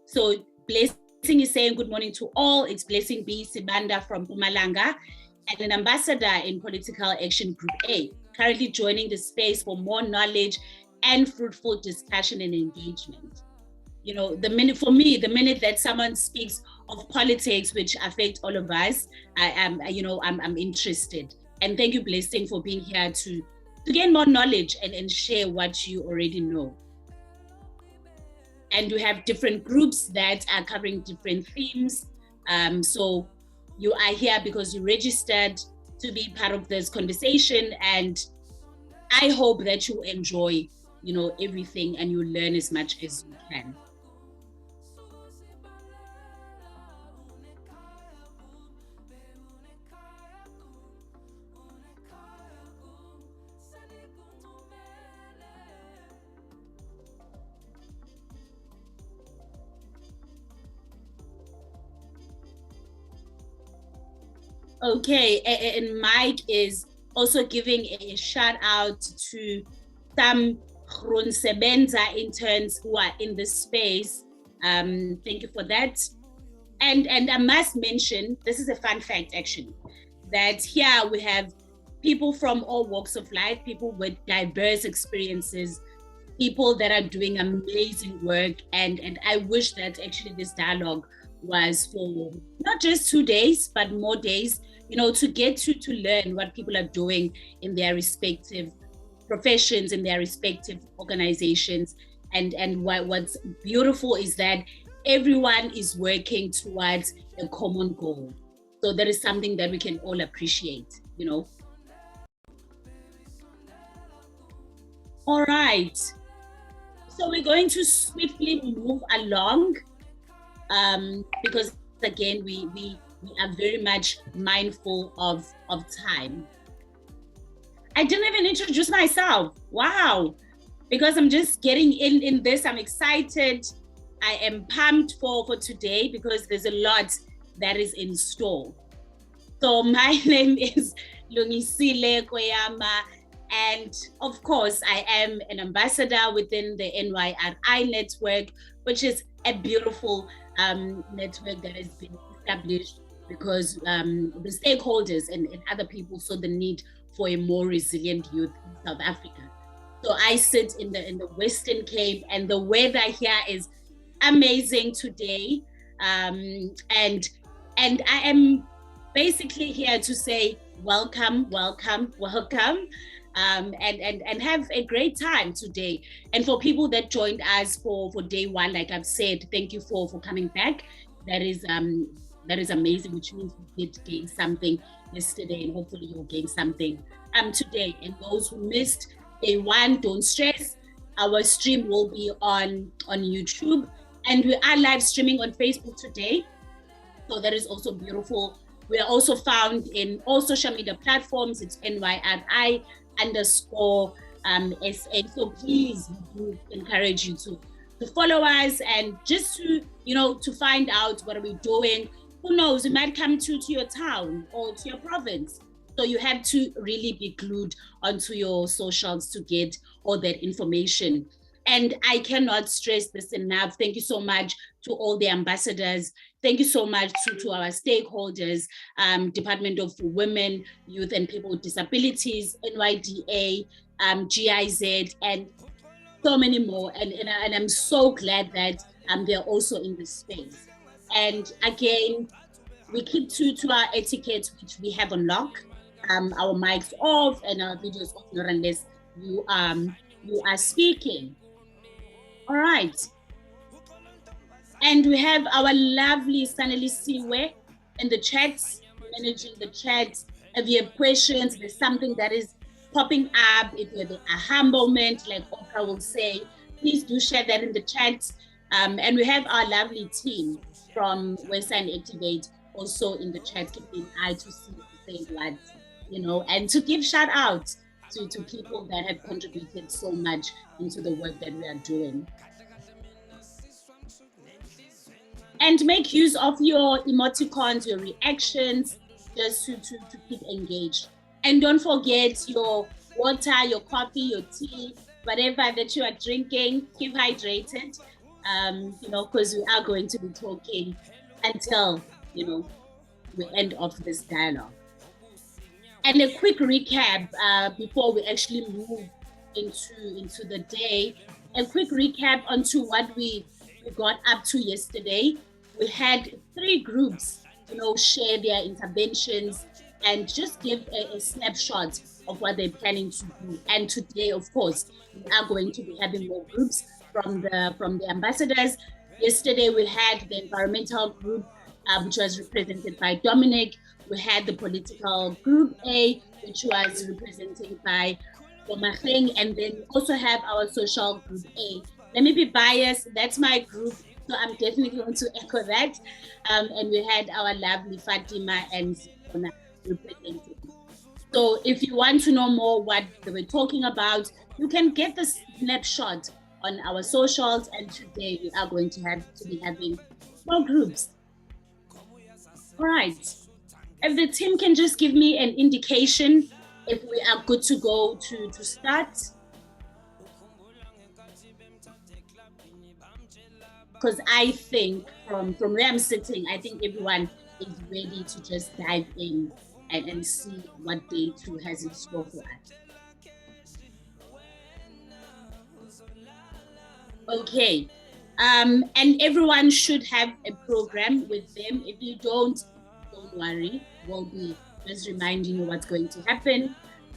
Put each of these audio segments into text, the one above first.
So Blessing is saying good morning to all. It's Blessing B. Sibanda from Mpumalanga and an ambassador in Political Action Group A, currently joining the space for more knowledge and fruitful discussion and engagement. You know, the minute that someone speaks of politics which affect all of us, I'm interested. And thank you, Blessing, for being here to gain more knowledge and share what you already know. And we have different groups that are covering different themes. So you are here because you registered to be part of this conversation, and I hope that you enjoy, everything and you learn as much as you can. Okay, and Mike is also giving a shout out to some Grunsebenza interns who are in this space. Thank you for that. And I must mention, this is a fun fact actually, that here we have people from all walks of life, people with diverse experiences, people that are doing amazing work. And I wish that actually this dialogue was for not just 2 days, but more days, to get to learn what people are doing in their respective professions, in their respective organizations. And what's beautiful is that everyone is working towards a common goal. So that is something that we can all appreciate, All right. So we're going to swiftly move along. Because again, we are very much mindful of time. I didn't even introduce myself. Wow. Because I'm just getting in this, I'm excited. I am pumped for today because there's a lot that is in store. So my name is Lungisile Koyama, and of course, I am an ambassador within the NYRI network, which is a beautiful network that has been established because the stakeholders and other people saw the need for a more resilient youth in South Africa. So I sit in the Western Cape, and the weather here is amazing today. And I am basically here to say welcome, and have a great time today. And for people that joined us for day one, like I've said, thank you for coming back. That is amazing, which means we did gain something yesterday, and hopefully you'll gain something today. And those who missed day one, don't stress. Our stream will be on YouTube, and we are live streaming on Facebook today. So that is also beautiful. We are also found in all social media platforms. It's NYRI _SA. So please, we do encourage you to follow us, and just to find out what are we doing. Who knows, it might come to your town or to your province. So you have to really be glued onto your socials to get all that information. And I cannot stress this enough. Thank you so much to all the ambassadors. Thank you so much to our stakeholders, Department of Women, Youth and People with Disabilities, NYDA, GIZ, and so many more. And I'm so glad that they're also in this space. And again, we keep to our etiquette, which we have on lock. Our mics off and our videos off, not unless you are speaking. All right. And we have our lovely Saneli Siwe in the chats, managing the chats. If you have questions, there's something that is popping up, if you have a aha moment, like Oprah will say, please do share that in the chat. And we have our lovely team from Westside Activate also in the chat, keeping an eye to see who say what, and to give shout out to people that have contributed so much into the work that we are doing. And make use of your emoticons, your reactions, just to keep engaged. And don't forget your water, your coffee, your tea, whatever that you are drinking, keep hydrated. because we are going to be talking until, we end off this dialogue. And a quick recap before we actually move into the day, a quick recap onto what we got up to yesterday. We had 3 groups, share their interventions and just give a snapshot of what they're planning to do. And today, of course, we are going to be having more groups from the ambassadors. Yesterday, we had the environmental group, which was represented by Dominic. We had the political group A, which was represented by Bomacheng, and then we also have our social group A. Let me be biased, that's my group, so I'm definitely going to echo that. And we had our lovely Fatima and Zona represented. So if you want to know more what they were talking about, you can get the snapshot on our socials, and today we are going to be having 4 groups. All right. If the team can just give me an indication if we are good to go to start. Because I think from where I'm sitting, I think everyone is ready to just dive in and see what day 2 has in store for us. Okay. And everyone should have a program with them. If you don't worry, we'll be just reminding you what's going to happen.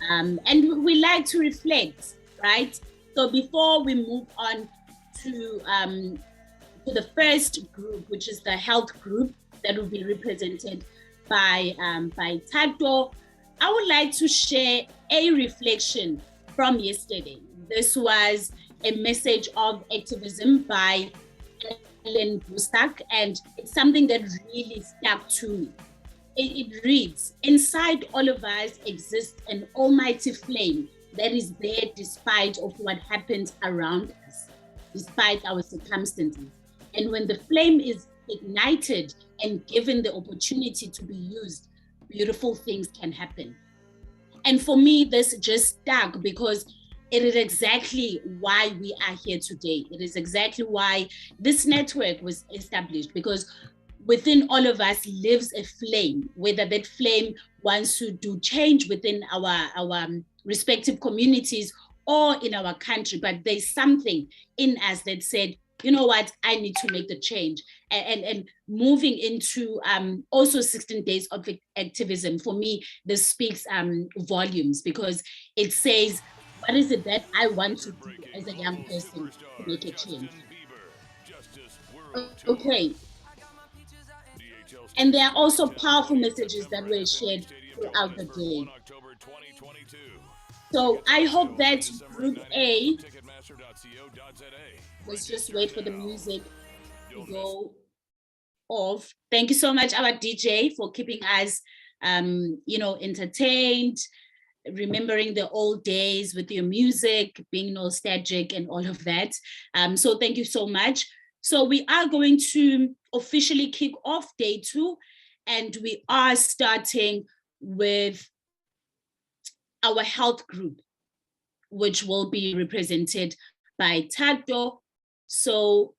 And we like to reflect, right? So before we move on to the first group, which is the health group that will be represented by Tato, I would like to share a reflection from yesterday. This was a message of activism by Ellen Bustak, and it's something that really stuck to me. It reads, inside all of us exists an almighty flame that is there despite of what happens around us, despite our circumstances. And when the flame is ignited and given the opportunity to be used, beautiful things can happen. And for me, this just stuck because it is exactly why we are here today. It is exactly why this network was established, because within all of us lives a flame, whether that flame wants to do change within our respective communities or in our country, but there's something in us that said, you know what, I need to make the change. And moving into also 16 days of activism, for me, this speaks volumes, because it says, what is it that I want to do as a young person to make a change? Okay. And there are also powerful messages that were shared throughout the day. So I hope that Group A, let's just wait for the music to go off. Thank you so much, our DJ, for keeping us, entertained, remembering the old days with your music, being nostalgic and all of that. So thank you so much. So we are going to officially kick off day 2, and we are starting with our health group, which will be represented by Tato. So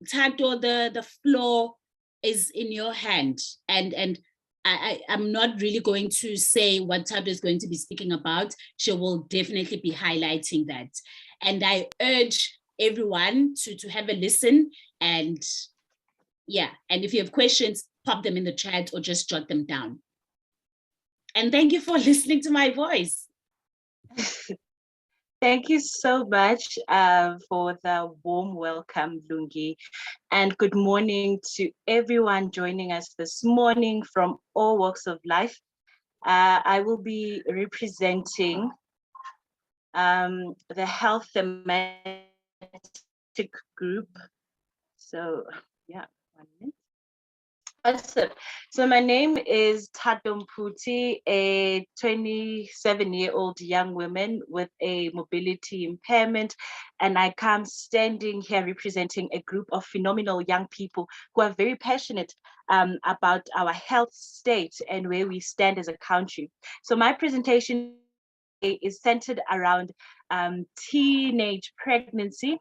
Tato, the floor is in your hand, and I'm not really going to say what Tato is going to be speaking about. She will definitely be highlighting that. And I urge everyone to have a listen, and and if you have questions, pop them in the chat or just jot them down. And thank you for listening to my voice. Thank you so much for the warm welcome, Lungi. And good morning to everyone joining us this morning from all walks of life. I will be representing the health thematic group. So, 1 minute. Awesome. So my name is Tato Mputi, a 27-year-old young woman with a mobility impairment, and I come standing here representing a group of phenomenal young people who are very passionate about our health state and where we stand as a country. So my presentation is centered around teenage pregnancy,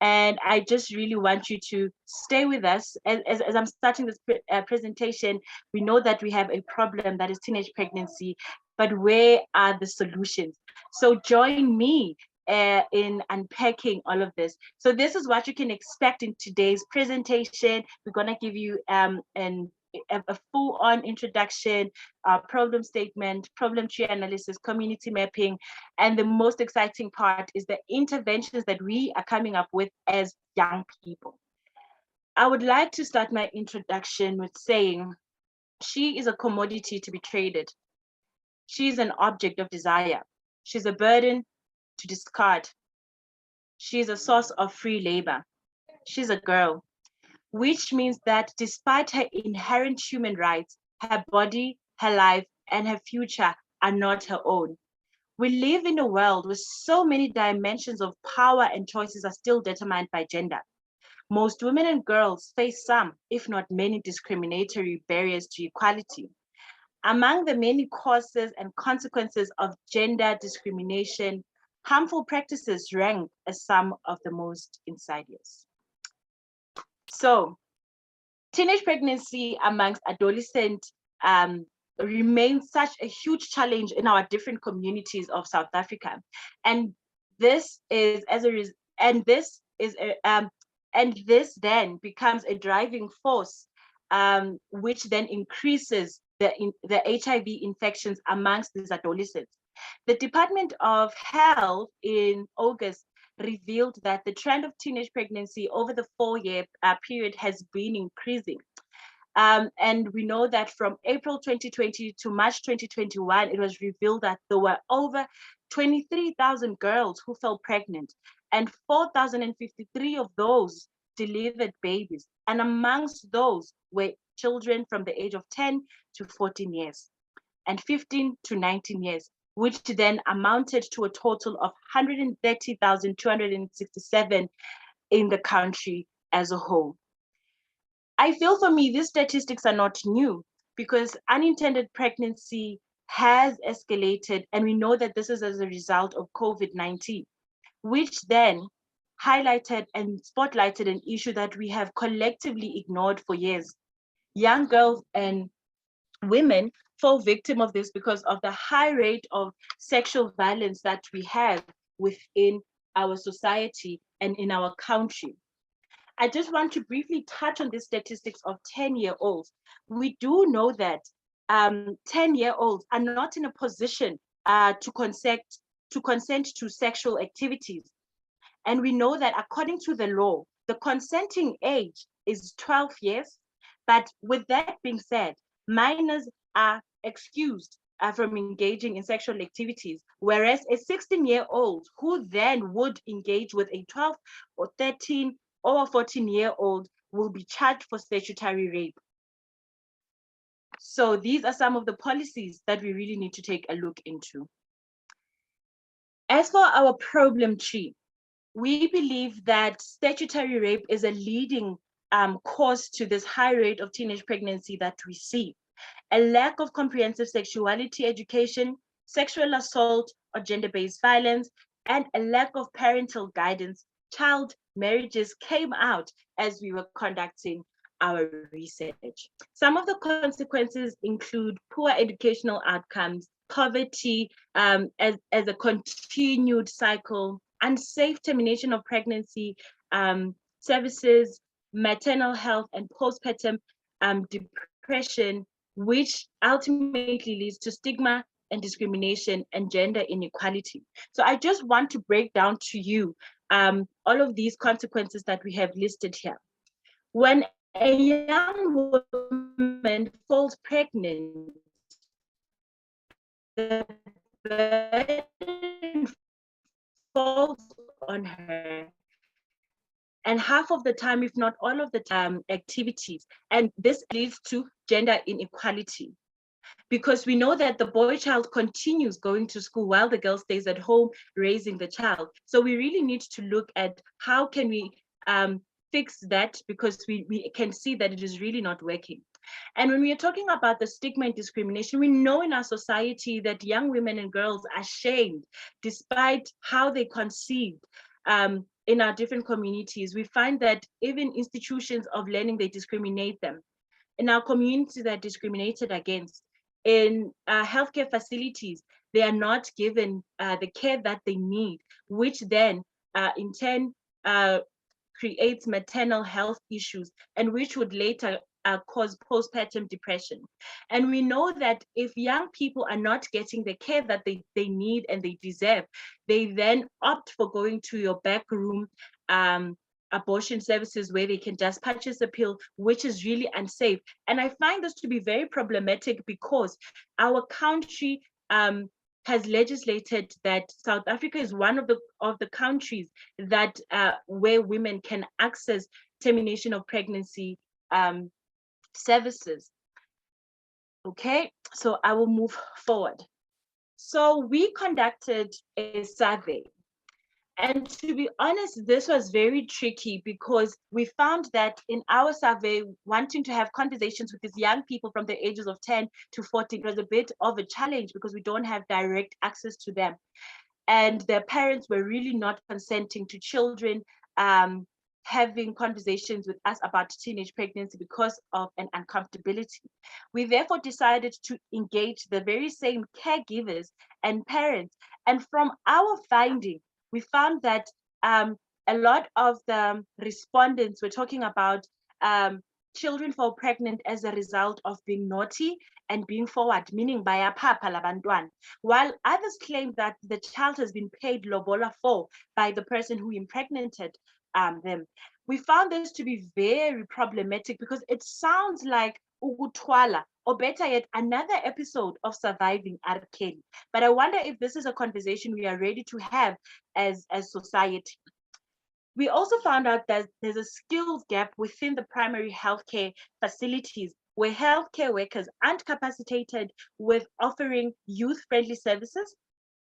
And I just really want you to stay with us. As I'm starting this presentation, we know that we have a problem that is teenage pregnancy, but where are the solutions? So join me in unpacking all of this. So this is what you can expect in today's presentation. We're going to give you a full-on introduction, problem statement, problem tree analysis, community mapping, and the most exciting part is the interventions that we are coming up with as young people. I would like to start my introduction with saying, she is a commodity to be traded. She is an object of desire. She's a burden to discard. She is a source of free labor. She's a girl, which means that despite her inherent human rights, her body, her life, and her future are not her own. We live in a world where so many dimensions of power and choices are still determined by gender. Most women and girls face some, if not many, discriminatory barriers to equality. Among the many causes and consequences of gender discrimination, harmful practices rank as some of the most insidious. So, teenage pregnancy amongst adolescents remains such a huge challenge in our different communities of South Africa, and this then becomes a driving force, which then increases the HIV infections amongst these adolescents. The Department of Health in August revealed that the trend of teenage pregnancy over the 4-year period has been increasing. And we know that from April 2020 to March 2021, it was revealed that there were over 23,000 girls who fell pregnant, and 4,053 of those delivered babies. And amongst those were children from the age of 10 to 14 years and 15 to 19 years, which then amounted to a total of 130,267 in the country as a whole. I feel for me, these statistics are not new because unintended pregnancy has escalated, and we know that this is as a result of COVID-19, which then highlighted and spotlighted an issue that we have collectively ignored for years. Young girls and women fall victim of this because of the high rate of sexual violence that we have within our society and in our country. I just want to briefly touch on the statistics of 10-year-olds. We do know that 10-year-olds are not in a position to consent to sexual activities. And we know that according to the law, the consenting age is 12 years. But with that being said, minors are excused from engaging in sexual activities, whereas a 16-year-old who then would engage with a 12 or 13 or a 14-year-old will be charged for statutory rape. So these are some of the policies that we really need to take a look into. As for our problem tree, we believe that statutory rape is a leading cause to this high rate of teenage pregnancy that we see. A lack of comprehensive sexuality education, sexual assault or gender-based violence, and a lack of parental guidance, child marriages came out as we were conducting our research. Some of the consequences include poor educational outcomes, poverty as a continued cycle, unsafe termination of pregnancy services, maternal health and postpartum depression, which ultimately leads to stigma and discrimination and gender inequality. So I just want to break down to you all of these consequences that we have listed here. When a young woman falls pregnant, the burden falls on her, and half of the time, if not all of the time, activities. And this leads to gender inequality, because we know that the boy child continues going to school while the girl stays at home raising the child. So we really need to look at how can we fix that, because we can see that it is really not working. And when we are talking about the stigma and discrimination, we know in our society that young women and girls are shamed despite how they conceived. in our different communities, we find that even institutions of learning, they discriminate them. In our communities, they're discriminated against. In healthcare facilities, they are not given the care that they need, which then in turn creates maternal health issues, and which would later cause postpartum depression. And we know that if young people are not getting the care that they need and they deserve, they then opt for going to your back room abortion services where they can just purchase a pill, which is really unsafe. And I find this to be very problematic because our country has legislated that South Africa is one of the countries that where women can access termination of pregnancy services. Okay, so I will move forward. So we conducted a survey. And to be honest, this was very tricky because we found that in our survey, wanting to have conversations with these young people from the ages of 10 to 14 was a bit of a challenge because we don't have direct access to them. And their parents were really not consenting to children having conversations with us about teenage pregnancy because of an uncomfortability. We therefore decided to engage the very same caregivers and parents. And from our finding, we found that a lot of the respondents were talking about children fall pregnant as a result of being naughty and being forward, meaning by a papa labantwan, while others claim that the child has been paid lobola for by the person who impregnated them. We found this to be very problematic because it sounds like ukutwala, or better yet, another episode of Surviving R. Kelly. But I wonder if this is a conversation we are ready to have as society. We also found out that there's a skills gap within the primary healthcare facilities where healthcare workers aren't capacitated with offering youth-friendly services,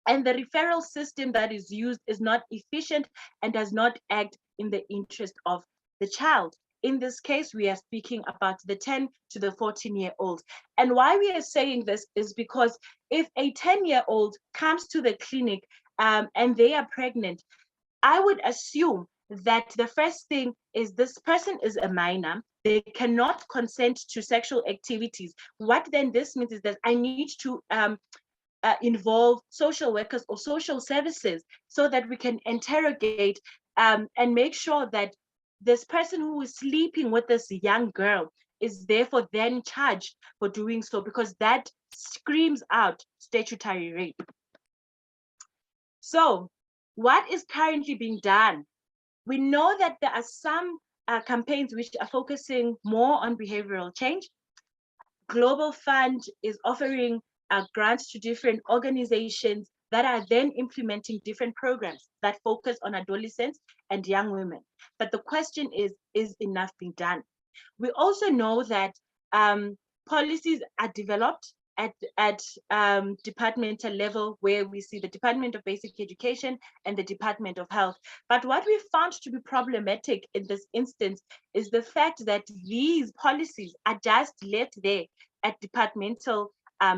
and the referral system that is used is not efficient and does not act in the interest of the child. In this case, we are speaking about the 10 to the 14-year-olds. And why we are saying this is because if a 10-year-old comes to the clinic and they are pregnant, I would assume that the first thing is this person is a minor. They cannot consent to sexual activities. What then this means is that I need to involve social workers or social services so that we can interrogate and make sure that this person who is sleeping with this young girl is therefore then charged for doing so, because that screams out statutory rape. So what is currently being done? We know that there are some campaigns which are focusing more on behavioral change. Global Fund is offering grants to different organizations that are then implementing different programs that focus on adolescents and young women. But the question is enough being done? We also know that policies are developed at departmental level, where we see the Department of Basic Education and the Department of Health. But what we found to be problematic in this instance is the fact that these policies are just left there at departmental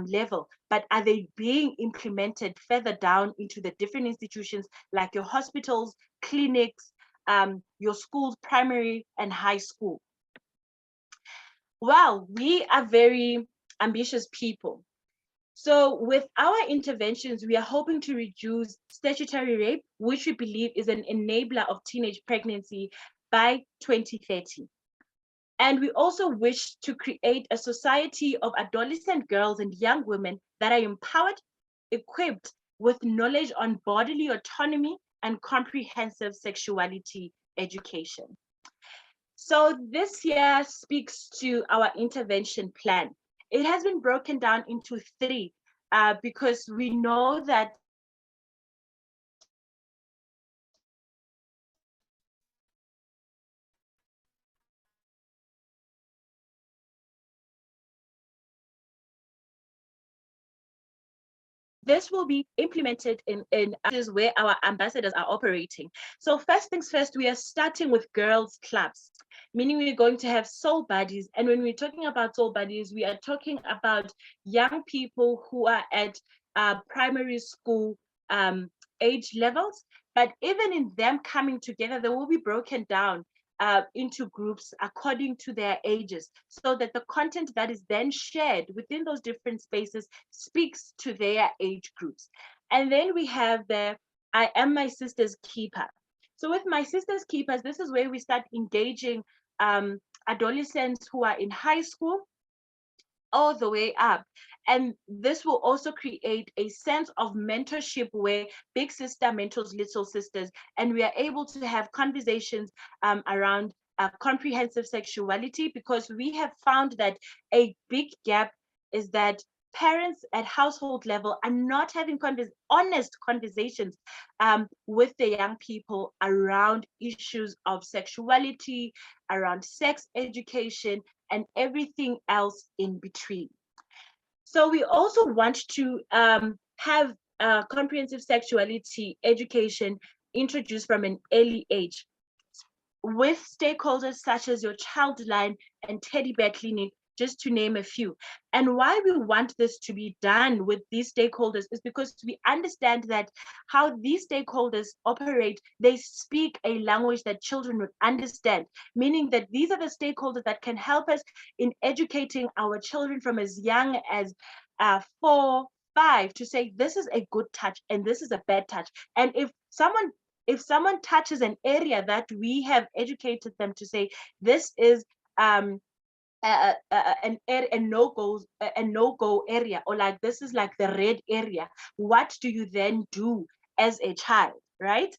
level, but are they being implemented further down into the different institutions like your hospitals, clinics, your schools, primary and high school? Well, we are very ambitious people. So with our interventions, we are hoping to reduce statutory rape, which we believe is an enabler of teenage pregnancy, by 2030. And we also wish to create a society of adolescent girls and young women that are empowered, equipped with knowledge on bodily autonomy and comprehensive sexuality education. So this here speaks to our intervention plan. It has been broken down into 3 because we know that this will be implemented in where our ambassadors are operating. So first things first, we are starting with girls' clubs, meaning we're going to have soul buddies. And when we're talking about soul buddies, we are talking about young people who are at primary school age levels, But even in them coming together, they will be broken down into groups according to their ages, so that the content that is then shared within those different spaces speaks to their age groups. And then we have the I Am My Sister's Keeper. So with My Sister's Keepers, this is where we start engaging adolescents who are in high school all the way up. And this will also create a sense of mentorship where big sister mentors little sisters, and we are able to have conversations around comprehensive sexuality, because we have found that a big gap is that parents at household level are not having honest conversations with the young people around issues of sexuality, around sex education, and everything else in between. So we also want to have comprehensive sexuality education introduced from an early age, with stakeholders such as your Childline and Teddy Bear Clinic, just to name a few. And why we want this to be done with these stakeholders is because we understand that how these stakeholders operate, they speak a language that children would understand, meaning that these are the stakeholders that can help us in educating our children from as young as 4, 5, to say this is a good touch and this is a bad touch. And if someone touches an area that we have educated them to say this is a no-go area, or like this is like the red area, what do you then do as a child, right?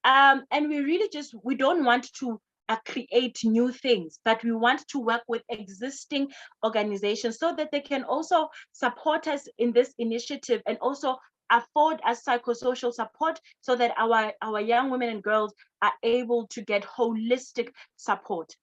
And we don't want to create new things, but we want to work with existing organizations so that they can also support us in this initiative, and also afford us psychosocial support, so that our young women and girls are able to get holistic support.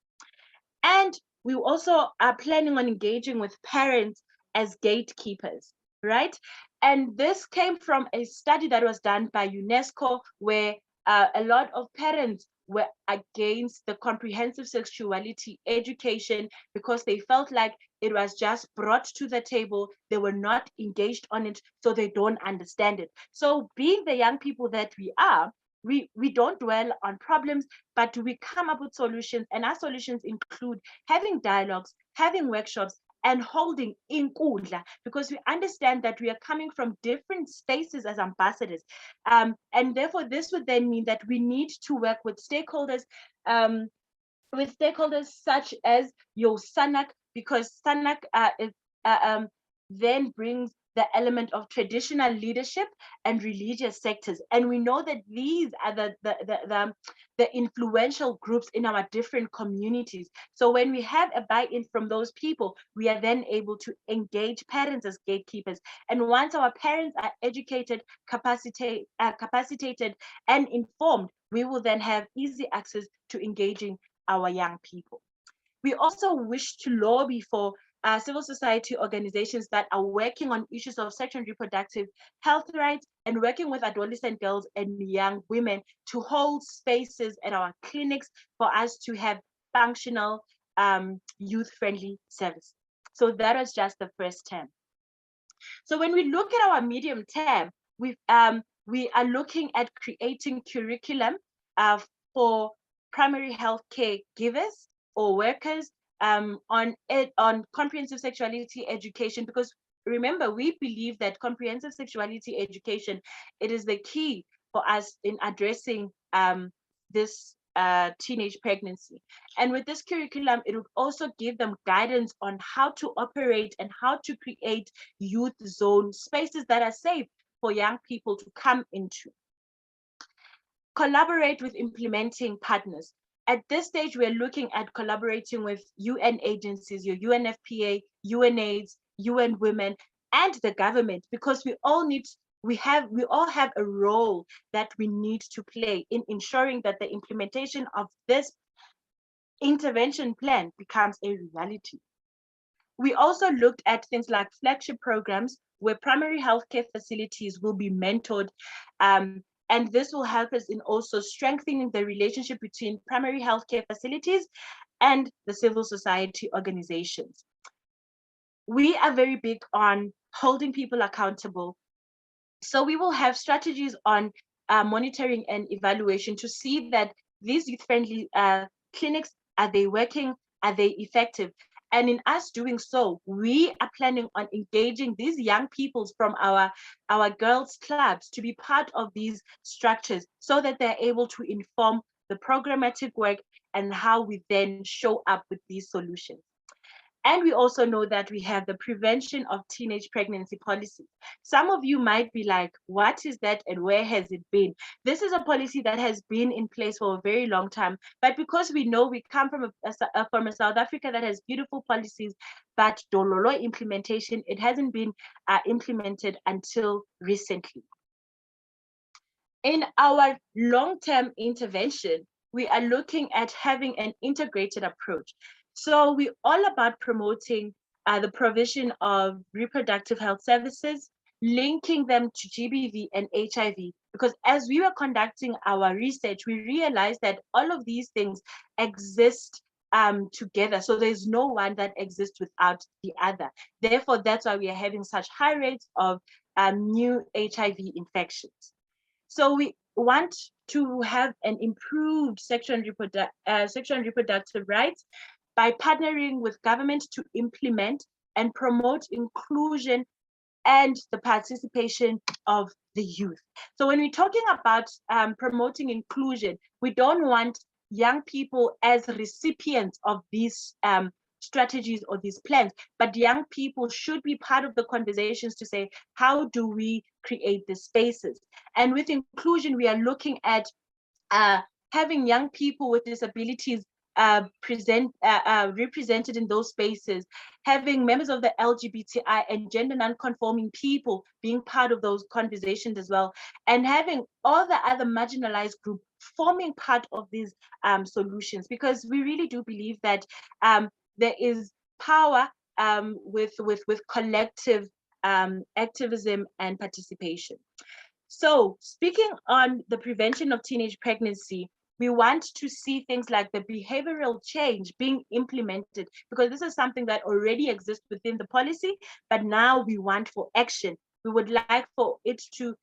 And we also are planning on engaging with parents as gatekeepers, right? And this came from a study that was done by UNESCO, where a lot of parents were against the comprehensive sexuality education because they felt like it was just brought to the table. They were not engaged on it, so they don't understand it. So being the young people that we are, we don't dwell on problems, but we come up with solutions. And our solutions include having dialogues, having workshops, and holding inkundla, because we understand that we are coming from different spaces as ambassadors. And therefore, this would then mean that we need to work with stakeholders such as your SANAC, because SANAC then brings the element of traditional leadership and religious sectors. And we know that these are the influential groups in our different communities. So when we have a buy-in from those people, we are then able to engage parents as gatekeepers. And once our parents are educated, capacitated, and informed, we will then have easy access to engaging our young people. We also wish to lobby for civil society organizations that are working on issues of sexual and reproductive health rights, and working with adolescent girls and young women to hold spaces at our clinics for us to have functional, youth-friendly service. So that was just the first term. So when we look at our medium term, we are looking at creating curriculum for primary health care givers or workers on comprehensive sexuality education, because remember, we believe that comprehensive sexuality education, it is the key for us in addressing this teenage pregnancy. And with this curriculum, it would also give them guidance on how to operate and how to create youth zone spaces that are safe for young people to come into. Collaborate with implementing partners. At this stage, we're looking at collaborating with UN agencies, your UNFPA, UNAIDS, UN Women, and the government, because we all have a role that we need to play in ensuring that the implementation of this intervention plan becomes a reality. We also looked at things like flagship programs where primary healthcare facilities will be mentored, and this will help us in also strengthening the relationship between primary healthcare facilities and the civil society organizations. We are very big on holding people accountable. So we will have strategies on monitoring and evaluation to see that these youth-friendly clinics, are they working? Are they effective? And in us doing so, we are planning on engaging these young people from our girls' clubs to be part of these structures so that they're able to inform the programmatic work and how we then show up with these solutions. And we also know that we have the prevention of teenage pregnancy policy. Some of you might be like, what is that and where has it been? This is a policy that has been in place for a very long time, but because we know we come from a South Africa that has beautiful policies, but dololo implementation, it hasn't been implemented until recently. In our long-term intervention, we are looking at having an integrated approach. So we're all about promoting the provision of reproductive health services, linking them to GBV and HIV, because as we were conducting our research, we realized that all of these things exist together. So there's no one that exists without the other. Therefore, that's why we are having such high rates of new HIV infections. So we want to have an improved sexual and reproductive rights by partnering with government to implement and promote inclusion and the participation of the youth. So when we're talking about promoting inclusion, we don't want young people as recipients of these strategies or these plans, but young people should be part of the conversations to say, how do we create the spaces? And with inclusion, we are looking at having young people with disabilities represented in those spaces, having members of the LGBTI and gender non-conforming people being part of those conversations as well, and having all the other marginalized groups forming part of these solutions, because we really do believe that there is power with collective activism and participation. So speaking on the prevention of teenage pregnancy, we want to see things like the behavioral change being implemented, because this is something that already exists within the policy, but now we want for action. We would like for it to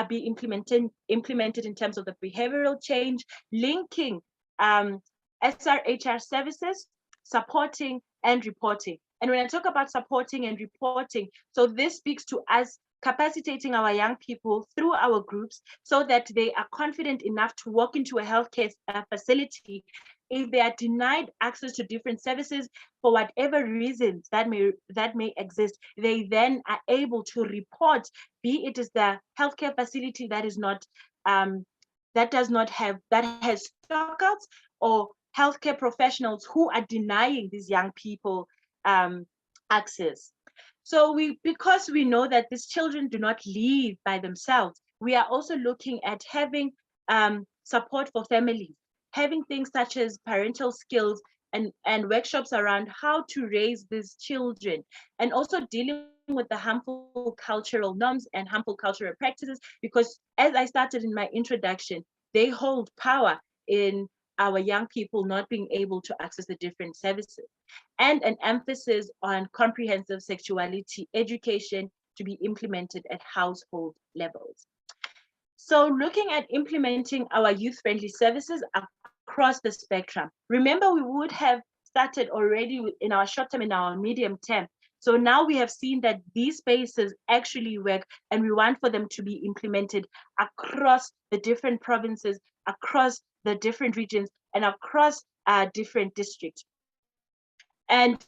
be implemented in terms of the behavioral change, linking SRHR services, supporting and reporting. And when I talk about supporting and reporting, so this speaks to us capacitating our young people through our groups so that they are confident enough to walk into a healthcare facility. If they are denied access to different services for whatever reasons that may exist, they then are able to report, be it is the healthcare facility that is not that has stockouts, or healthcare professionals who are denying these young people access. So because we know that these children do not live by themselves, we are also looking at having support for families, having things such as parental skills and workshops around how to raise these children, and also dealing with the harmful cultural norms and harmful cultural practices, because as I started in my introduction, they hold power in our young people not being able to access the different services, and an emphasis on comprehensive sexuality education to be implemented at household levels. So looking at implementing our youth-friendly services across the spectrum. Remember, we would have started already in our short term and our medium term. So now we have seen that these spaces actually work, and we want for them to be implemented across the different provinces, across the different regions, and across different districts. And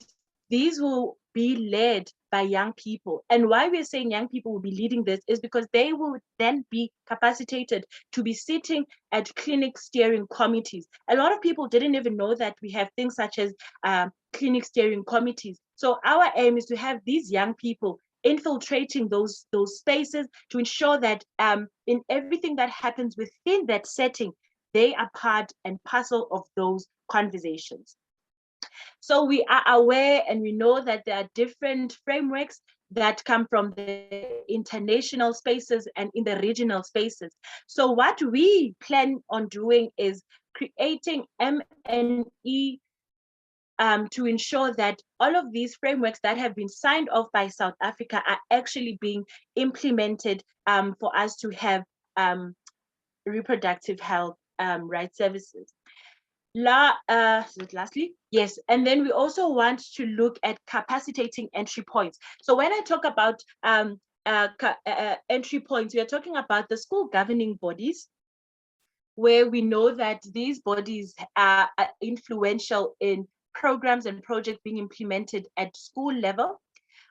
these will be led by young people. And why we're saying young people will be leading this is because they will then be capacitated to be sitting at clinic steering committees. A lot of people didn't even know that we have things such as clinic steering committees. So our aim is to have these young people infiltrating those spaces to ensure that in everything that happens within that setting, they are part and parcel of those conversations. So we are aware and we know that there are different frameworks that come from the international spaces and in the regional spaces. So what we plan on doing is creating M&E to ensure that all of these frameworks that have been signed off by South Africa are actually being implemented for us to have reproductive health rights services. Lastly, yes, and then we also want to look at capacitating entry points. So when I talk about entry points, we are talking about the school governing bodies, where we know that these bodies are influential in programs and projects being implemented at school level.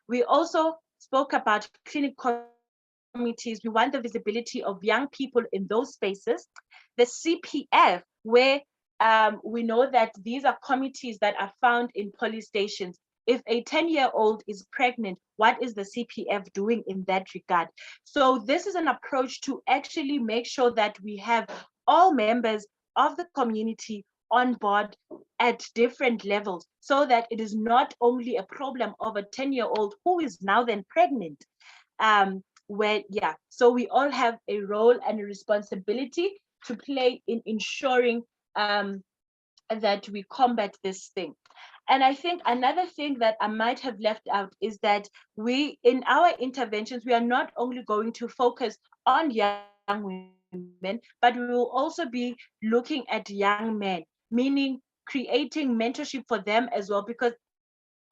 We also spoke about clinic committees. We want the visibility of young people in those spaces. The CPF, where we know that these are committees that are found in police stations. If a 10-year-old is pregnant, what is the CPF doing in that regard? So this is an approach to actually make sure that we have all members of the community on board at different levels, so that it is not only a problem of a 10-year-old who is now then pregnant. So we all have a role and a responsibility to play in ensuring that we combat this thing. And I think another thing that I might have left out is that in our interventions, we are not only going to focus on young women, but we will also be looking at young men, meaning creating mentorship for them as well, because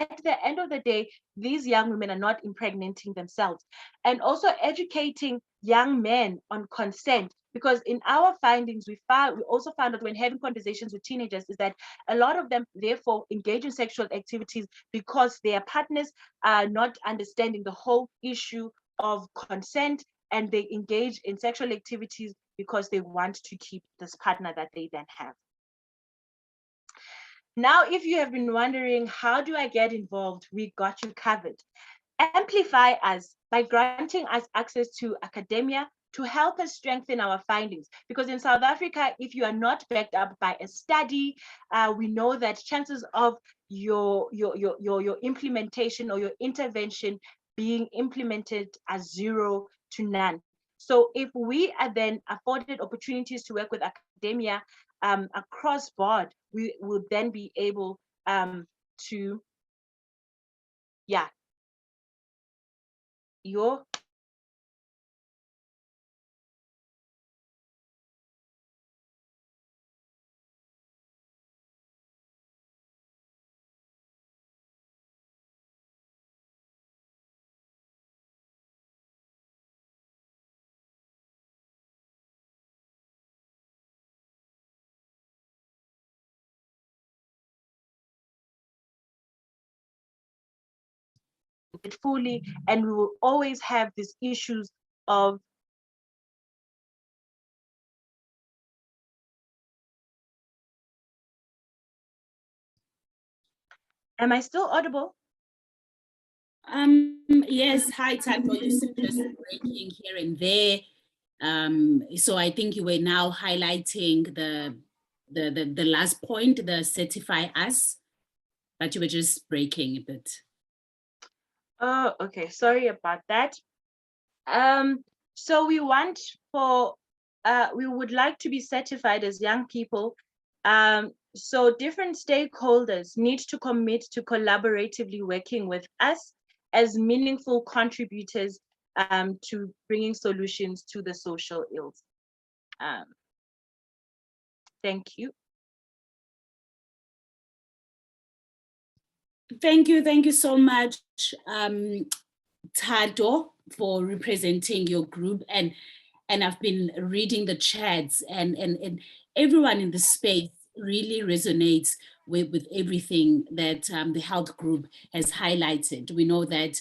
at the end of the day, these young women are not impregnating themselves. And also educating young men on consent, because in our findings, we also found that when having conversations with teenagers is that a lot of them therefore engage in sexual activities because their partners are not understanding the whole issue of consent, and they engage in sexual activities because they want to keep this partner that they then have. Now, if you have been wondering, how do I get involved? We got you covered. Amplify us by granting us access to academia to help us strengthen our findings. Because in South Africa, if you are not backed up by a study, we know that chances of your implementation or your intervention being implemented are 0 to none. So if we are then afforded opportunities to work with academia across board, we will then be able to, it fully, and we will always have these issues of Am I still audible? Yes, hi Tando, you seem just breaking here and there. So I think you were now highlighting the last point, the certify us, but you were just breaking a bit. Oh, okay, sorry about that. So we would like to be certified as young people. So different stakeholders need to commit to collaboratively working with us as meaningful contributors to bringing solutions to the social ills. Thank you. Thank you so much, Tado, for representing your group, and I've been reading the chats, and everyone in the space really resonates with everything that the health group has highlighted. We know that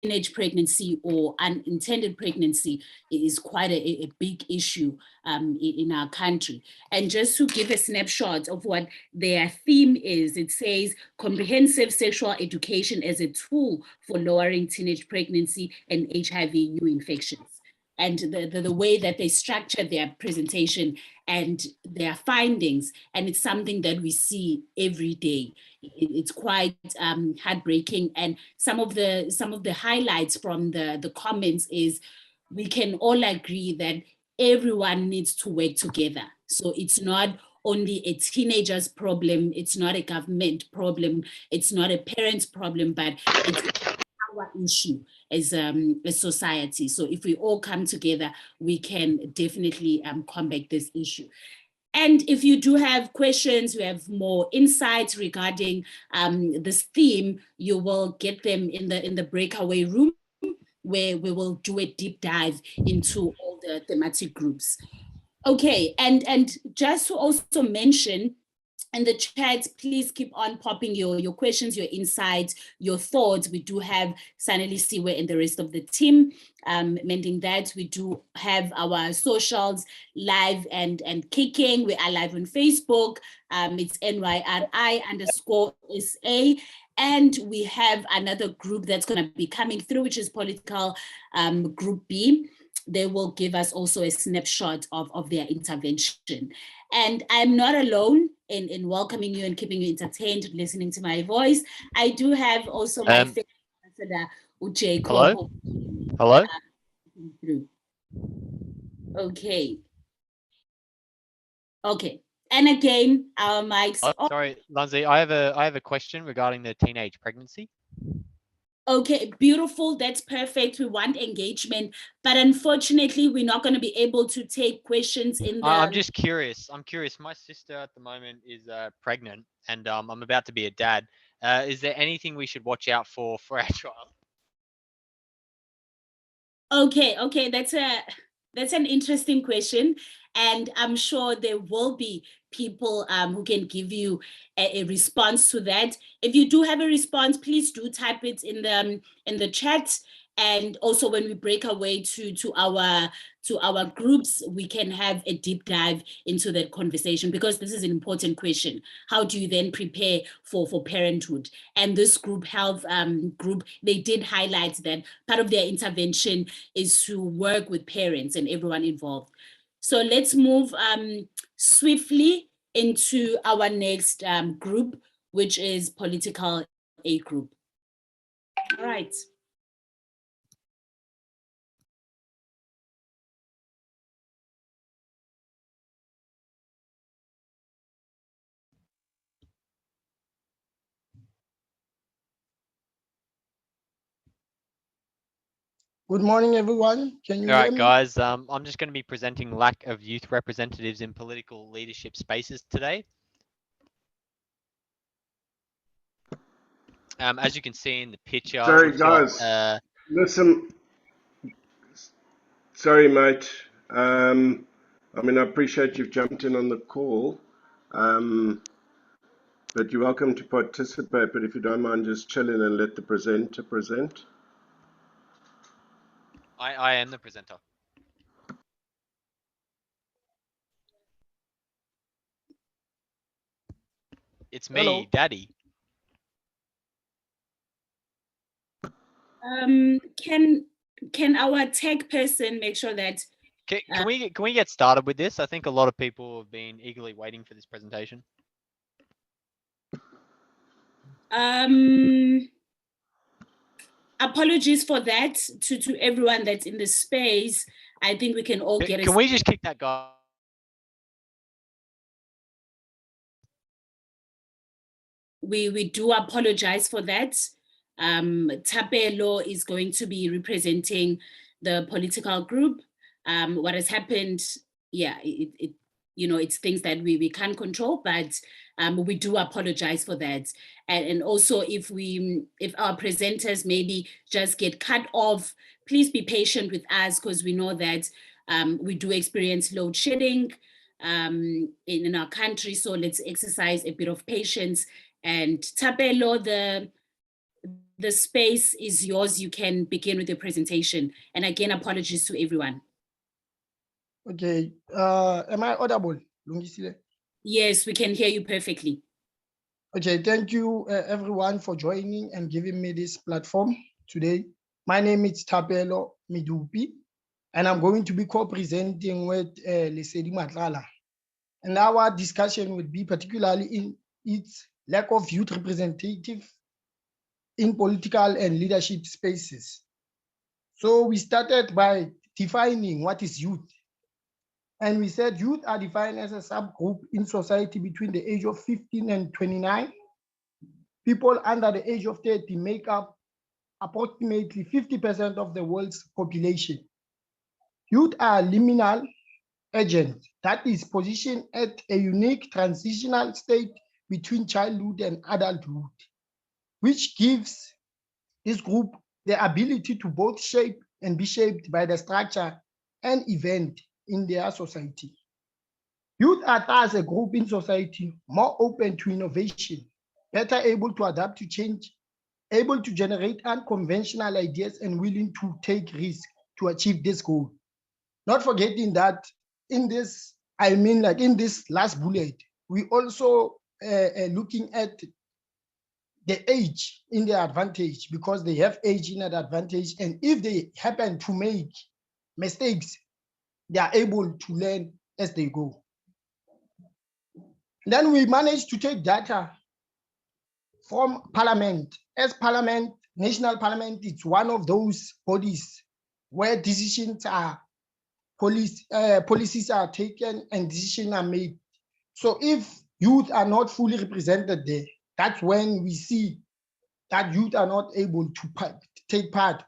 teenage pregnancy or unintended pregnancy is quite a big issue in our country. And just to give a snapshot of what their theme is, it says comprehensive sexual education as a tool for lowering teenage pregnancy and HIV new infections. And the way that they structure their presentation and their findings, and it's something that we see every day. It's quite heartbreaking. And some of the highlights from the comments is we can all agree that everyone needs to work together. So it's not only a teenager's problem, it's not a government problem, it's not a parent's problem, but it's our issue as a society. So if we all come together, we can definitely combat this issue. And if you do have questions, you have more insights regarding this theme, you will get them in the breakaway room, where we will do a deep dive into all the thematic groups. Okay, and just to also mention, in the chat, please keep on popping your questions, your insights, your thoughts. We do have Saneli Siwe and the rest of the team. Mending that, we do have our socials live and kicking. We are live on Facebook. It's NYRI_SA. And we have another group that's going to be coming through, which is Political Group B. They will give us also a snapshot of their intervention. And I'm not alone in welcoming you and keeping you entertained, listening to my voice. I do have also my favorite ambassador, Uche. Hello? Through. Okay. Okay. And again, our mics. Oh, sorry, Lindsay, I have a question regarding the teenage pregnancy. Okay, beautiful. That's perfect. We want engagement, but unfortunately, we're not going to be able to take questions in the. I'm just curious. I'm curious. My sister at the moment is pregnant, and I'm about to be a dad. Is there anything we should watch out for our child? Okay, that's an interesting question, and I'm sure there will be people who can give you a response to that. If you do have a response, please do type it in the chat. And also, when we break away to our groups, we can have a deep dive into that conversation, because this is an important question. How do you then prepare for parenthood? And this group health group, they did highlight that part of their intervention is to work with parents and everyone involved. So let's move swiftly into our next group, which is Political A group. All right. Good morning, everyone. Can you All hear right, me? guys. I'm just going to be presenting lack of youth representatives in political leadership spaces today. As you can see in the picture, sorry guys, listen. Sorry, mate. I mean, I appreciate you've jumped in on the call, but you're welcome to participate. But if you don't mind, just chill in and let the presenter present. I am the presenter. It's me, Hello. Daddy. Can our tech person make sure that Can we get started with this? I think a lot of people have been eagerly waiting for this presentation. apologies for that to everyone that's in the space. I think we can all get Can we just kick that guy? We do apologize for that. Tapelo is going to be representing the political group. What has happened, yeah, it's things that we can't control, but we do apologize for that. And also, if our presenters maybe just get cut off, please be patient with us, because we know that we do experience load shedding in our country. So let's exercise a bit of patience. And Tapelo, the space is yours. You can begin with your presentation. And again, apologies to everyone. Okay. Am I audible? Yes, we can hear you perfectly. Okay. Thank you, everyone, for joining and giving me this platform today. My name is Tapelo Midupi, and I'm going to be co-presenting with Lesedi Matlala. And our discussion would be particularly in its lack of youth representative in political and leadership spaces. So we started by defining what is youth. And we said youth are defined as a subgroup in society between the age of 15 and 29. People under the age of 30 make up approximately 50% of the world's population. Youth are liminal agents that is positioned at a unique transitional state between childhood and adulthood, which gives this group the ability to both shape and be shaped by the structure and event in their society. Youth are thus a group in society more open to innovation, better able to adapt to change, able to generate unconventional ideas, and willing to take risks to achieve this goal. Not forgetting that in this, I mean, like in this last bullet, we also looking at the age in their advantage, because they have age in an advantage. And if they happen to make mistakes, they are able to learn as they go. Then we managed to take data from Parliament. As Parliament, National Parliament, it's one of those bodies where decisions are, policies are taken and decisions are made. So if youth are not fully represented there, that's when we see that youth are not able to take part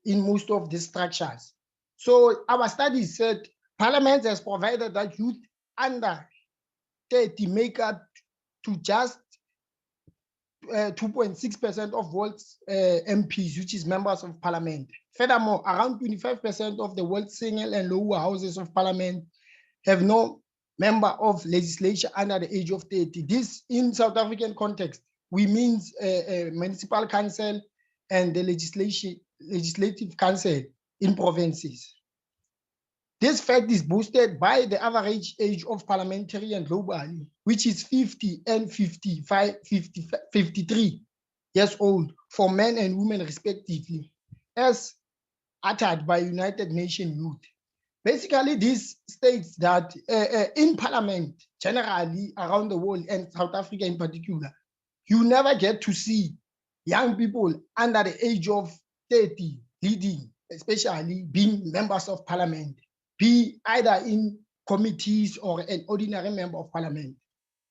in most of the structures. So our studies said Parliament has provided that youth under 30 make up to just 2.6% of world's MPs, which is members of parliament. Furthermore, around 25% of the world's single and lower houses of parliament have no member of legislature under the age of 30. This, in South African context, we mean municipal council and the legislative council in provinces. This fact is boosted by the average age of parliamentarian globally, which is 50 and 53 years old for men and women respectively, as uttered by United Nations Youth. Basically, this states that in parliament, generally around the world and South Africa in particular, you never get to see young people under the age of 30 leading, especially being members of parliament, be either in committees or an ordinary member of parliament.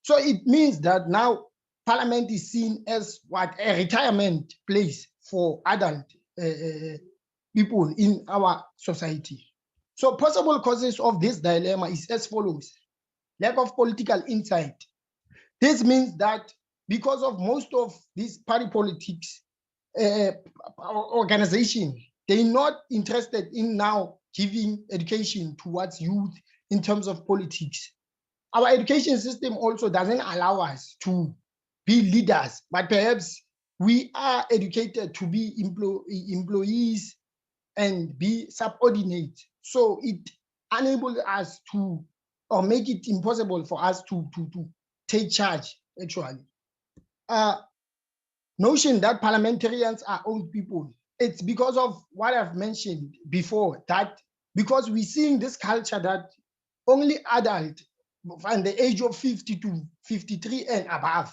So it means that now parliament is seen as what a retirement place for adult people in our society. So possible causes of this dilemma is as follows: lack of political insight. This means that because of most of these party politics organization, they're not interested in now giving education towards youth in terms of politics. Our education system also doesn't allow us to be leaders, but perhaps we are educated to be employees and be subordinate. So it enables us to, or make it impossible for us to take charge, actually. Notion that parliamentarians are old people. It's because of what I've mentioned before, that because we're seeing this culture that only adults from the age of 50 to 53 and above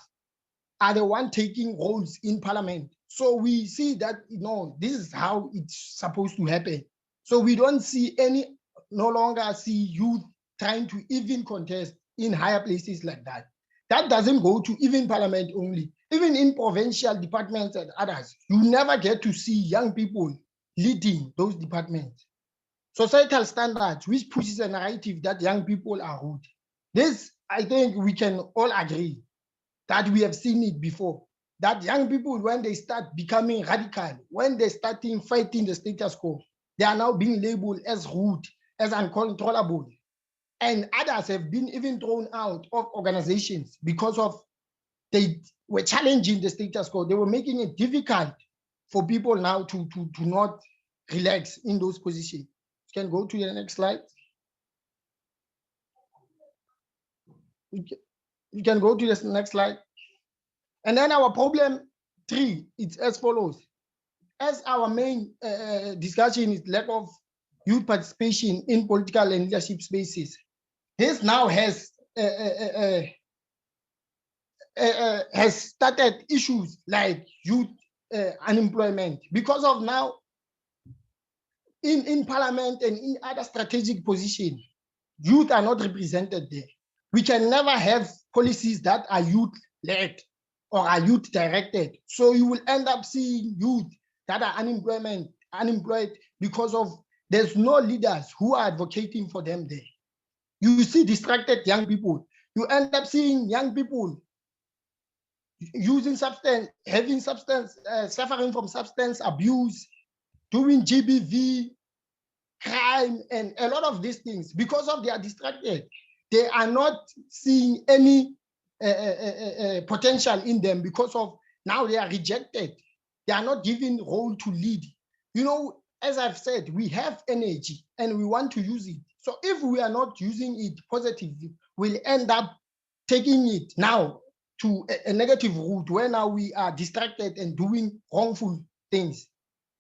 are the one taking roles in parliament. So we see that, you know, this is how it's supposed to happen. So we don't see no longer see youth trying to even contest in higher places like that. That doesn't go to even parliament only. Even in provincial departments and others, you never get to see young people leading those departments. Societal standards, which pushes a narrative that young people are rude. This, I think we can all agree that we have seen it before, that young people, when they start becoming radical, when they start fighting the status quo, they are now being labeled as rude, as uncontrollable. And others have been even thrown out of organizations because of they were challenging the status quo. They were making it difficult for people now to not relax in those positions. You can go to the next slide. You can go to the next slide. And then our problem 3, it's as follows. As our main discussion is lack of youth participation in political and leadership spaces, this now has started issues like youth unemployment, because of now in parliament and in other strategic positions, youth are not represented there. We can never have policies that are youth-led or are youth-directed. So you will end up seeing youth that are unemployed because of there's no leaders who are advocating for them there. You see distracted young people. You end up seeing young people using substance, suffering from substance abuse, doing GBV, crime, and a lot of these things. Because of they are distracted, they are not seeing any potential in them because of now they are rejected. They are not given role to lead. You know, as I've said, we have energy and we want to use it. So if we are not using it positively, we'll end up taking it now to a negative route where now we are distracted and doing wrongful things.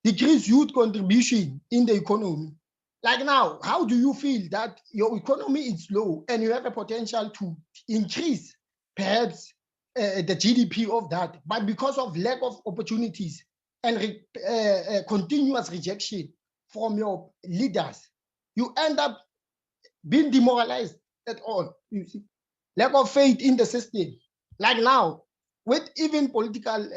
Decrease youth contribution in the economy. Like now, how do you feel that your economy is low and you have a potential to increase perhaps the GDP of that, but because of lack of opportunities and continuous rejection from your leaders, you end up being demoralized at all. You see, lack of faith in the system. Like now, with even political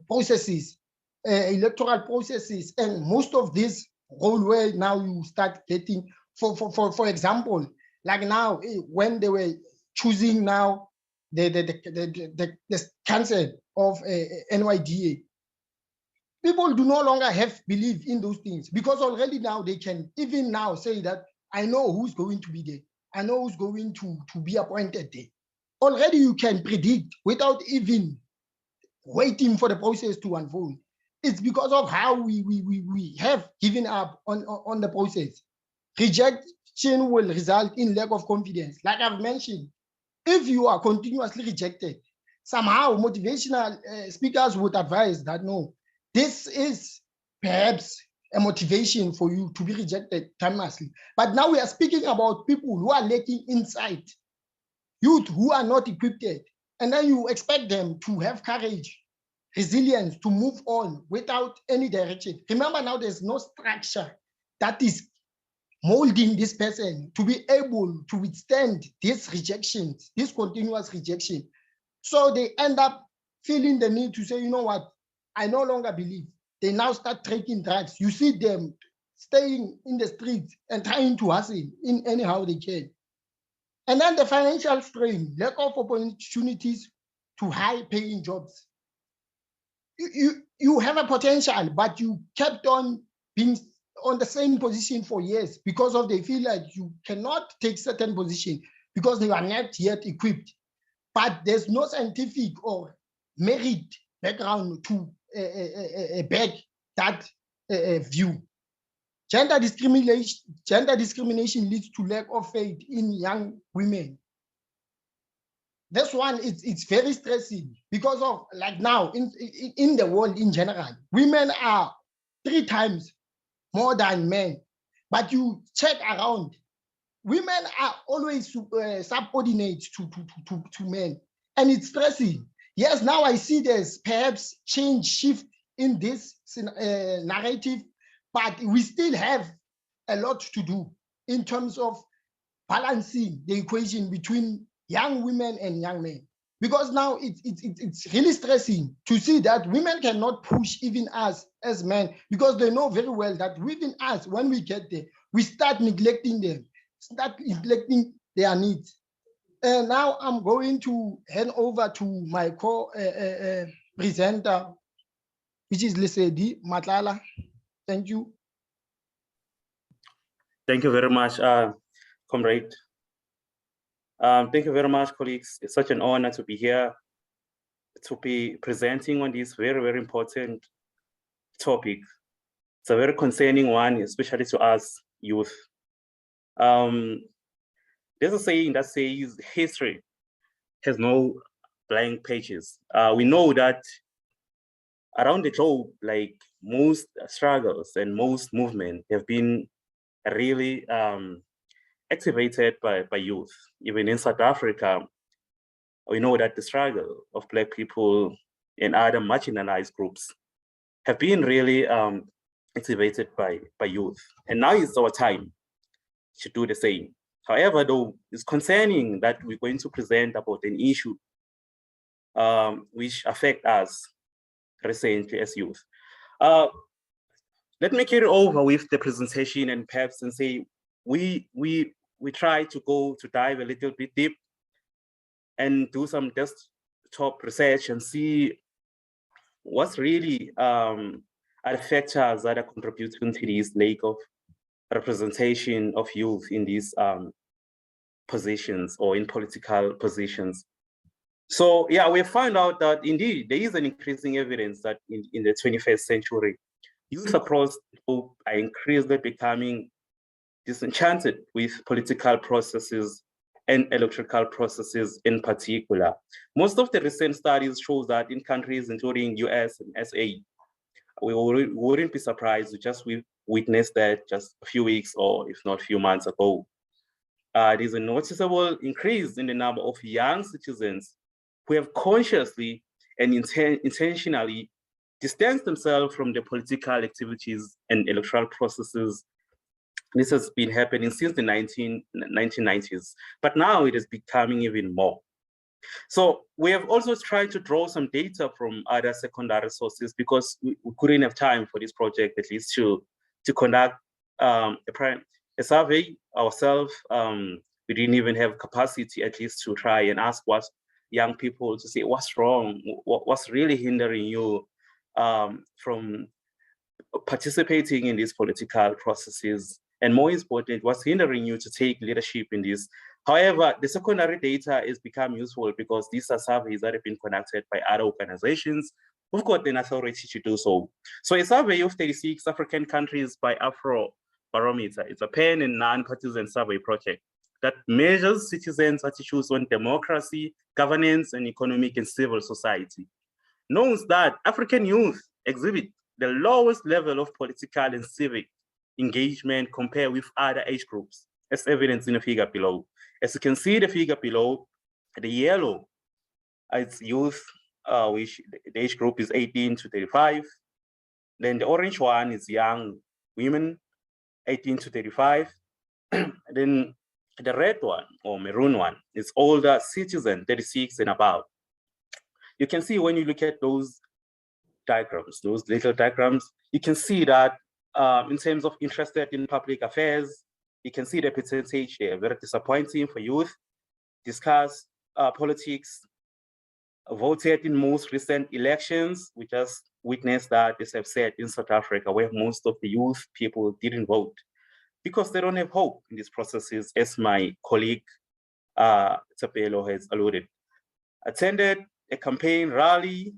processes, electoral processes, and most of this role where now you start getting, for example, like now when they were choosing now the cancer of NYDA, people do no longer have belief in those things because already now they can even now say that I know who's going to be there. I know who's going to be appointed there. Already you can predict without even waiting for the process to unfold. It's because of how we have given up on the process. Rejection will result in lack of confidence. Like I've mentioned, if you are continuously rejected, somehow motivational speakers would advise that no, this is perhaps a motivation for you to be rejected timelessly. But now we are speaking about people who are lacking insight, youth who are not equipped, and then you expect them to have courage, resilience to move on without any direction. Remember now there's no structure that is molding this person to be able to withstand these rejections, this continuous rejection. So they end up feeling the need to say, you know what, I no longer believe. They now start taking drugs. You see them staying in the streets and trying to hustle in anyhow they can. And then the financial strain, lack of opportunities to high-paying jobs. You have a potential, but you kept on being on the same position for years because of they feel like you cannot take certain position because they are not yet equipped. But there's no scientific or merit background to back that view. Gender discrimination leads to lack of faith in young women. This one it's very stressing because of like now in the world in general, women are 3 times more than men. But you check around, women are always subordinate to men, and it's stressing. Yes, now I see there's perhaps shift in this narrative, but we still have a lot to do in terms of balancing the equation between young women and young men. Because now it's really stressing to see that women cannot push even us as men because they know very well that within us, when we get there, we start neglecting them, start neglecting their needs. And now I'm going to hand over to my co-presenter, which is Lesedi Matlala. Thank you. Thank you very much, comrade. Thank you very much, colleagues. It's such an honor to be here, to be presenting on this very, very important topic. It's a very concerning one, especially to us youth. There's a saying that says history has no blank pages. We know that around the globe, like most struggles and most movements have been really activated by youth. Even in South Africa, we know that the struggle of Black people and other marginalized groups have been really activated by youth. And now is our time to do the same. However, though, it's concerning that we're going to present about an issue which affect us recently as youth. Let me carry over with the presentation and perhaps and say we try to dive a little bit deep and do some desktop research and see what's really are the factors that are contributing to this lack of representation of youth in these positions or in political positions. So yeah, we found out that indeed there is an increasing evidence that in the 21st century, youth across the globe are increasingly becoming disenchanted with political processes and electoral processes in particular. Most of the recent studies show that in countries including US and SA, we wouldn't be surprised to just witness that just a few weeks or if not a few months ago. There's a noticeable increase in the number of young citizens who have consciously and intentionally distanced themselves from the political activities and electoral processes. This has been happening since the 1990s, but now it is becoming even more. So we have also tried to draw some data from other secondary sources because we couldn't have time for this project, at least to conduct a survey ourselves. We didn't even have capacity, at least, to try and ask what young people to say what's wrong, what's really hindering you from participating in these political processes, and more important, what's hindering you to take leadership in this. However, the secondary data has become useful because these are surveys that have been conducted by other organizations who've got an authority to do so. So a survey of 36 African countries by Afrobarometer, it's a pen and non-partisan survey project that measures citizens' attitudes on democracy, governance, and economic and civil society, knows that African youth exhibit the lowest level of political and civic engagement compared with other age groups, as evidenced in the figure below. As you can see the figure below, the yellow is youth, which the age group is 18 to 35. Then the orange one is young women, 18 to 35. Then the red one or maroon one is older citizen, 36 and above. You can see when you look at those diagrams, those little diagrams, you can see that in terms of interested in public affairs, you can see the percentage there, very disappointing for youth, discuss politics, voted in most recent elections. We just witnessed that, as I've said, in South Africa, where most of the youth people didn't vote because they don't have hope in these processes, as my colleague Tapelo has alluded. Attended a campaign rally,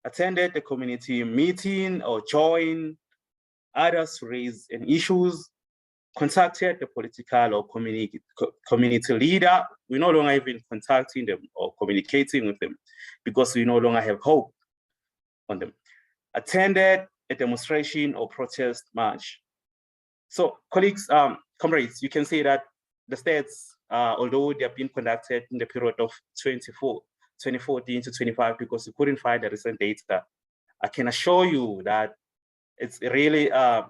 attended a community meeting or joined others to raise issues, contacted the political or community leader. We no longer even contacting them or communicating with them because we no longer have hope on them. Attended a demonstration or protest march. So colleagues, comrades, you can see that the stats, although they have been conducted in the period of 2014 to 25, because we couldn't find the recent data, I can assure you that it's really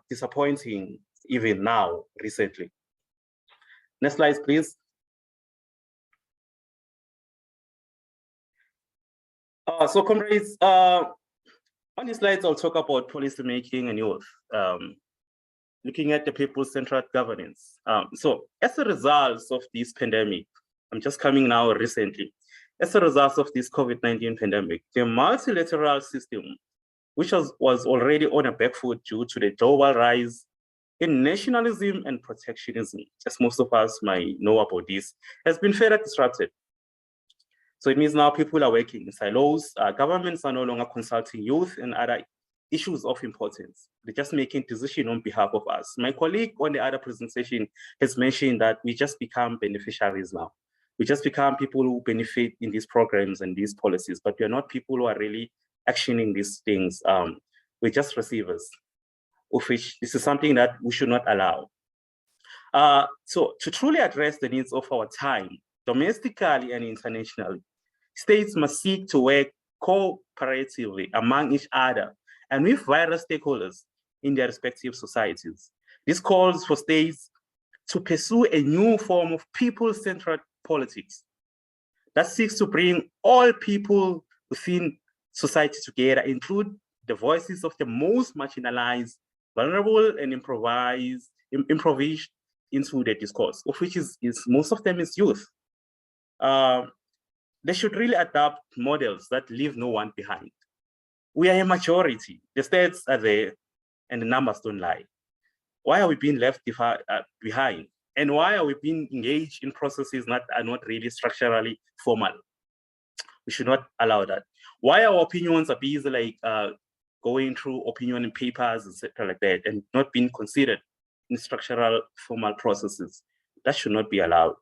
disappointing even now, recently. Next slide, please. So comrades, on these slides, I'll talk about policy making and youth, looking at the people-centered governance. So as a result of this pandemic, I'm just coming now recently, as a result of this COVID-19 pandemic, the multilateral system, which was already on a back foot due to the global rise in nationalism and protectionism, as most of us might know about this, has been further disrupted. So it means now people are working in silos. Governments are no longer consulting youth and other issues of importance. They're just making decisions on behalf of us. My colleague on the other presentation has mentioned that we just become beneficiaries now. We just become people who benefit in these programs and these policies, but we are not people who are really actioning these things. We're just receivers, of which this is something that we should not allow. So to truly address the needs of our time, domestically and internationally, states must seek to work cooperatively among each other and with various stakeholders in their respective societies. This calls for states to pursue a new form of people-centered politics that seeks to bring all people within society together, include the voices of the most marginalized, vulnerable, and improvised into the discourse, of which is most of them is youth. They should really adopt models that leave no one behind. We are a majority. The stats are there, and the numbers don't lie. Why are we being left behind? And why are we being engaged in processes that are not really structurally formal? We should not allow that. Why our opinions are busy like going through opinion papers, etc., like that, and not being considered in structural formal processes? That should not be allowed.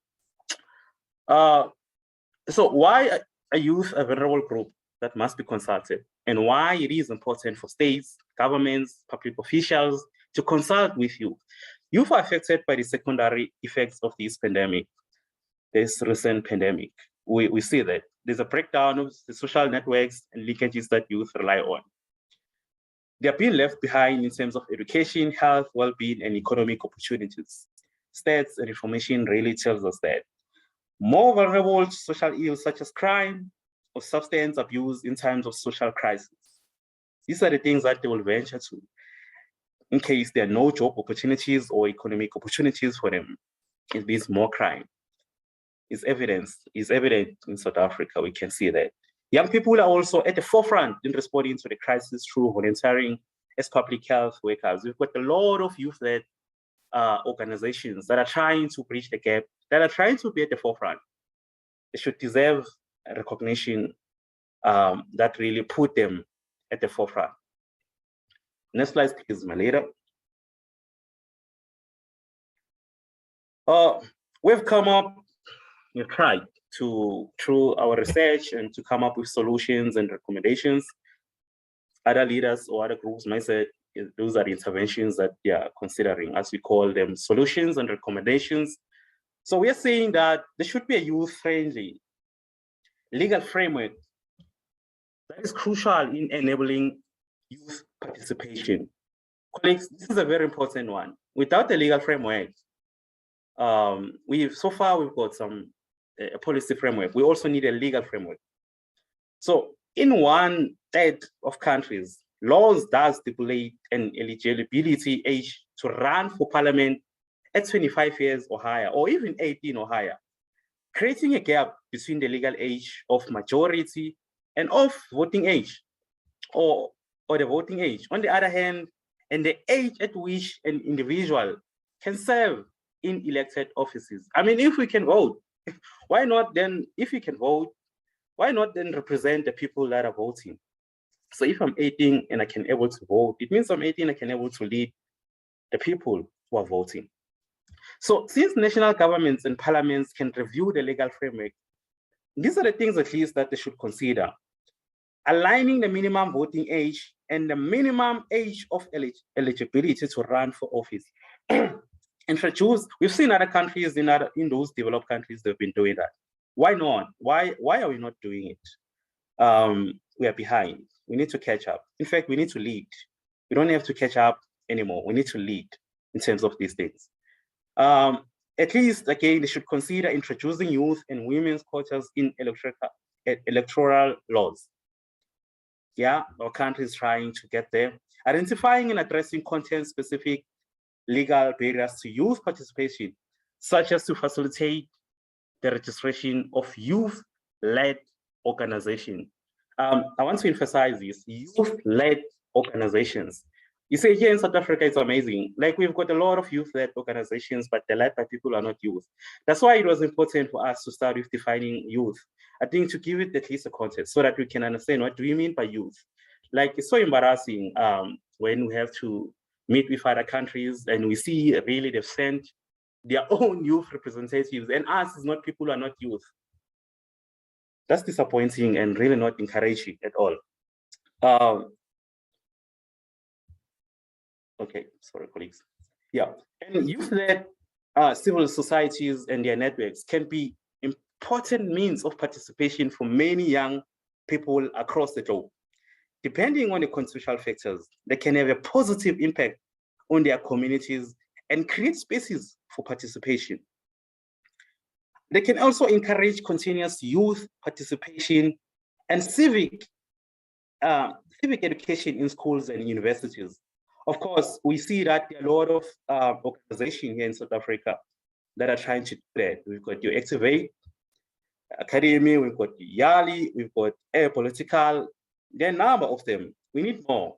So why are youth a vulnerable group that must be consulted, and why it is important for states, governments, public officials to consult with youth? Youth are affected by the secondary effects of this pandemic, this recent pandemic. We see that there's a breakdown of the social networks and linkages that youth rely on. They are being left behind in terms of education, health, well-being, and economic opportunities. Stats and information really tells us that. More vulnerable to social ills such as crime or substance abuse in times of social crisis. These are the things that they will venture to in case there are no job opportunities or economic opportunities for them. It means more crime. It's evident in South Africa, we can see that. Young people are also at the forefront in responding to the crisis through volunteering as public health workers. We've got a lot of youth-led organizations that are trying to bridge the gap, that are trying to be at the forefront. They should deserve recognition that really put them at the forefront. Next slide, please, Malera. We've tried to, through our research, and to come up with solutions and recommendations. Other leaders or other groups might say those are the interventions that they are considering, as we call them, solutions and recommendations. So we are saying that there should be a youth-friendly legal framework that is crucial in enabling youth participation. Colleagues, this is a very important one. Without the legal framework, so far we've got a policy framework. We also need a legal framework. So in 1/3 of countries, laws does stipulate an eligibility age to run for parliament at 25 years or higher, or even 18 or higher, creating a gap between the legal age of majority and of voting age, or the voting age. On the other hand, and the age at which an individual can serve in elected offices. I mean, if we can vote, why not then, if we can vote, why not then represent the people that are voting? So if I'm 18 and I can able to vote, it means I'm 18, I can able to lead the people who are voting. So since national governments and parliaments can review the legal framework, these are the things at least that they should consider. Aligning the minimum voting age and the minimum age of eligibility to run for office. Introduce, we've seen other countries in those developed countries, they've been doing that. Why not? Why are we not doing it? We are behind. We need to catch up. In fact, we need to lead. We don't have to catch up anymore. We need to lead in terms of these things. At least, again, they should consider introducing youth and women's quotas in electoral laws. Yeah, our country is trying to get there. Identifying and addressing content-specific legal barriers to youth participation, such as to facilitate the registration of youth-led organizations. I want to emphasize this, youth-led organizations. You say here in South Africa, it's amazing. Like, we've got a lot of youth-led organizations, but they're led by people who are not youth. That's why it was important for us to start with defining youth. I think to give it at least a context so that we can understand what do we mean by youth. Like, it's so embarrassing when we have to meet with other countries and we see really they've sent their own youth representatives, and us is not people who are not youth. That's disappointing and really not encouraging at all. Okay, sorry, colleagues. Yeah, and youth-led civil societies and their networks can be important means of participation for many young people across the globe. Depending on the contextual factors, they can have a positive impact on their communities and create spaces for participation. They can also encourage continuous youth participation and civic civic education in schools and universities. Of course, we see that there are a lot of organizations here in South Africa that are trying to do that. We've got your Activate Academy, we've got YALI, we've got Air Political. There are a number of them. We need more,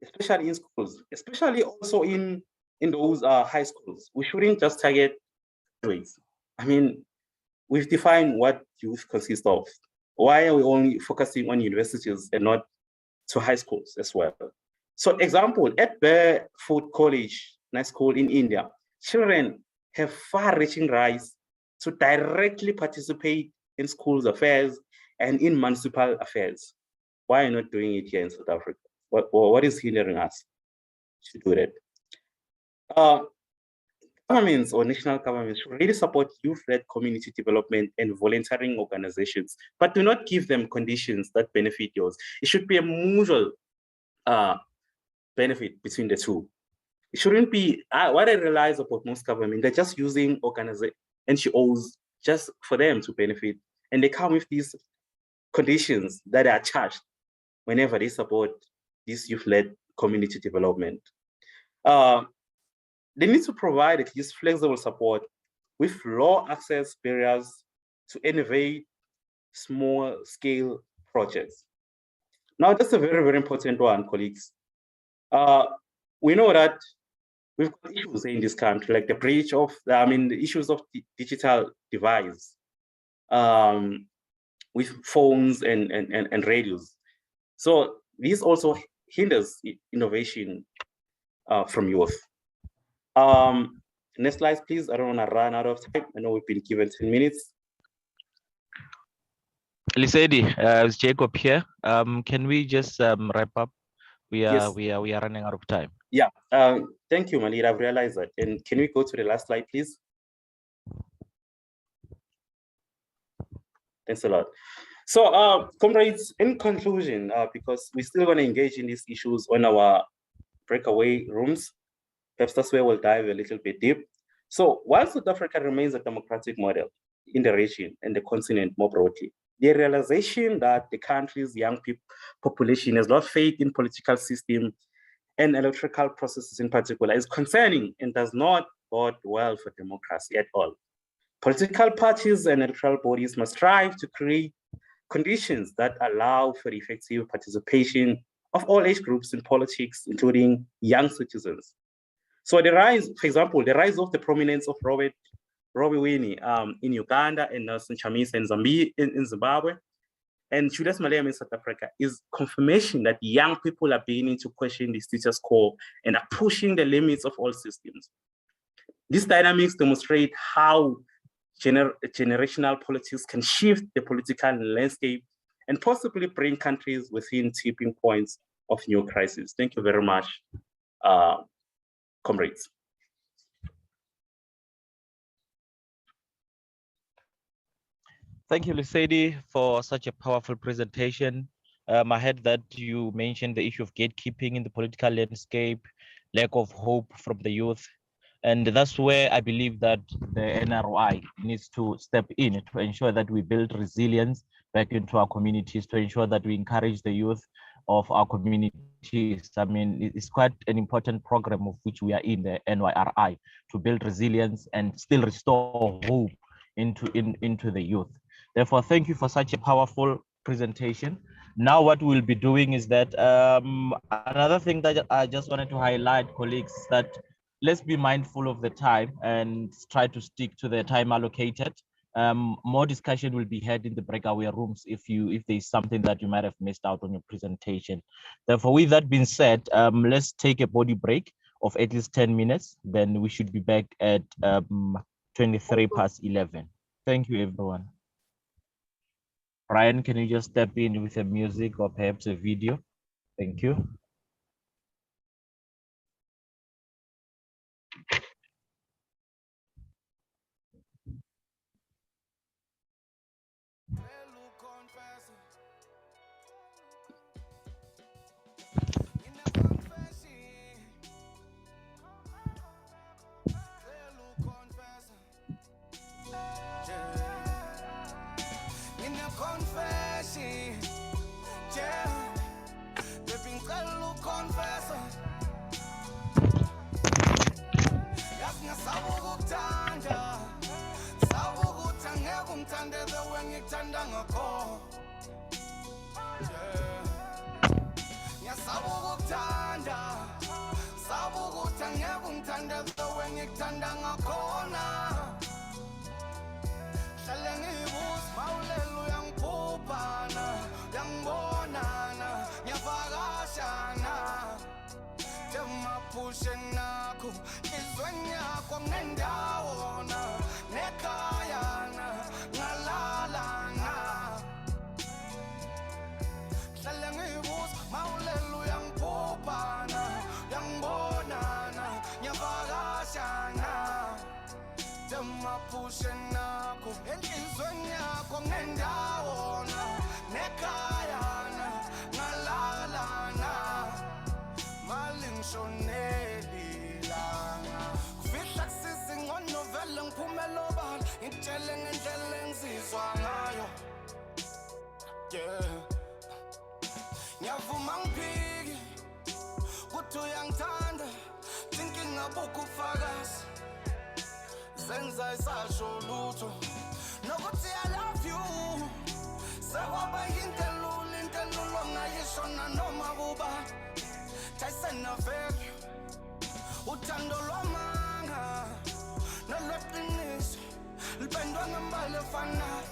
especially in schools, especially also in those high schools. We shouldn't just target graduates. I mean, we've defined what youth consists of. Why are we only focusing on universities and not to high schools as well? So example, at Barefoot College, nice school in India, children have far-reaching rights to directly participate in schools affairs and in municipal affairs. Why are you not doing it here in South Africa? What is hindering us to do that? Governments or national governments should really support youth-led community development and volunteering organizations, but do not give them conditions that benefit yours. It should be a mutual benefit between the two. It shouldn't be what I realize about most government, they're just using NGOs just for them to benefit, and they come with these conditions that are charged whenever they support this youth-led community development. They need to provide at least flexible support with low access barriers to innovate small-scale projects. Now, that's a very, very important one, colleagues. We know that we've got issues in this country, like the breach of, the issues of digital device with phones and radios. So this also hinders innovation from youth. Next slide, please. I don't want to run out of time. I know we've been given 10 minutes. Lisedi, it's Jacob here. Can we just wrap up? We are running out of time. Yeah. Thank you, Malid. I've realized that. And can we go to the last slide, please? Thanks a lot. So, comrades, in conclusion, because we're still going to engage in these issues on our breakaway rooms, perhaps that's where we'll dive a little bit deep. So, while South Africa remains a democratic model in the region and the continent more broadly, the realization that the country's young population has lost faith in political system and electoral processes in particular is concerning and does not bode well for democracy at all. Political parties and electoral bodies must strive to create conditions that allow for effective participation of all age groups in politics, including young citizens. So the rise, for example, the rise of the prominence of Robbie Winnie in Uganda and Nelson Chamisa in Zimbabwe, and Julius Malema in South Africa is confirmation that young people are beginning to question the status quo and are pushing the limits of all systems. These dynamics demonstrate how generational politics can shift the political landscape and possibly bring countries within tipping points of new crises. Thank you very much, comrades. Thank you, Lisedi, for such a powerful presentation. I heard that you mentioned the issue of gatekeeping in the political landscape, lack of hope from the youth. And that's where I believe that the NRI needs to step in to ensure that we build resilience back into our communities, to ensure that we encourage the youth of our communities. I mean, it's quite an important program of which we are in, the NYRI, to build resilience and still restore hope into the youth. Therefore, thank you for such a powerful presentation. Now what we'll be doing is that another thing that I just wanted to highlight, colleagues, that let's be mindful of the time and try to stick to the time allocated. More discussion will be had in the breakaway rooms if there's something that you might have missed out on your presentation. Therefore, with that being said, let's take a body break of at least 10 minutes. Then we should be back at 11:23. Thank you, everyone. Ryan, can you just step in with a music or perhaps a video? Thank you. ngekungithandela wengikuthanda ngakhona hlale ngibuza mawulela uyangiphuphana uyangibonana ngiyavakashana emaphusheni akho izweni yakho ngendawona nekhayana ngalalana hlale ngibuza mawulela uyangiphuphana uyangibonana ngiyavakashana emaphusheni akho enhlizweni yakho ngendawona nekhayana ngalalana malingishoneli langa kufihla kusiza ingcono vele ngiphumela obala ngitshele ngendlela engizizwa ngayo ngiyavuma ngiphiki kuthi uyangithanda inkinga bukho ubufakazi senza isasho lutho nokuthi I love you sekwaba into elula ongayishona noma kuba Taisena value uthando lwamanga nolweqiniso lipendwa ngembali efanayo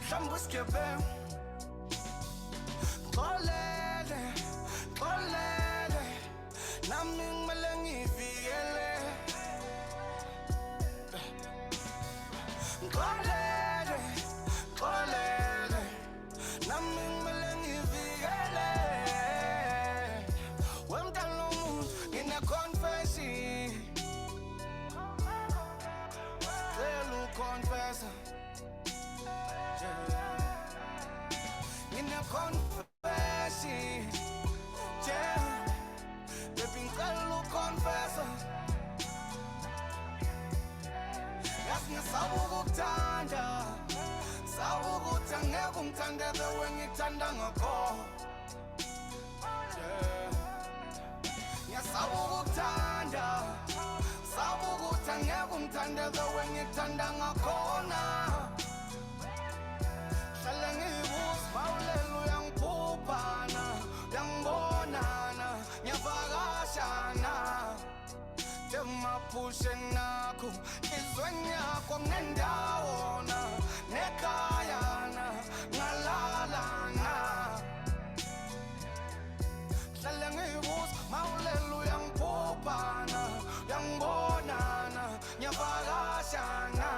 mhlawumbe isigebengu xolele nami kumele ngivikele xolele nami kumele ngivikele wemntana womuntu ngine-confession cela uconfessa ngine-confession baby ngicela uconfessa yazi ngisaba ukukuthanda saba ukuthi angeke ungithandele wengikuthanda ngakhona ngiyasaba ukukuthanda saba ukuthi angeke ungithandele wengikuthanda ngakhona hlale ngibuza mawulela uyangiphuphana uyangibonana ngiyavakashana emaphusheni akho izweni yakho ngendawona nekhayana ngalalana hlale ngibuza mawulela uyangiphuphana uyangibonana ngiyavakashana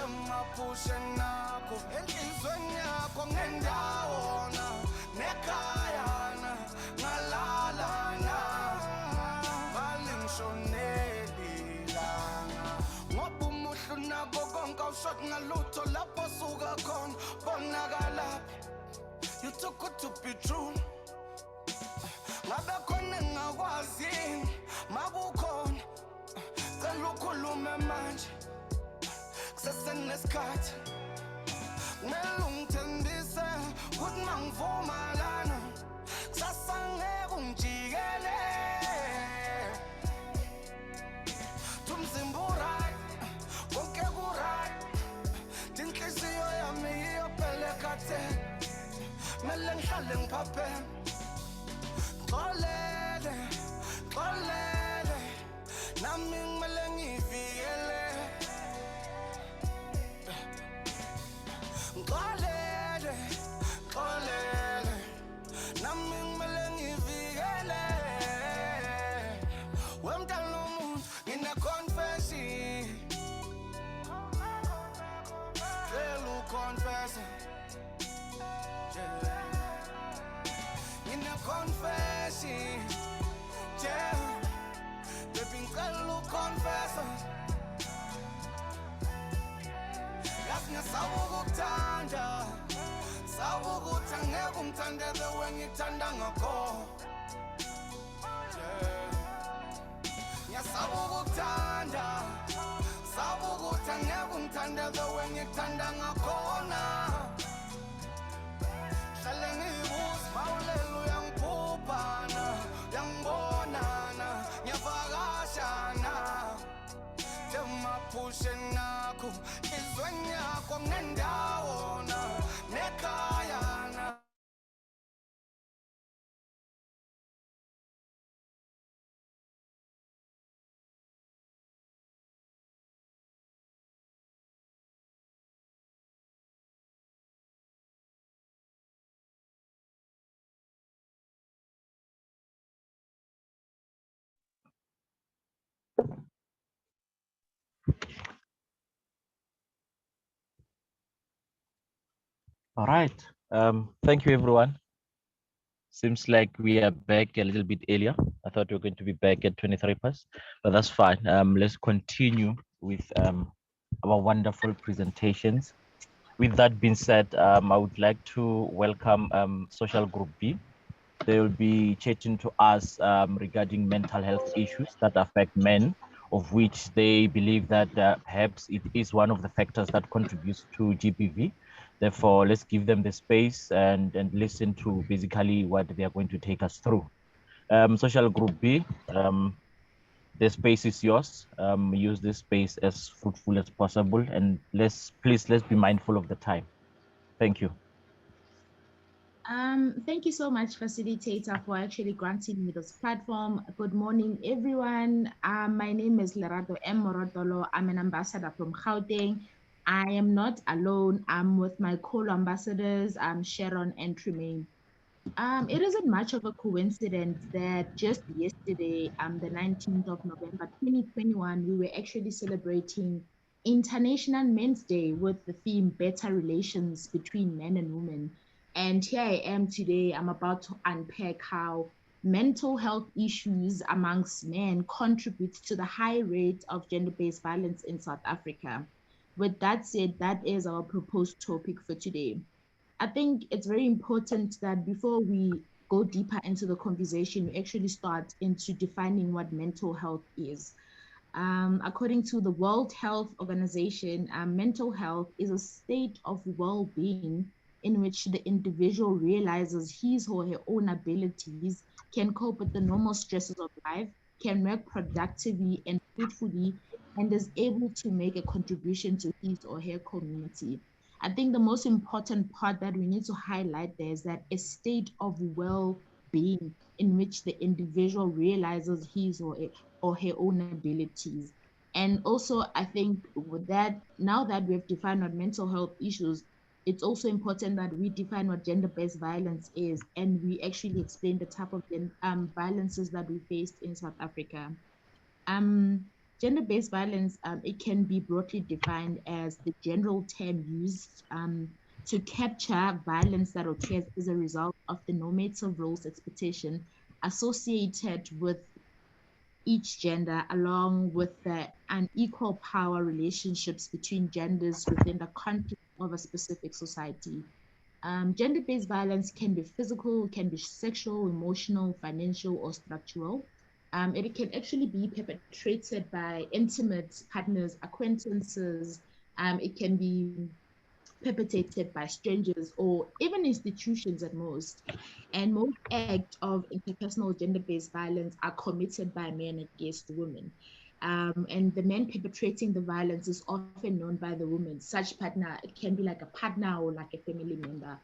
emaphusheni akho enhlizweni yakho ngendawona nekhayana ngalalana malingishoneli langa ngoba umuhle unako konke awushoti ngalutho lapho suka khona bonakalaphi you too good to be true ngabe khona engingakwazi makukhona cela ukhulume manje kusesenesikhathi kumele ungithembise ukuthi mangivuma lana kusasa ngeke ungijikele umzimba uright konke kuright inhliziyo yami iyopele khathele kumele ngihlale ngiphapheme xolele nami kumele ngivikele xolele nami kumele ngivikele wemntana womuntu ngine-confession cela uconfessa ngine-confession baby ngicela uconfessa yazi ngiyasaba ukukuthanda saba ukuthi angeke ungithandele wengikuthanda ngakhona ngiyasaba ukukuthanda saba ukuthi angeke ungithandele wengikuthanda ngakhona hlale ngibuza mawulela uyangiphuphana uyangibonana ngiyavakashana emaphusheni akho izweni yakho ngendawona nekhayana All right. Thank you, everyone. Seems like we are back a little bit earlier. I thought we were going to be back at 23 past, but that's fine. Let's continue with our wonderful presentations. With that being said, I would like to welcome Social Group B. They will be chatting to us regarding mental health issues that affect men, of which they believe that perhaps it is one of the factors that contributes to GBV. Therefore, let's give them the space and listen to basically what they are going to take us through. Social Group B, the space is yours. Use this space as fruitful as possible, and let's be mindful of the time. Thank you. Thank you so much, facilitator, for actually granting me this platform. Good morning, everyone. My name is Lerato M. Morotolo. I'm an ambassador from Gauteng. I am not alone. I'm with my co-ambassadors, Sharon and Tremaine. It isn't much of a coincidence that just yesterday, the 19th of November, 2021, we were actually celebrating International Men's Day with the theme Better Relations Between Men and Women. And here I am today, I'm about to unpack how mental health issues amongst men contribute to the high rate of gender-based violence in South Africa. With that said, that is our proposed topic for today. I think it's very important that before we go deeper into the conversation, we actually start into defining what mental health is. According to the World Health Organization, mental health is a state of well-being in which the individual realizes his or her own abilities, can cope with the normal stresses of life, can work productively and fruitfully, and is able to make a contribution to his or her community. I think the most important part that we need to highlight there is that a state of well-being in which the individual realizes his or her own abilities. And also, I think with that, now that we've defined what mental health issues, it's also important that we define what gender-based violence is, and we actually explain the type of violences that we faced in South Africa. Um, Gender-based violence, it can be broadly defined as the general term used to capture violence that occurs as a result of the normative roles expectation associated with each gender, along with the unequal power relationships between genders within the context of a specific society. Gender-based violence can be physical, can be sexual, emotional, financial, or structural. It can actually be perpetrated by intimate partners, acquaintances. It can be perpetrated by strangers or even institutions at most. And most acts of interpersonal gender-based violence are committed by men against women. And the men perpetrating the violence is often known by the woman. Such partner, it can be like a partner or like a family member.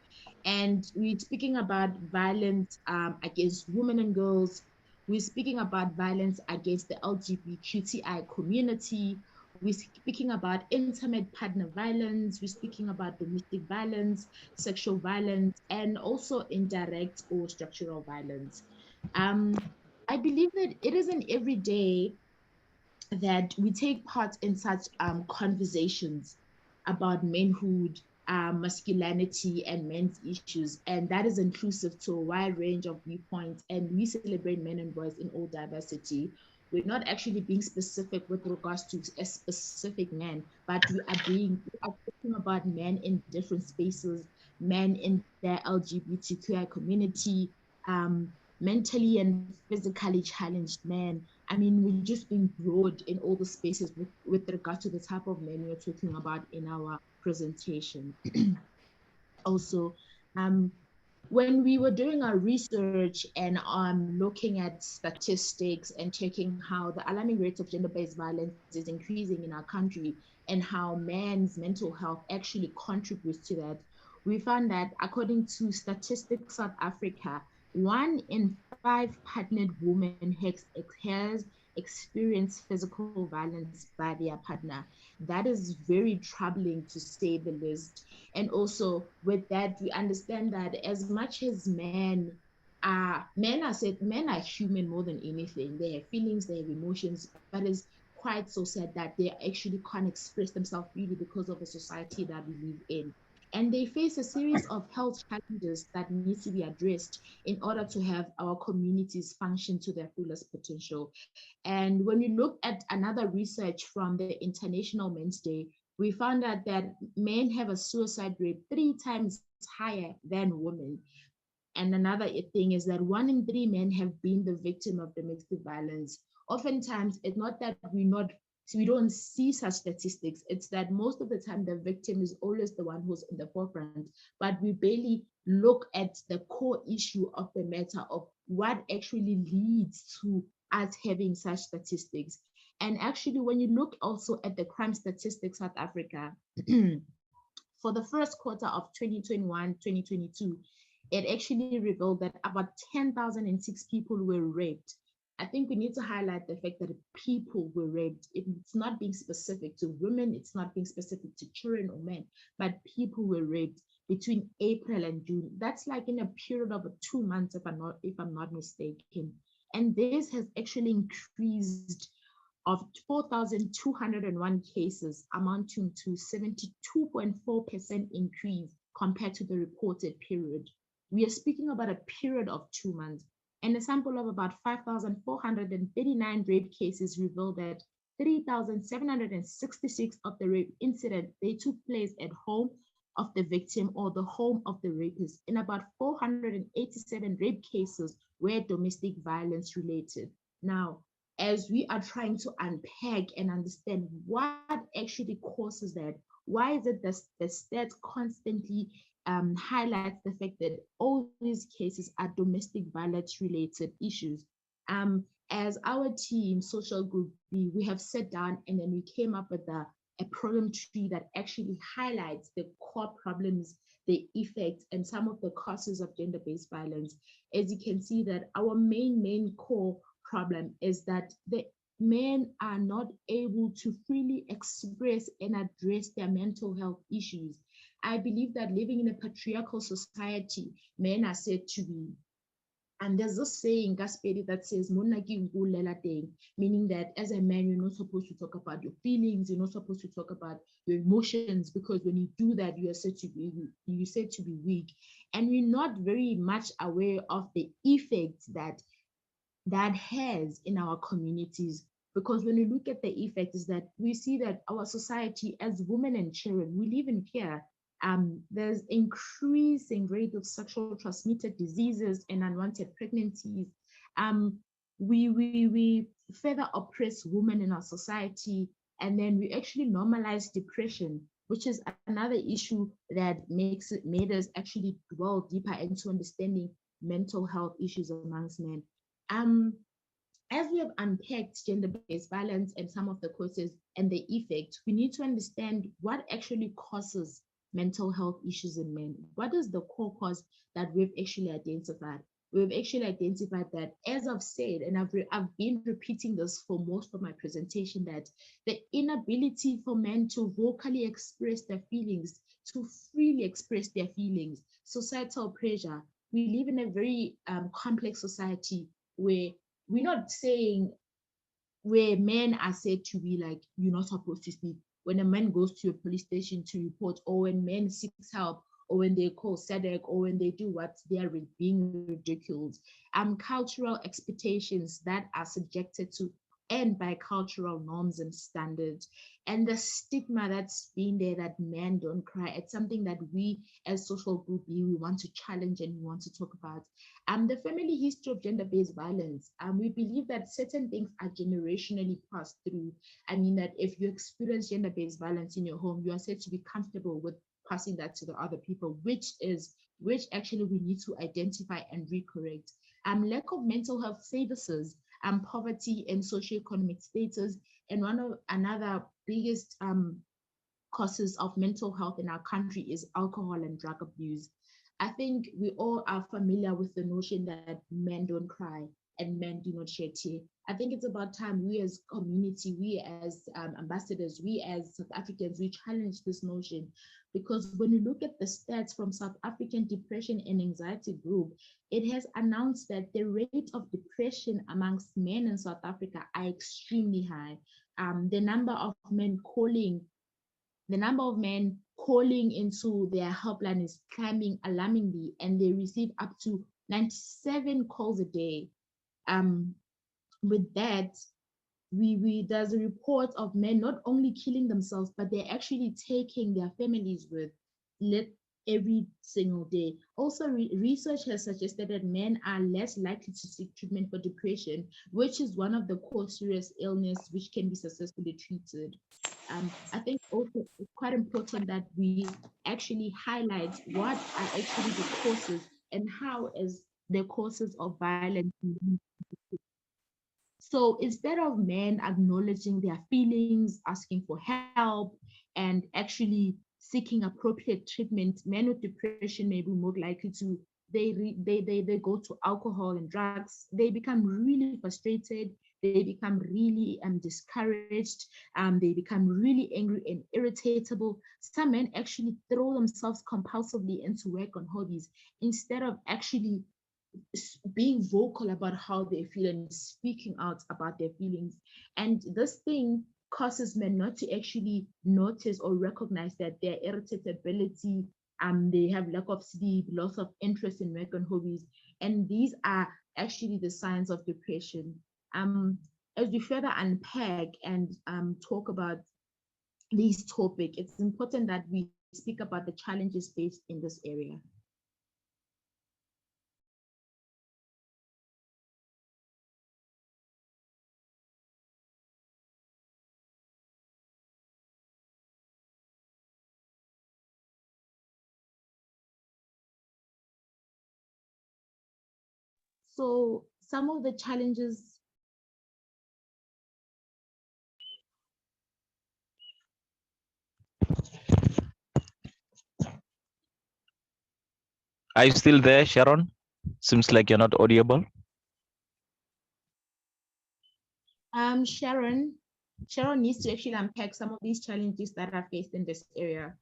And we're speaking about violence against women and girls. We're speaking about violence against the LGBTQI community. We're speaking about intimate partner violence. We're speaking about domestic violence, sexual violence, and also indirect or structural violence. I believe that it isn't every day that we take part in such conversations about manhood, masculinity, and men's issues. And that is inclusive to a wide range of viewpoints. And we celebrate men and boys in all diversity. We're not actually being specific with regards to a specific man, but we are talking about men in different spaces, men in the LGBTQI community, mentally and physically challenged men. I mean, we're just being broad in all the spaces with regard to the type of men we're talking about in our presentation. Also, when we were doing our research and looking at statistics and checking how the alarming rates of gender-based violence is increasing in our country and how men's mental health actually contributes to that, we found that according to Statistics South Africa, 1 in 5 partnered women has experienced physical violence by their partner. That is very troubling to say the least. And also with that, we understand that as much as men are human more than anything. They have feelings, they have emotions, but it's quite so sad that they actually can't express themselves freely because of the society that we live in. and they face a series of health challenges that need to be addressed in order to have our communities function to their fullest potential. And when we look at another research from the International Men's Day, we found out that men have a suicide rate 3 times higher than women. And another thing is that 1 in 3 men have been the victim of domestic violence. Oftentimes, it's not that we don't see such statistics. It's that most of the time the victim is always the one who's in the forefront, but we barely look at the core issue of the matter of what actually leads to us having such statistics. And actually, when you look also at the crime statistics South Africa, for the first quarter of 2021-2022, it actually revealed that about 10,006 people were raped. I think we need to highlight the fact that people were raped. It's not being specific to women, it's not being specific to children or men, but people were raped between April and June. That's like in a period of 2 months, if I'm not mistaken. And this has actually increased of 4,201 cases, amounting to 72.4% increase compared to the reported period. We are speaking about a period of 2 months, and a sample of about 5,439 rape cases revealed that 3,766 of the rape incidents, they took place at home of the victim or the home of the rapist, and about 487 rape cases were domestic violence related. Now, as we are trying to unpack and understand what actually causes that, why is it that the stats constantly highlights the fact that all these cases are domestic violence related issues. As our team, Social Group B, we have sat down and then we came up with a problem tree that actually highlights the core problems, the effects, and some of the causes of gender-based violence. As you can see that our main core problem is that the men are not able to freely express and address their mental health issues. I believe that living in a patriarchal society, men are said to be, and there's this saying, Gasperi, that says, meaning that as a man, you're not supposed to talk about your feelings, you're not supposed to talk about your emotions, because when you do that, you're said to be weak. And we're not very much aware of the effects that has in our communities. Because when you look at the effects, is that we see that our society, as women and children, we live in fear. There's increasing rate of sexual transmitted diseases and unwanted pregnancies. We further oppress women in our society, and then we actually normalize depression, which is another issue that made us actually dwell deeper into understanding mental health issues amongst men. As we have unpacked gender-based violence and some of the causes and the effects, we need to understand what actually causes mental health issues in men. What is the core cause that we've actually identified? We've actually identified that, as I've said, and I've been repeating this for most of my presentation, that the inability for men to vocally express their feelings, to freely express their feelings, societal pressure. We live in a very complex society where we're not saying, where men are said to be like, you're not supposed to speak. When a man goes to a police station to report, or when men seek help, or when they call SADC, or when they do what, they are being ridiculed. Cultural expectations that are subjected to and by cultural norms and standards, and the stigma that's been there that men don't cry. It's something that we as Social Group B, we want to challenge and we want to talk about. The family history of gender-based violence. We believe that certain things are generationally passed through. I mean that if you experience gender-based violence in your home, you are said to be comfortable with passing that to the other people, which actually we need to identify and recorrect. Lack of mental health services, poverty and socioeconomic status, and another biggest causes of mental health in our country is alcohol and drug abuse. I think we all are familiar with the notion that men don't cry and men do not shed tears. I think it's about time we as community, we as ambassadors, we as South Africans, we challenge this notion. Because when you look at the stats from South African Depression and Anxiety Group, it has announced that the rate of depression amongst men in South Africa are extremely high. The number of men calling into their helpline is climbing alarmingly, and they receive up to 97 calls a day. With that, there's a report of men not only killing themselves, but they're actually taking their families with every single day. Also, research has suggested that men are less likely to seek treatment for depression, which is one of the core serious illness which can be successfully treated. I think also it's quite important that we actually highlight what are actually the causes and how is the causes of violence. So instead of men acknowledging their feelings, asking for help, and actually seeking appropriate treatment, men with depression may be more likely to they go to alcohol and drugs. They become really frustrated. They become really discouraged. They become really angry and irritatable. Some men actually throw themselves compulsively into work on hobbies instead of actually being vocal about how they feel and speaking out about their feelings. And this thing causes men not to actually notice or recognize that their irritability, they have lack of sleep, loss of interest in work and hobbies. And these are actually the signs of depression. As we further unpack and talk about this topic, it's important that we speak about the challenges faced in this area. So some of the challenges. Are you still there, Sharon? Seems like you're not audible. Sharon needs to actually unpack some of these challenges that are faced in this area.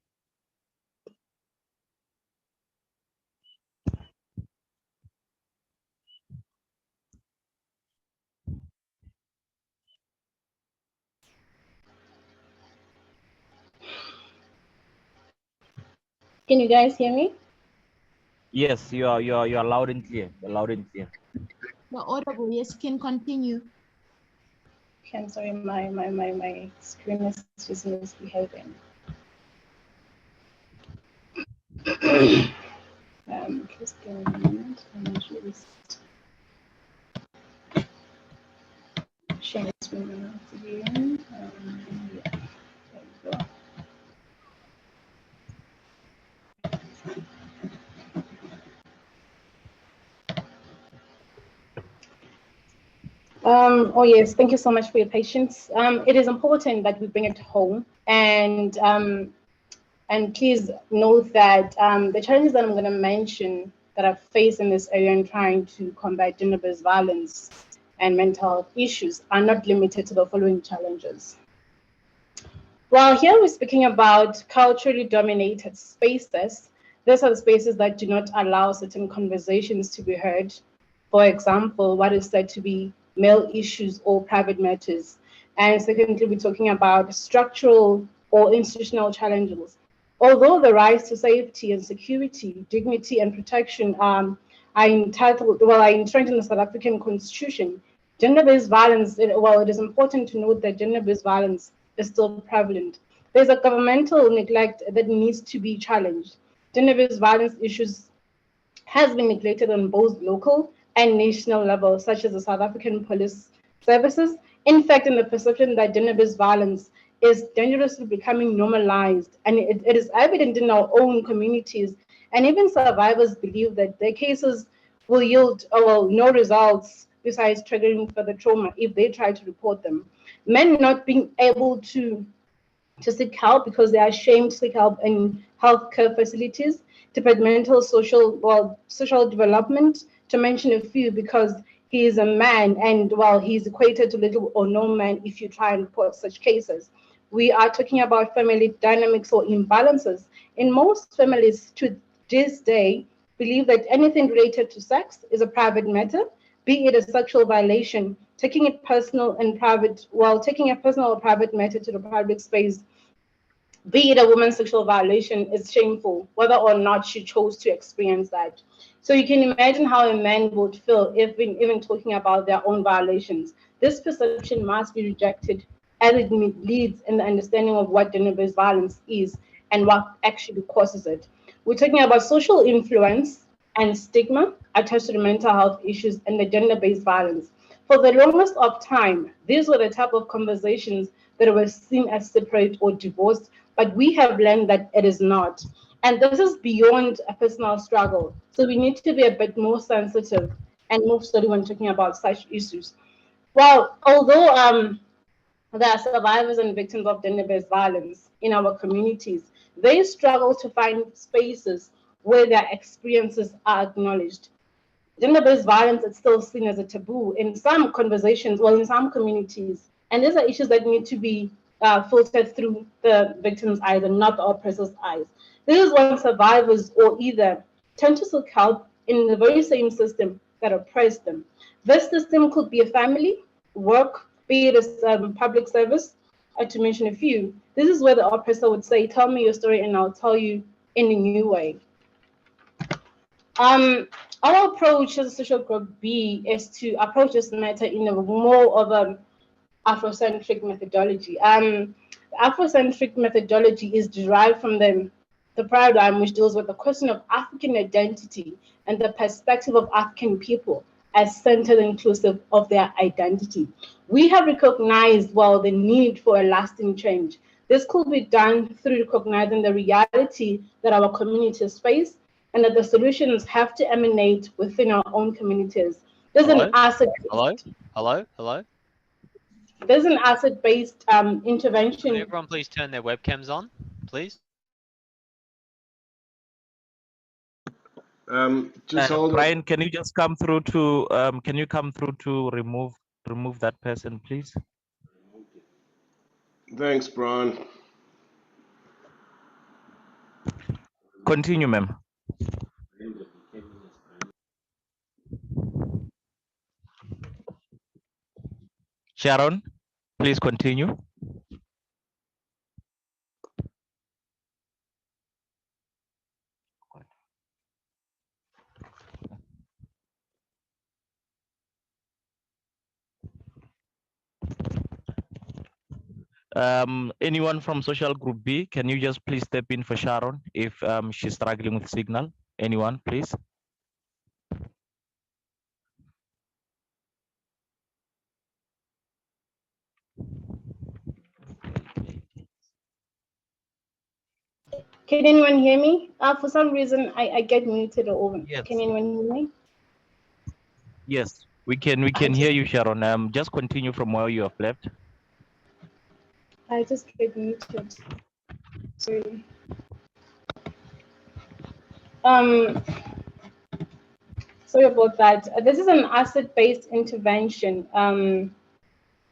Can you guys hear me? Yes, you are loud and clear. You're loud and clear. You're audible. Yes, you can continue. Okay, I'm sorry, my screen is just misbehaving. Just give me a moment. I'm actually sharing this window again. Yeah, there we go. Oh yes, thank you so much for your patience. It is important that we bring it home, and please note that the challenges that I'm going to mention that are faced in this area in trying to combat gender-based violence and mental health issues are not limited to the following challenges. Well, here we're speaking about culturally dominated spaces. These are the spaces that do not allow certain conversations to be heard. For example, what is said to be male issues or private matters. And secondly, we're talking about structural or institutional challenges. Although the rights to safety and security, dignity and protection are entrenched in the South African Constitution, gender-based violence, it is important to note that gender-based violence is still prevalent. There's a governmental neglect that needs to be challenged. Gender-based violence issues has been neglected on both local and national levels, such as the South African Police Services. In fact, in the perception that gender-based violence is dangerously becoming normalized, and it is evident in our own communities, and even survivors believe that their cases will yield no results besides triggering further trauma if they try to report them. Men not being able to seek help because they are ashamed to seek help in healthcare facilities, departmental social development, to mention a few, because he is a man and he's equated to little or no man if you try and report such cases. We are talking about family dynamics or imbalances. In most families to this day, believe that anything related to sex is a private matter, be it a sexual violation, taking a personal or private matter to the public space be it a woman's sexual violation, is shameful, whether or not she chose to experience that. So you can imagine how a man would feel if even talking about their own violations. This perception must be rejected as it leads in the understanding of what gender-based violence is and what actually causes it. We're talking about social influence and stigma attached to the mental health issues and the gender-based violence. For the longest of time, these were the type of conversations that were seen as separate or divorced, but we have learned that it is not. And this is beyond a personal struggle. So we need to be a bit more sensitive and more steady when talking about such issues. Well, although there are survivors and victims of gender-based violence in our communities, they struggle to find spaces where their experiences are acknowledged. Gender-based violence is still seen as a taboo in some conversations, well, in some communities. And these are issues that need to be filtered through the victim's eyes and not the oppressor's eyes. This is when survivors or either tend to seek help in the very same system that oppressed them. This system could be a family, work, be it a public service, to mention a few. This is where the oppressor would say, tell me your story and I'll tell you in a new way. Our approach as a social group B is to approach this matter in a more of an Afrocentric methodology. The Afrocentric methodology is derived from the paradigm which deals with the question of African identity and the perspective of African people as centered and inclusive of their identity. We have recognized, well, the need for a lasting change. This could be done through recognizing the reality that our communities face and that the solutions have to emanate within our own communities. There's an asset. Hello. There's an asset-based intervention. Could everyone please turn their webcams on, please? Just hold on. Brian, can you just come through to remove that person, please? Thanks, Brian. Continue, ma'am. Sharon, please continue. Anyone from social group B, can you just please step in for Sharon if she's struggling with signal? Anyone, please? Can anyone hear me? For some reason, I get muted or over. Yes. Can anyone hear me? Yes, we can hear you, Sharon. Just continue from where you have left. I just get muted. Sorry. Sorry about that. This is an asset-based intervention,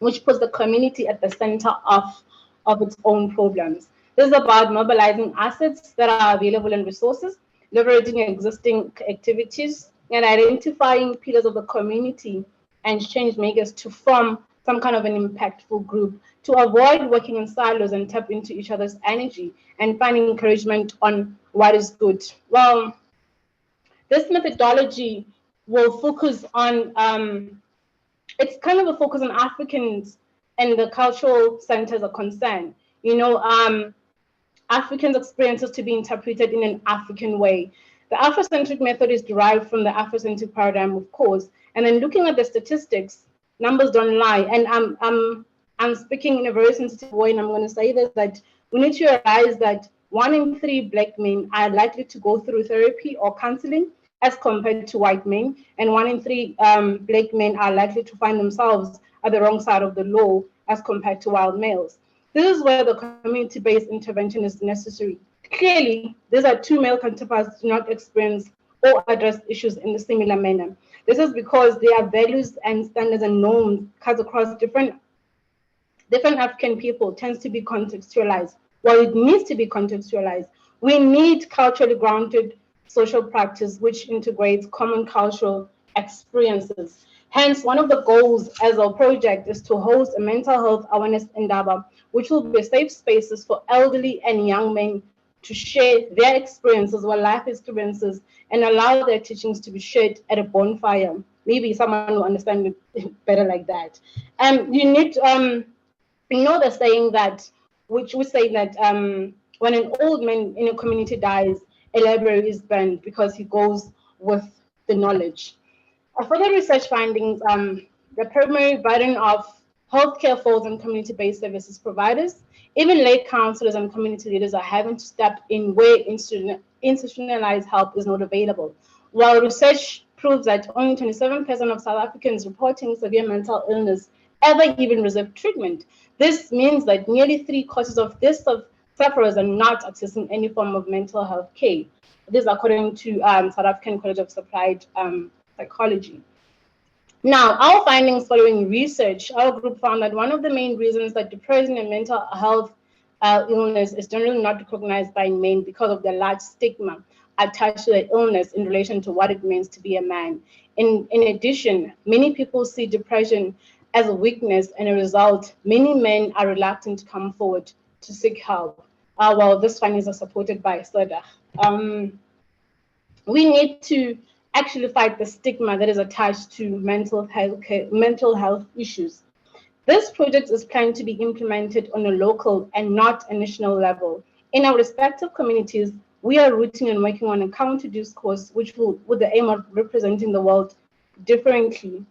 which puts the community at the center of its own problems. This is about mobilizing assets that are available and resources, leveraging existing activities, and identifying pillars of the community and change makers to form some kind of an impactful group, to avoid working in silos and tap into each other's energy and find encouragement on what is good. Well, this methodology will focus on, it's kind of a focus on Africans and the cultural centers are concerned. You know, Africans' experiences to be interpreted in an African way. The Afrocentric method is derived from the Afrocentric paradigm, of course, and then looking at the statistics, numbers don't lie. And I'm speaking in a very sensitive way, and I'm going to say this, that we need to realize that 1 in 3 Black men are likely to go through therapy or counseling as compared to white men, and 1 in 3 Black men are likely to find themselves at the wrong side of the law as compared to white males. This is where the community-based intervention is necessary. Clearly, these are 2 male counterparts do not experience or address issues in a similar manner. This is because their values and standards and norms cut across different African people tends to be contextualized. Well, it needs to be contextualized. We need culturally grounded social practice which integrates common cultural experiences. Hence, one of the goals as a project is to host a mental health awareness indaba, which will be safe spaces for elderly and young men to share their experiences or life experiences and allow their teachings to be shared at a bonfire. Maybe someone will understand it better like that. You need, you know, the saying that, which we say that when an old man in a community dies, a library is burned because he goes with the knowledge. For the research findings, the primary burden of healthcare falls on community-based services providers. Even lay counselors and community leaders are having to step in where institutionalized help is not available. While research proves that only 27% of South Africans reporting severe mental illness ever even receive treatment, this means that nearly 3/4 of these sufferers are not accessing any form of mental health care. This according to South African College of Applied Psychology. Now, our findings following research, our group found that one of the main reasons that depression and mental health illness is generally not recognized by men because of the large stigma attached to the illness in relation to what it means to be a man. In addition, many people see depression as a weakness, and as a result, many men are reluctant to come forward to seek help. Well, these findings are supported by SODA. We need to actually fight the stigma that is attached to mental health issues. This project is planned to be implemented on a local and not a national level. In our respective communities, we are rooting and working on a counter discourse which will, with the aim of representing the world differently,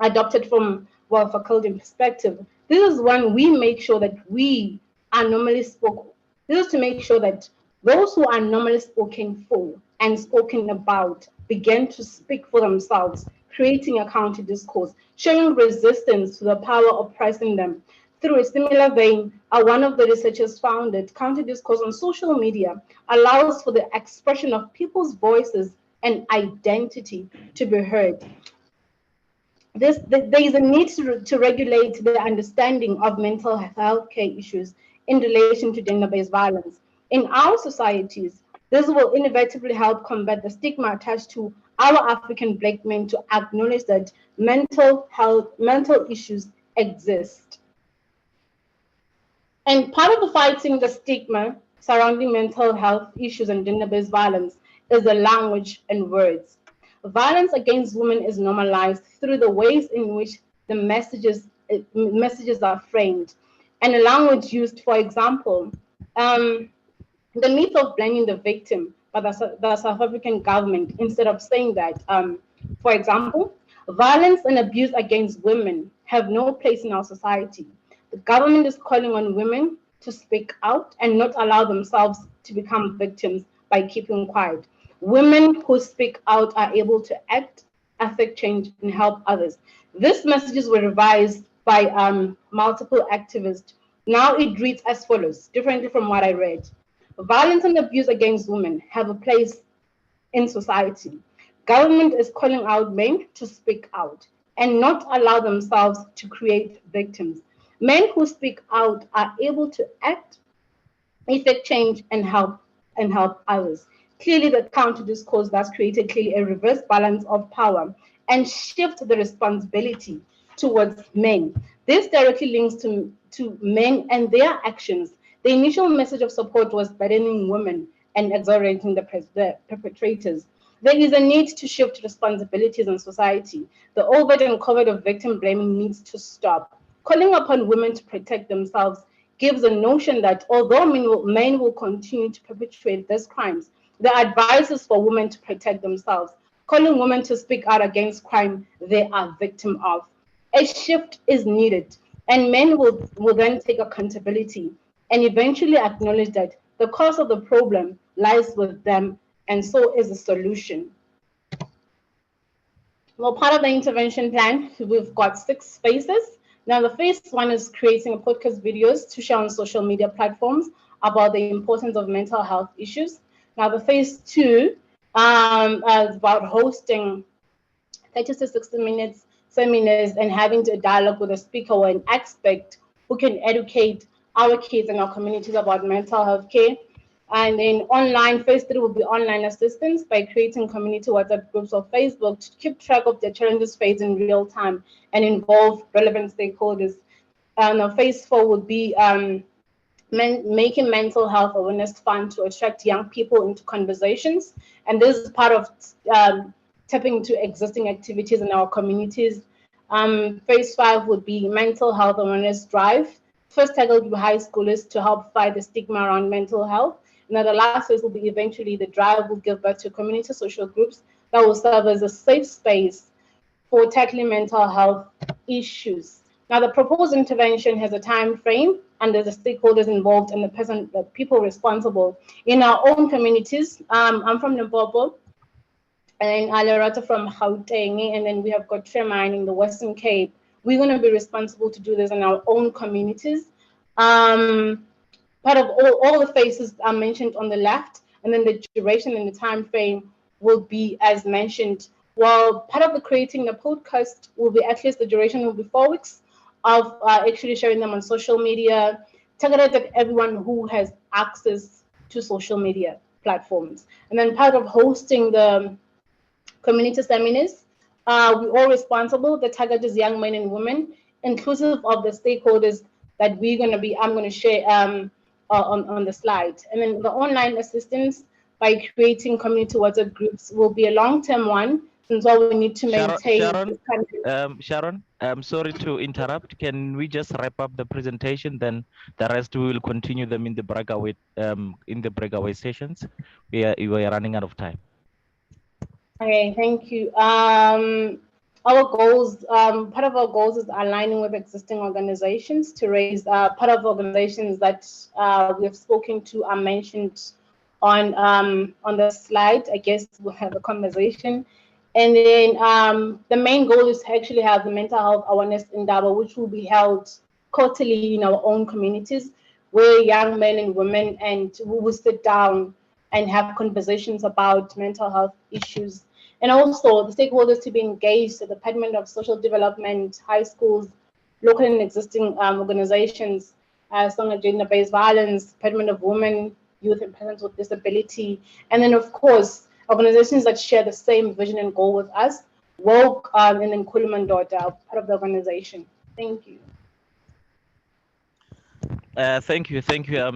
adopted from faculty perspective. This is when we make sure that we are normally spoken. This is to make sure that those who are normally spoken for and spoken about begin to speak for themselves, creating a counter discourse, showing resistance to the power oppressing them. Through a similar vein, one of the researchers found that counter discourse on social media allows for the expression of people's voices and identity to be heard. There is a need to regulate the understanding of mental health care issues in relation to gender-based violence. In our societies, this will inevitably help combat the stigma attached to our African Black men to acknowledge that mental issues exist. And part of the fighting the stigma surrounding mental health issues and gender-based violence is the language and words. Violence against women is normalized through the ways in which the messages are framed. And the language used, for example, the myth of blaming the victim by the South African government instead of saying that, for example, violence and abuse against women have no place in our society. The government is calling on women to speak out and not allow themselves to become victims by keeping quiet. Women who speak out are able to act, affect change, and help others. These messages were revised by multiple activists. Now it reads as follows, differently from what I read. Violence and abuse against women have a place in society. Government is calling out men to speak out and not allow themselves to create victims. Men who speak out are able to act, effect change, and help others. Clearly, the counter discourse thus created clearly a reverse balance of power and shift the responsibility towards men. This directly links to men and their actions. The initial message of support was burdening women and exonerating the perpetrators. There is a need to shift responsibilities in society. The overt and covert of victim blaming needs to stop. Calling upon women to protect themselves gives a notion that although men will continue to perpetrate these crimes, the advice is for women to protect themselves. Calling women to speak out against crime they are victim of. A shift is needed, and men will then take accountability and eventually acknowledge that the cause of the problem lies with them, and so is the solution. Well, part of the intervention plan, we've got 6 phases. Now, the phase 1 is creating podcast videos to share on social media platforms about the importance of mental health issues. Now, the phase 2 is about hosting 30 to 60 minutes seminars and having a dialogue with a speaker or an expert who can educate our kids and our communities about mental health care. And then online, phase 3 will be online assistance by creating community WhatsApp groups or Facebook to keep track of the challenges faced in real time and involve relevant stakeholders. And phase 4 would be making mental health awareness fun to attract young people into conversations. And this is part of tapping into existing activities in our communities. Phase 5 would be mental health awareness drive, first tackled with high schoolers to help fight the stigma around mental health. And then the last phase will be eventually the drive will give birth to community social groups that will serve as a safe space for tackling mental health issues. Now, the proposed intervention has a time frame and there's the stakeholders involved and the people responsible. In our own communities, I'm from Limpopo, and Alerata from Gauteng, and then we have got Tremine in the Western Cape. We're going to be responsible to do this in our own communities. Part of all the phases are mentioned on the left, and then the duration and the time frame will be as mentioned. Well, part of the creating the podcast will be, at least the duration will be 4 weeks of actually sharing them on social media, targeted at everyone who has access to social media platforms. And then part of hosting the community seminars, we're all responsible. The target is young men and women, inclusive of the stakeholders that I'm going to share on the slide. And then the online assistance by creating community WhatsApp groups will be a long-term one, since all we need to maintain. Sharon, I'm sorry to interrupt. Can we just wrap up the presentation? Then the rest we will continue them in the breakaway sessions. We are running out of time. Okay, thank you. Our goals, part of our goals is aligning with existing organizations to raise, part of organizations that we have spoken to are mentioned on the slide. I guess we'll have a conversation. And then the main goal is to actually have the mental health awareness in Daba, which will be held quarterly in our own communities, where young men and women and we will sit down and have conversations about mental health issues. And also the stakeholders to be engaged, the Department of Social Development, high schools, local and existing organizations, on gender-based violence, Department of Women, Youth and Persons with Disability, and then of course, organizations that share the same vision and goal with us, Woke and then Kulumandota, part of the organization. Thank you. Thank you,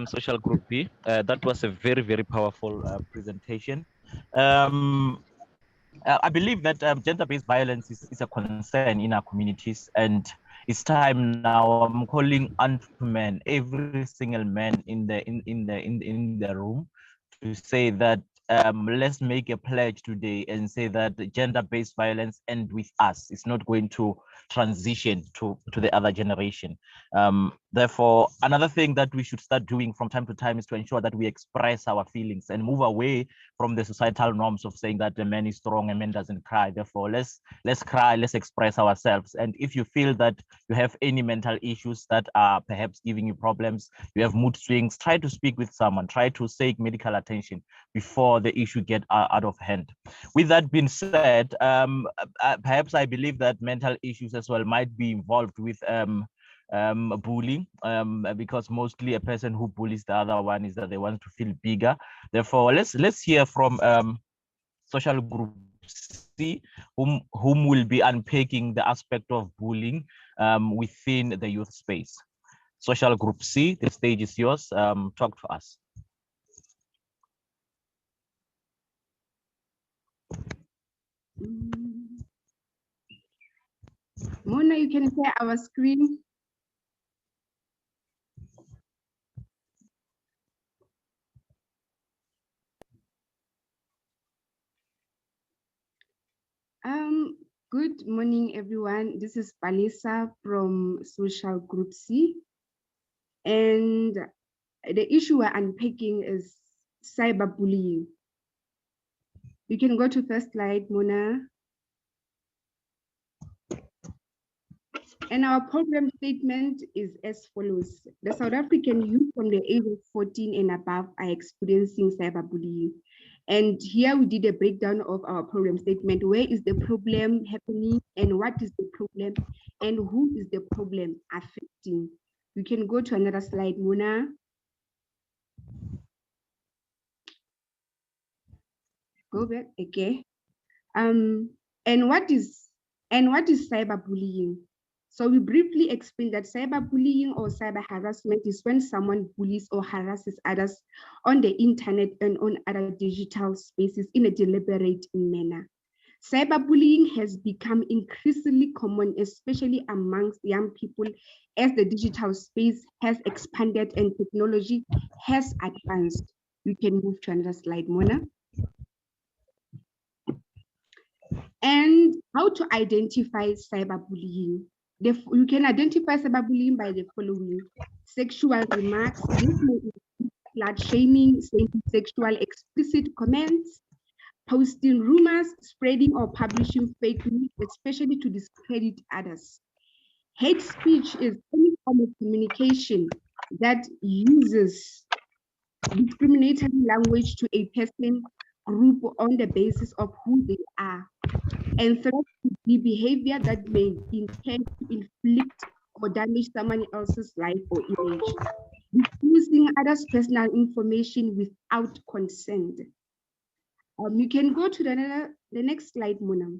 Social Group B. That was a very, very powerful presentation. I believe that gender-based violence is a concern in our communities, and it's time now. I'm calling on men, every single man in the room, to say that let's make a pledge today and say that gender-based violence ends with us. It's not going to transition to the other generation. Therefore, another thing that we should start doing from time to time is to ensure that we express our feelings and move away from the societal norms of saying that a man is strong, a man doesn't cry. Therefore, let's cry, let's express ourselves. And if you feel that you have any mental issues that are perhaps giving you problems, you have mood swings, try to speak with someone, try to seek medical attention before the issue get out of hand. With that being said, perhaps I believe that mental issues as well might be involved with bullying, because mostly a person who bullies the other one is that they want to feel bigger. Therefore, let's hear from Social Group C, whom will be unpacking the aspect of bullying within the youth space. Social Group C, the stage is yours. Talk to us. Mona, you can share our screen. Good morning, everyone. This is Palisa from Social Group C. And the issue we're unpacking is cyberbullying. You can go to first slide, Mona. And our problem statement is as follows. The South African youth from the age of 14 and above are experiencing cyberbullying. And here we did a breakdown of our problem statement. Where is the problem happening and what is the problem and who is the problem affecting? We can go to another slide, Mona. go back again. And what is cyberbullying? So we briefly explained that cyberbullying or cyber harassment is when someone bullies or harasses others on the internet and on other digital spaces in a deliberate manner. Cyberbullying has become increasingly common, especially amongst young people, as the digital space has expanded and technology has advanced. We can move to another slide, Mona. And how to identify cyberbullying. You can identify cyberbullying by the following: sexual remarks, this may include slut shaming, sending sexual explicit comments, posting rumors, spreading or publishing fake news, especially to discredit others. Hate speech is any form of communication that uses discriminatory language to a person, group on the basis of who they are, and threat to the behavior that may intend to inflict or damage someone else's life or image. Using others' personal information without consent. You can go to the next slide, Mona.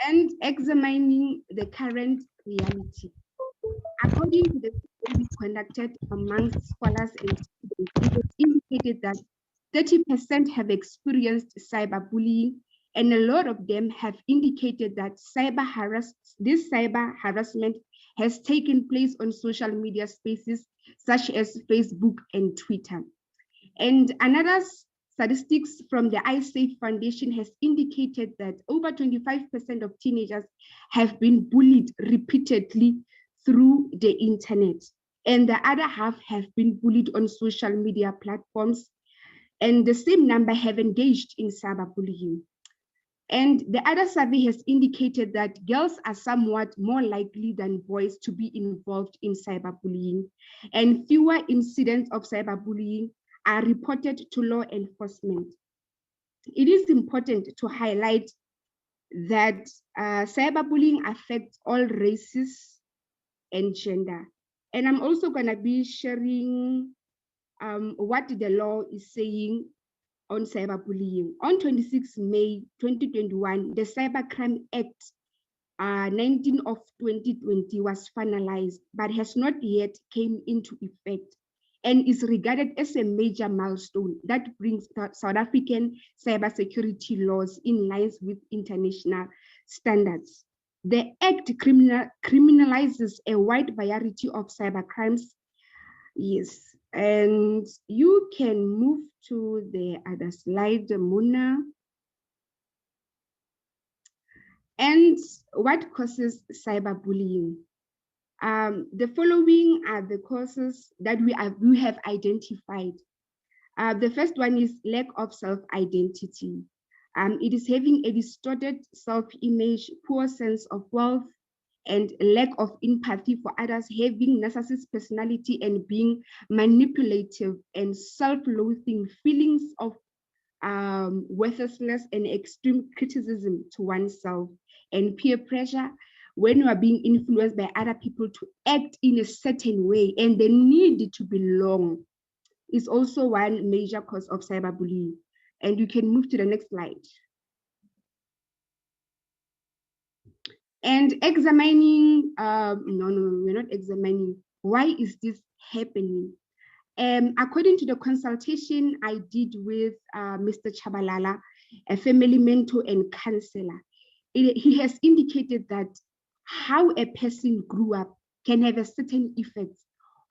And examining the current reality. According to the study conducted amongst scholars and students, it was indicated that 30% have experienced cyberbullying, and a lot of them have indicated that this cyber harassment has taken place on social media spaces such as Facebook and Twitter. And another statistics from the iSafe Foundation has indicated that over 25% of teenagers have been bullied repeatedly through the internet, and the other half have been bullied on social media platforms, and the same number have engaged in cyberbullying. And the other survey has indicated that girls are somewhat more likely than boys to be involved in cyberbullying, and fewer incidents of cyberbullying are reported to law enforcement. It is important to highlight that cyberbullying affects all races and gender. And I'm also going to be sharing what the law is saying on cyberbullying. On 26 May 2021, the Cybercrime Act 19 of 2020 was finalized, but has not yet came into effect, and is regarded as a major milestone that brings South African cybersecurity laws in line with international standards. The Act criminalizes a wide variety of cybercrimes. Yes, and you can move to the other slide, Mona. And what causes cyberbullying? The following are the causes that we have identified. The first one is lack of self-identity. It is having a distorted self-image, poor sense of wealth, and lack of empathy for others, having narcissist personality and being manipulative and self-loathing, feelings of worthlessness and extreme criticism to oneself, and peer pressure when you are being influenced by other people to act in a certain way, and the need to belong is also one major cause of cyberbullying. And you can move to the next slide. And examining, we're not examining, why is this happening? According to the consultation I did with Mr. Chabalala, a family mentor and counselor, he has indicated that how a person grew up can have a certain effect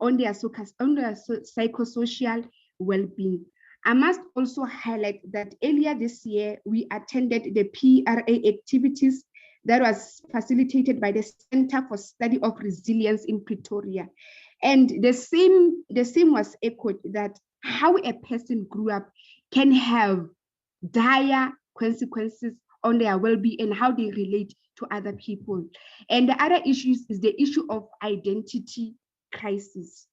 on their psychosocial well-being. I must also highlight that earlier this year, we attended the PRA activities that was facilitated by the Center for Study of Resilience in Pretoria. And the same was echoed, that how a person grew up can have dire consequences on their well-being and how they relate to other people. And the other issues is the issue of identity crisis.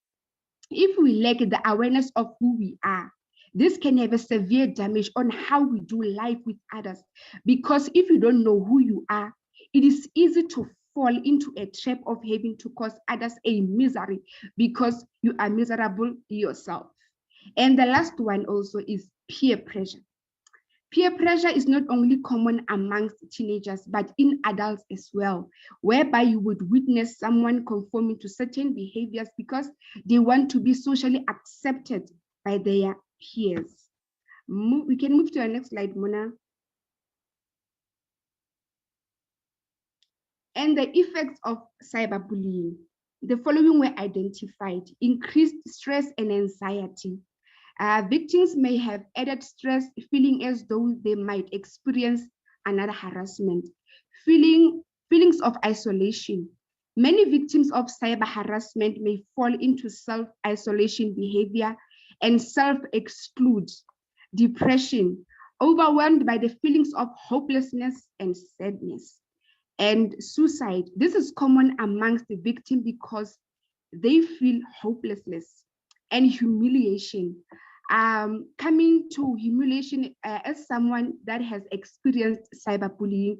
If we lack the awareness of who we are, this can have a severe damage on how we do life with others. Because if you don't know who you are, it is easy to fall into a trap of having to cause others a misery because you are miserable yourself. And the last one also is peer pressure. Peer pressure is not only common amongst teenagers, but in adults as well, whereby you would witness someone conforming to certain behaviors because they want to be socially accepted by their peers. We can move to our next slide, Mona. And the effects of cyberbullying. The following were identified: increased stress and anxiety. Victims may have added stress, feeling as though they might experience another harassment. Feelings of isolation. Many victims of cyber harassment may fall into self-isolation behavior and self-exclude, depression, overwhelmed by the feelings of hopelessness and sadness. And suicide. This is common amongst the victim because they feel hopelessness and humiliation. Coming to humiliation, as someone that has experienced cyberbullying,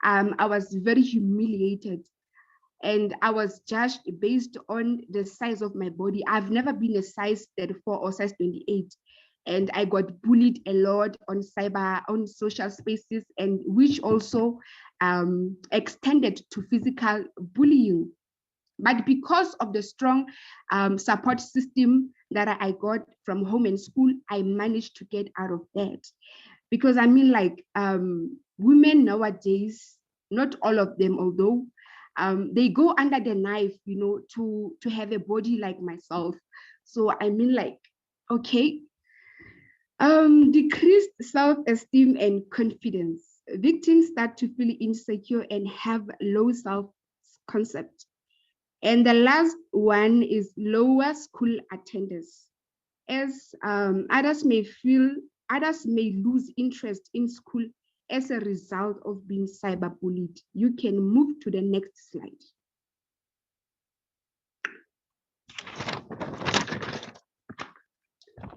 I was very humiliated and I was judged based on the size of my body. I've never been a size 34 or size 28. And I got bullied a lot on social spaces, and which also extended to physical bullying. But because of the strong support system that I got from home and school, I managed to get out of that. Because I mean, like women nowadays, not all of them, although they go under the knife, you know, to have a body like myself. So I mean, like, okay, decreased self-esteem and confidence. Victims start to feel insecure and have low self-concept. And the last one is lower school attendance. As others may lose interest in school as a result of being cyberbullied. You can move to the next slide.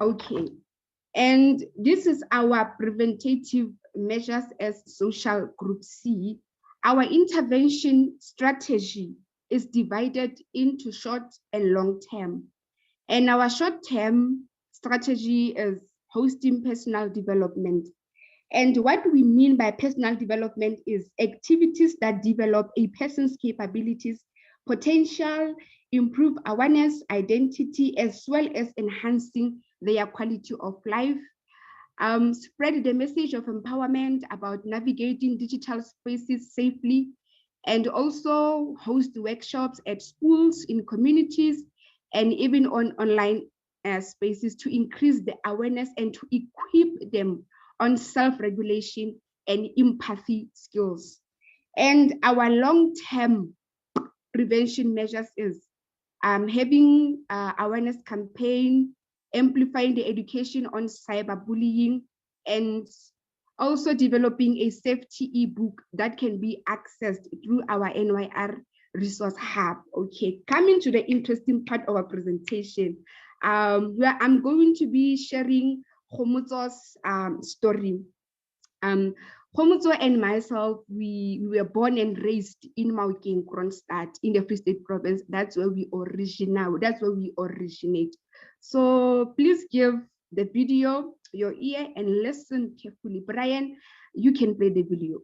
Okay, and this is our preventative measures as social group C. Our intervention strategy is divided into short and long term. And our short term strategy is hosting personal development. And what we mean by personal development is activities that develop a person's capabilities, potential, improve awareness, identity, as well as enhancing their quality of life. Spread the message of empowerment about navigating digital spaces safely, and also host workshops at schools, in communities, and even on online spaces to increase the awareness and to equip them on self-regulation and empathy skills. And our long-term prevention measures is having awareness campaign, amplifying the education on cyberbullying, and also developing a safety ebook that can be accessed through our NYR resource hub. Okay, coming to the interesting part of our presentation, where I'm going to be sharing Khomotso's story. Khomotso and myself, we were born and raised in Maokeng, Kronstadt, in the Free State Province. That's where we originate. So please give the video your ear and listen carefully. Brian, you can play the video.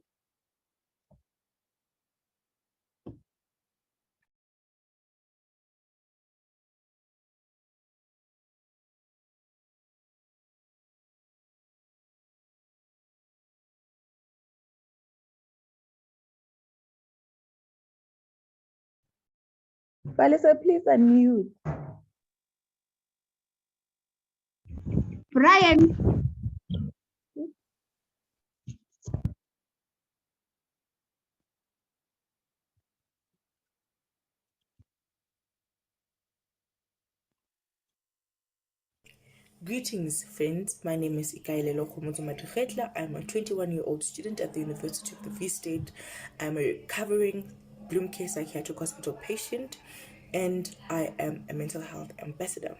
Palisa, please unmute. Brian. Greetings, friends. My name is Ikaelelo Khomotso Madikgetla. I'm a 21-year-old student at the University of the Free State. I'm a recovering Bloom Care Psychiatric Hospital patient, and I am a mental health ambassador.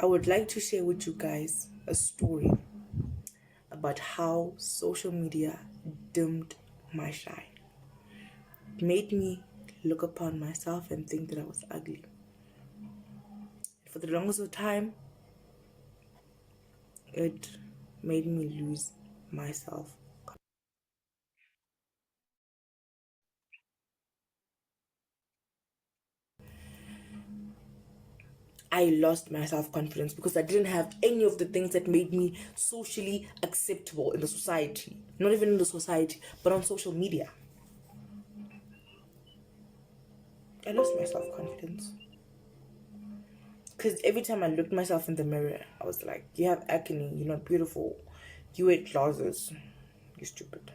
I would like to share with you guys a story about how social media dimmed my shine. It made me look upon myself and think that I was ugly. For the longest of time, it made me lose myself. I lost my self-confidence because I didn't have any of the things that made me socially acceptable in the society. Not even in the society, but on social media. I lost my self-confidence. Because every time I looked myself in the mirror, I was like, you have acne, you're not beautiful, you wear glasses, you're stupid.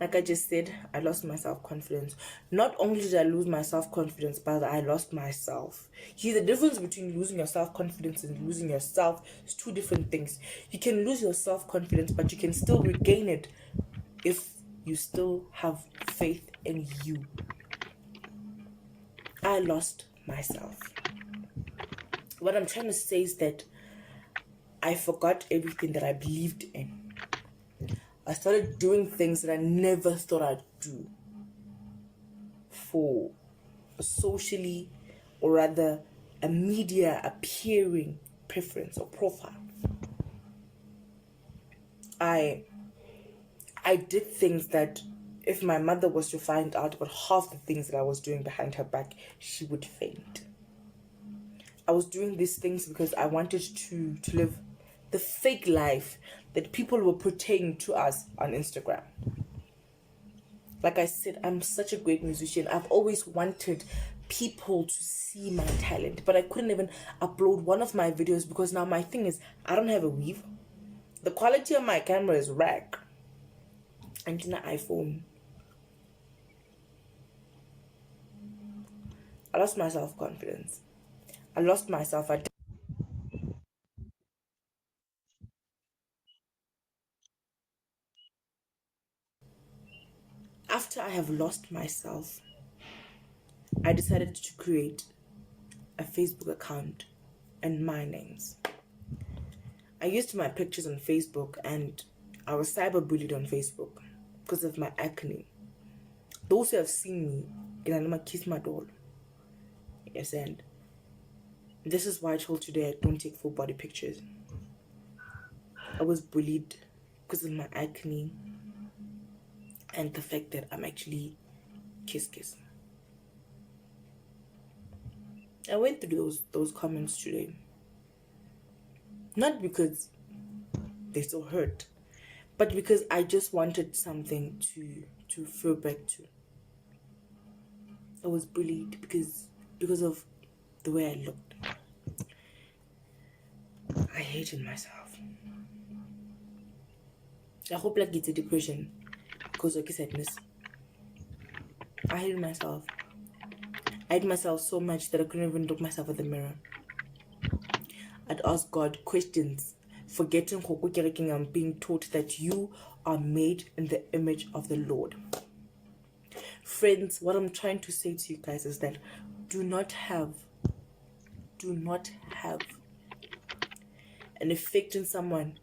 Like I just said, I lost my self-confidence. Not only did I lose my self-confidence, but I lost myself. See, the difference between losing your self-confidence and losing yourself is two different things. You can lose your self-confidence, but you can still regain it if you still have faith in you. I lost myself. What I'm trying to say is that I forgot everything that I believed in. I started doing things that I never thought I'd do for a socially, or rather a media appearing preference or profile. I did things that if my mother was to find out about half the things that I was doing behind her back, she would faint. I was doing these things because I wanted to live the fake life that people were portraying to us on Instagram. Like I said, I'm such a great musician. I've always wanted people to see my talent, but I couldn't even upload one of my videos because now my thing is I don't have a weave. The quality of my camera is rag. And in an iPhone. I lost my self-confidence. I lost myself. After I have lost myself, I decided to create a Facebook account and my names. I used my pictures on Facebook and I was cyberbullied on Facebook because of my acne. Those who have seen me, I kiss my doll. Yes, and this is why I told today I don't take full body pictures. I was bullied because of my acne and the fact that I'm actually kiss. I went through those comments today. Not because they still hurt, but because I just wanted something to feel back to. I was bullied because of the way I looked. I hated myself. I hope like it's a depression because of sadness. I hated myself. I hated myself so much that I couldn't even look myself at the mirror. I'd ask God questions, forgetting I'm being taught that you are made in the image of the Lord. Friends, what I'm trying to say to you guys is that do not have an effect on someone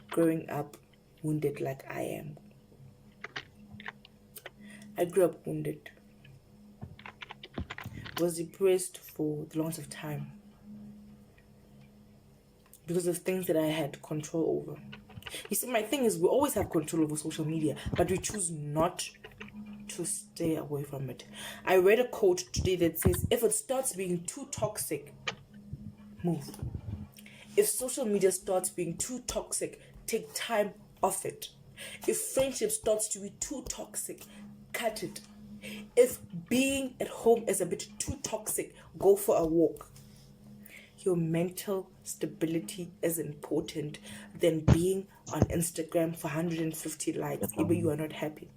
growing up wounded like I am. I grew up wounded. Was depressed for the longest of time because of things that I had control over. You see, my thing is we always have control over social media, but we choose not to stay away from it. I read a quote today that says, if it starts being too toxic, move. If social media starts being too toxic, take time off it. If friendship starts to be too toxic, cut it. If being at home is a bit too toxic, go for a walk. Your mental stability is important than being on Instagram for 150 likes. Maybe you are not happy.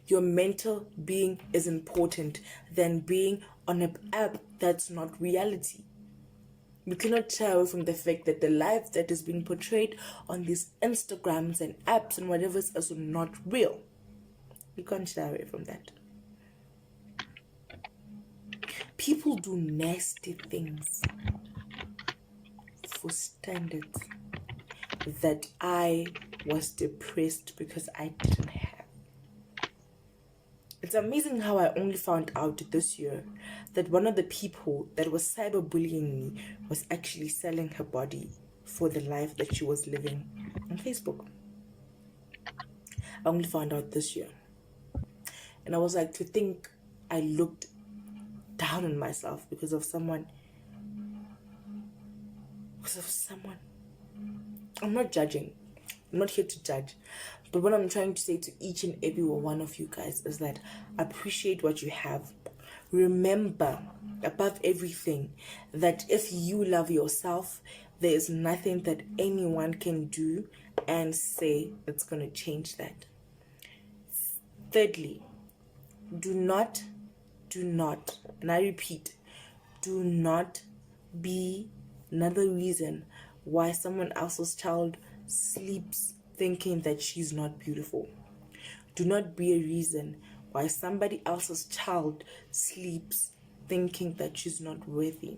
Your mental being is important than being on an app that's not reality. You cannot shy away from the fact that the life that is being portrayed on these Instagrams and apps and whatever is also not real. You can't shy away from that. People do nasty things for standards that I was depressed because I didn't have. It's amazing how I only found out this year that one of the people that was cyberbullying me was actually selling her body for the life that she was living on Facebook. I only found out this year. And I was like, to think I looked down on myself because of someone. I'm not judging. I'm not here to judge. But what I'm trying to say to each and every one of you guys is that appreciate what you have. Remember, above everything, that if you love yourself, there is nothing that anyone can do and say that's going to change that. Thirdly, do not, and I repeat, do not be another reason why someone else's child sleeps thinking that she's not beautiful. Do not be a reason why somebody else's child sleeps thinking that she's not worthy.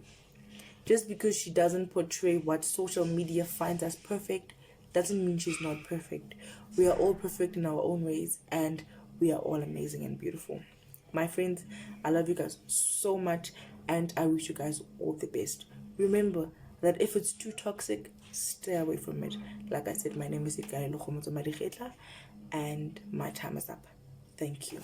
Just because she doesn't portray what social media finds as perfect doesn't mean she's not perfect. We are all perfect in our own ways, and we are all amazing and beautiful. My friends, I love you guys so much, and I wish you guys all the best. Remember that if it's too toxic, stay away from it. Like I said, my name is Ikalelo Khomotso, and my time is up. Thank you.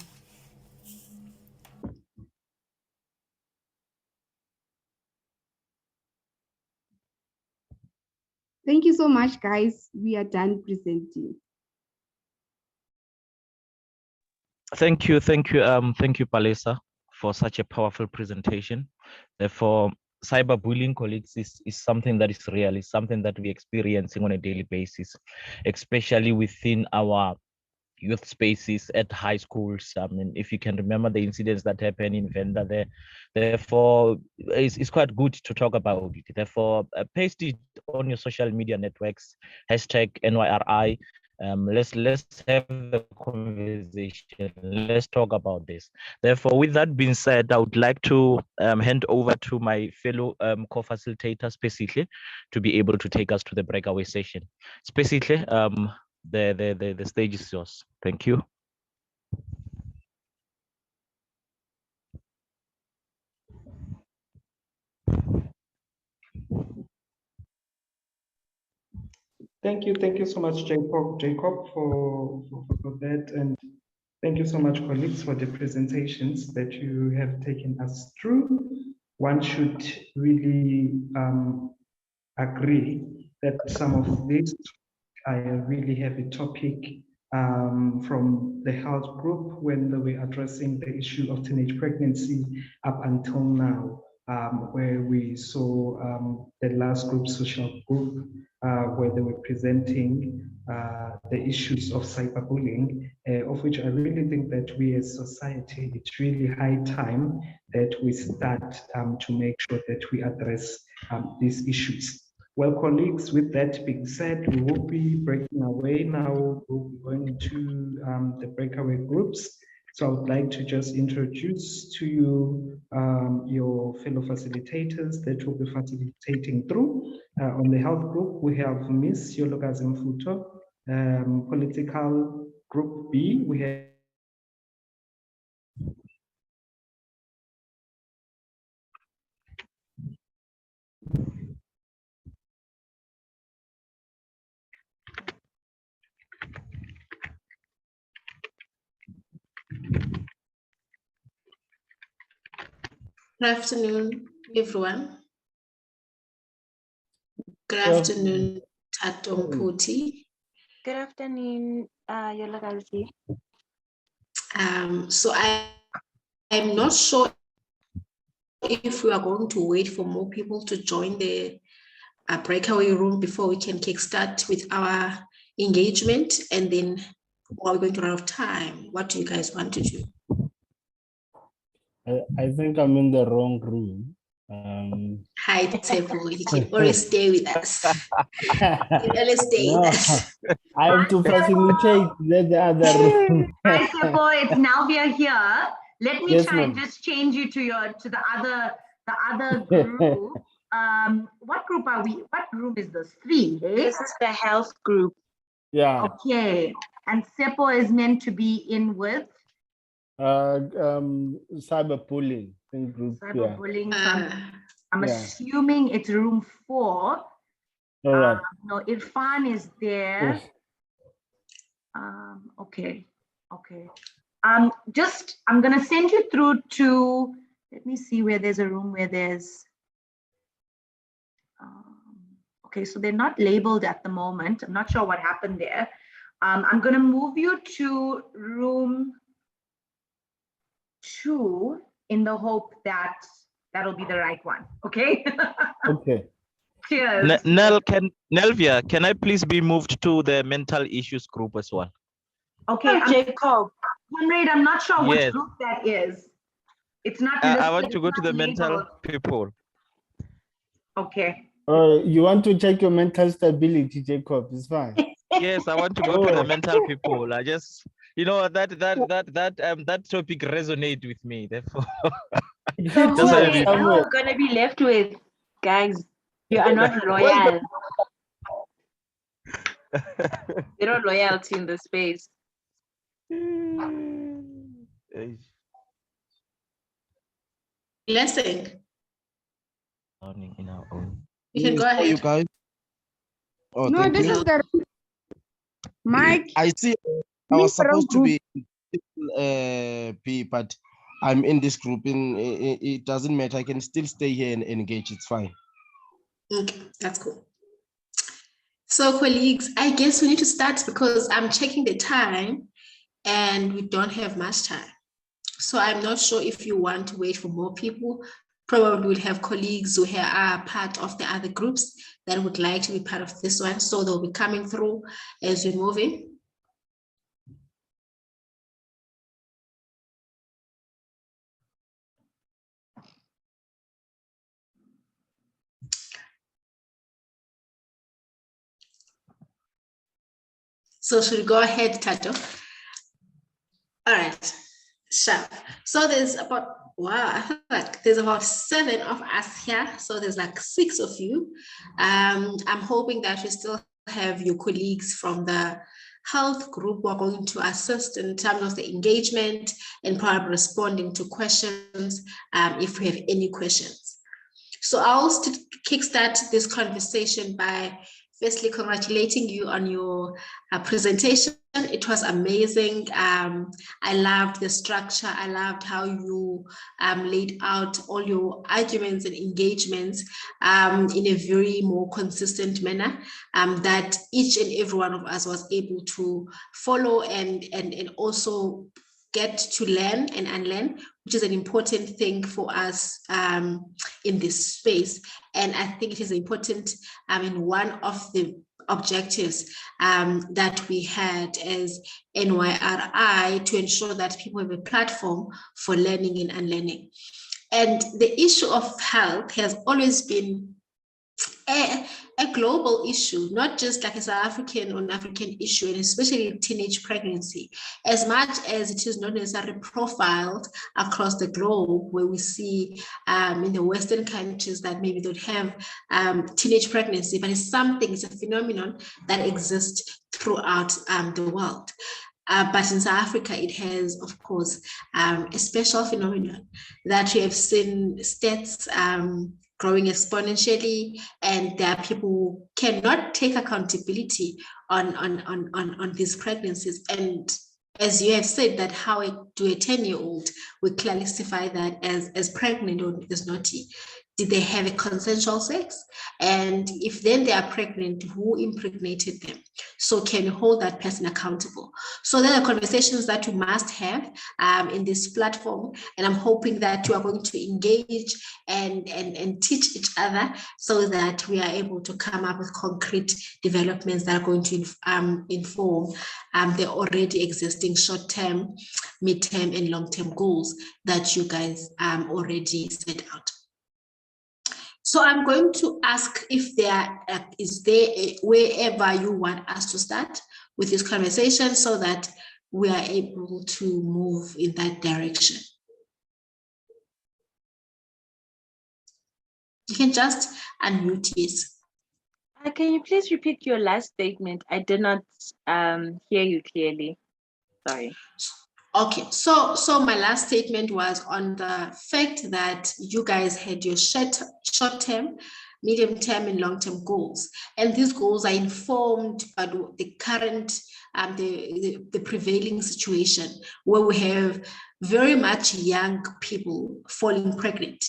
Thank you so much, guys. We are done presenting. Thank you, Palesa, for such a powerful presentation. Therefore, cyberbullying, colleagues, is something that is real, is something that we're experiencing on a daily basis, especially within our youth spaces at high schools. I mean, if you can remember the incidents that happened in Venda there, therefore, it's quite good to talk about it. Therefore, paste it on your social media networks, hashtag NYRI. Let's have the conversation. Let's talk about this. Therefore, with that being said, I would like to hand over to my fellow co-facilitator, specifically, to be able to take us to the breakaway session. Specifically, the stage is yours. Thank you. Thank you so much, Jacob, for that, and thank you so much, colleagues, for the presentations that you have taken us through. One should really agree that some of these are a really heavy topic from the health group when they were addressing the issue of teenage pregnancy up until now, where we saw the last group, social group, where they were presenting the issues of cyberbullying, of which I really think that we as society, it's really high time that we start to make sure that we address these issues. Well, colleagues, with that being said, we will be breaking away now. We'll be going into the breakaway groups. So I would like to just introduce to you your fellow facilitators that will be facilitating through. On the health group, we have Ms. Yolokazi Mfuto. Political group B, we have Good afternoon, everyone. Good afternoon, Tato Mputi. Good afternoon, Yolagazi. So I'm not sure if we are going to wait for more people to join the breakaway room before we can kickstart with our engagement, and then are we going to run out of time? What do you guys want to do? I think I'm in the wrong room. Hi, Tebo. You can always stay with us. You can always stay with us. I have to facilitate the other room. Hi, Tebo. It's now we are here. Let me Yes, try and ma'am. just change you to the other group. What group are we? What group is this? 3, eh? This is the health group. Yeah. Okay. And Sepo is meant to be in with Cyberbullying in group. Yeah. cyberbullying. So I'm Yeah. assuming it's room 4. All right. No, Irfan is there. Yes. Okay. Okay. I'm gonna send you through to, let me see where there's a room where there's, okay, so they're not labeled at the moment. I'm not sure what happened there. I'm gonna move you to room 2 in the hope that that'll be the right one. Okay. Okay. Cheers. Nelvia, can I please be moved to the mental issues group as well? Okay, Jacob. Conrad, I'm not sure which Yes. group that is. It's not I want listed, to go it's to not the mental labeled. people. Okay. You want to check your mental stability, Jacob? It's fine. Yes, I want to go to the mental people. I just, you know, that topic resonate with me. Therefore, So that's who why are you gonna be left with, guys? You are not loyal. Zero loyalty in the space. Blessing. In our own. You can go Yes, ahead. you guys. Oh, No, thank this you. is the Mike. I see. I was supposed to be P, but I'm in this group. It doesn't matter. I can still stay here and engage. It's fine. Okay, that's cool. So colleagues, I guess we need to start because I'm checking the time and we don't have much time. So I'm not sure if you want to wait for more people. Probably we'll have colleagues who are part of the other groups that would like to be part of this one. So they'll be coming through as we move in. So should we go ahead, Tato? All right, so there's about, wow, I feel like there's about 7 of us here. So there's like 6 of you. I'm hoping that we still have your colleagues from the health group who are going to assist in terms of the engagement and probably responding to questions if we have any questions. So I'll kickstart this conversation by firstly congratulating you on your presentation. It was amazing. I loved the structure. I loved how you laid out all your arguments and engagements in a very more consistent manner that each and every one of us was able to follow and also get to learn and unlearn, which is an important thing for us in this space. And I think it is important, one of the objectives that we had as NYRI to ensure that people have a platform for learning and unlearning. And the issue of health has always been a global issue, not just like a South African or an African issue, and especially teenage pregnancy, as much as it is not necessarily profiled across the globe, where we see in the Western countries that maybe don't have teenage pregnancy, but it's a phenomenon that exists throughout the world. But in South Africa, it has, of course, a special phenomenon that we have seen stats growing exponentially, and there are people who cannot take accountability on these pregnancies. And as you have said, that how do a 10-year-old we classify that as pregnant or as naughty? Did they have a consensual sex? And if then they are pregnant, who impregnated them? So can you hold that person accountable? So there are conversations that we must have in this platform. And I'm hoping that you are going to engage and teach each other so that we are able to come up with concrete developments that are going to inform the already existing short-term, mid-term, and long-term goals that you guys already set out. So I'm going to ask if is there wherever you want us to start with this conversation so that we are able to move in that direction. You can just unmute, yes. Can you please repeat your last statement? I did not hear you clearly. Sorry. Okay, so my last statement was on the fact that you guys had your short-term, medium-term, and long-term goals, and these goals are informed by the current the prevailing situation where we have very much young people falling pregnant,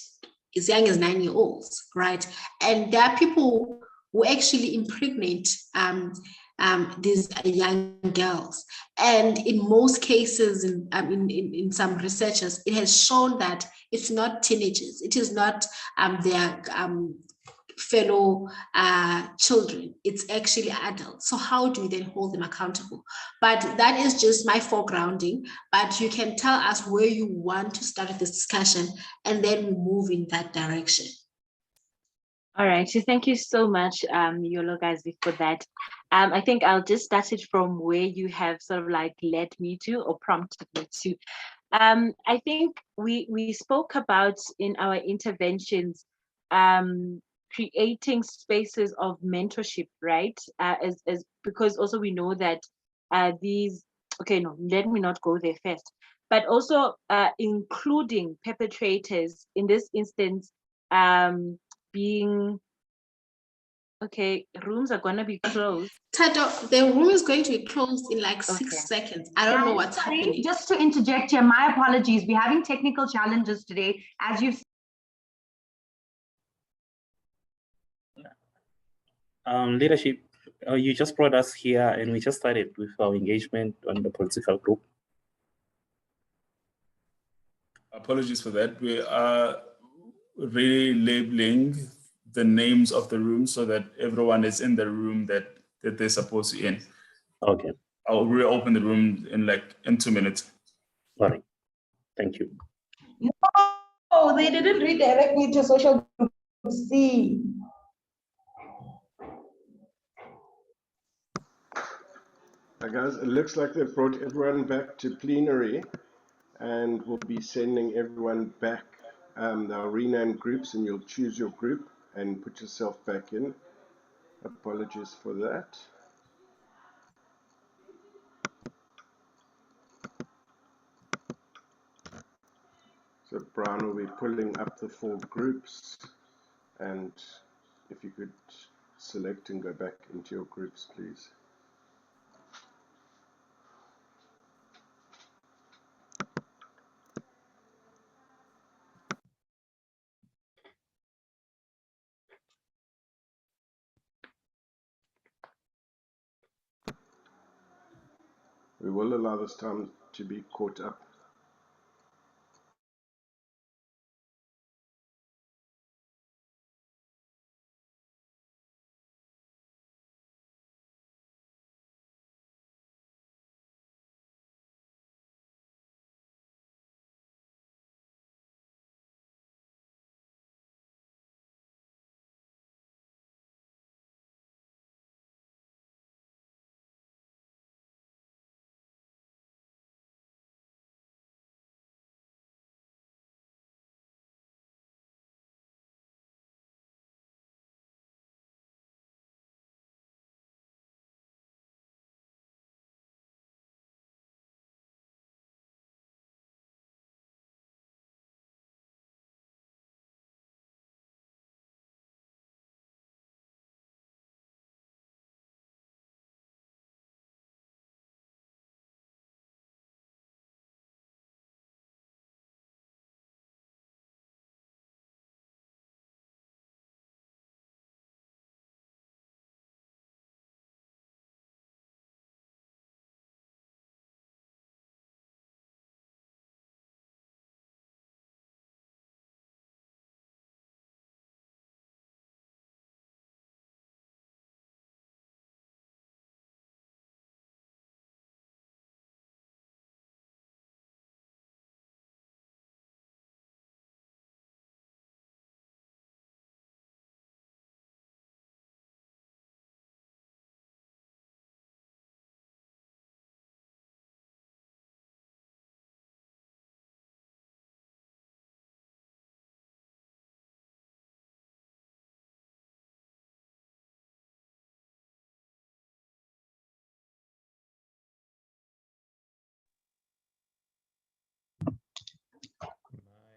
as young as 9-year-olds, right? And there are people who actually impregnate these young girls. And in most cases, in some researchers, it has shown that it's not teenagers, it is not their fellow children, it's actually adults. So how do we then hold them accountable? But that is just my foregrounding, but you can tell us where you want to start this discussion and then we move in that direction. All right, so thank you so much, Yolo Gazi, for that. I think I'll just start it from where you have sort of like led me to or prompted me to. I think we spoke about in our interventions creating spaces of mentorship, right? As because also we know that these, okay, no, let me not go there first, but also including perpetrators in this instance, being, okay, rooms are gonna be closed. Tato, the room is going to be closed in like 6 seconds. I don't know Guys, what's sorry, happening. just to interject here, my apologies. We're having technical challenges today. As you've Leadership, you just brought us here and we just started with our engagement on the political group. Apologies for that. We are relabeling the names of the rooms so that everyone is in the room that they're supposed to be in. Okay. I'll reopen the room in 2 minutes. All right. Thank you. No, they didn't redirect me to social group C. Guys, it looks like they've brought everyone back to plenary and we'll be sending everyone back. They'll rename groups and you'll choose your group and put yourself back in. Apologies for that. So Brian will be pulling up the 4 groups, and if you could select and go back into your groups, please. We will allow this time to be caught up.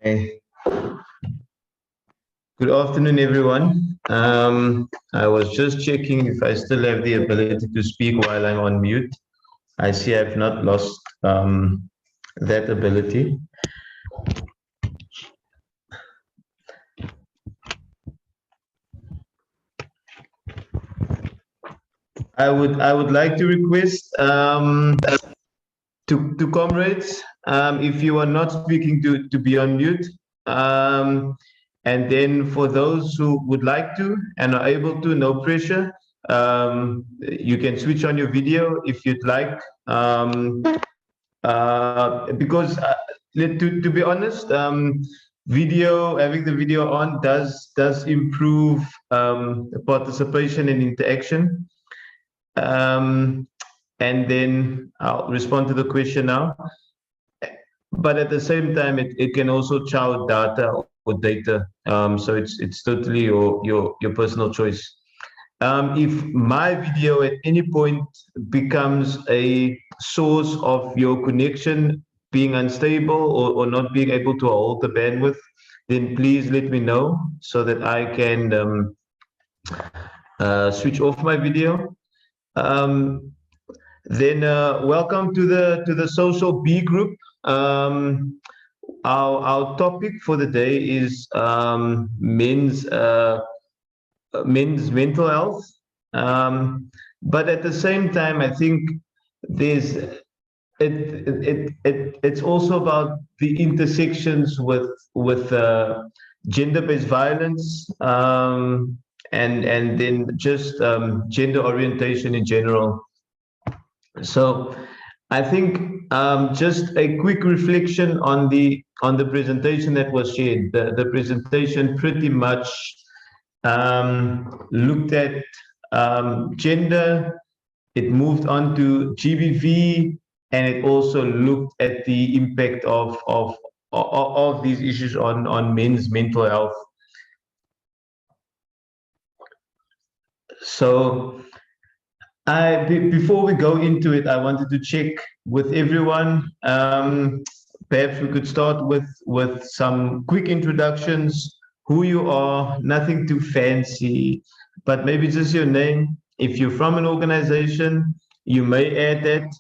Hey. Good afternoon, everyone. I was just checking if I still have the ability to speak while I'm on mute. I see I've not lost that ability. I would like to request to comrades, if you are not speaking, to be on mute. And then for those who would like to and are able to, no pressure. You can switch on your video if you'd like. Because to be honest, having the video on does improve participation and interaction. And then I'll respond to the question now. But at the same time, it can also chow data or data. So it's totally your personal choice. If my video at any point becomes a source of your connection being unstable or not being able to hold the bandwidth, then please let me know so that I can switch off my video. Then welcome to the social B group. Our topic for the day is men's mental health. But at the same time, I think it's also about the intersections with gender-based violence, and then just gender orientation in general. So I think just a quick reflection on the presentation that was shared. The presentation pretty much looked at gender, it moved on to GBV, and it also looked at the impact of these issues on men's mental health. So before we go into it, I wanted to check with everyone. Perhaps we could start with some quick introductions. Who you are, nothing too fancy, but maybe just your name. If you're from an organization, you may add that,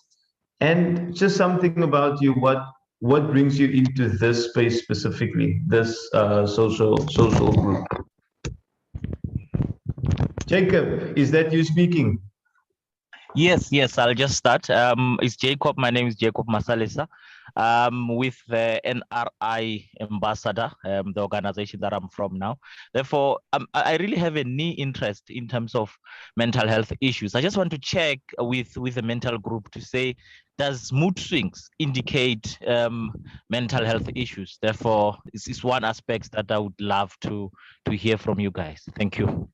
and just something about you. What brings you into this space specifically, this social group? Jacob, is that you speaking? Yes, I'll just start. It's Jacob. My name is Jacob Masalisa. With the NYRI Ambassador, the organization that I'm from now. Therefore, I really have a keen interest in terms of mental health issues. I just want to check with the mental group to say, does mood swings indicate mental health issues? Therefore, it's one aspect that I would love to hear from you guys. Thank you.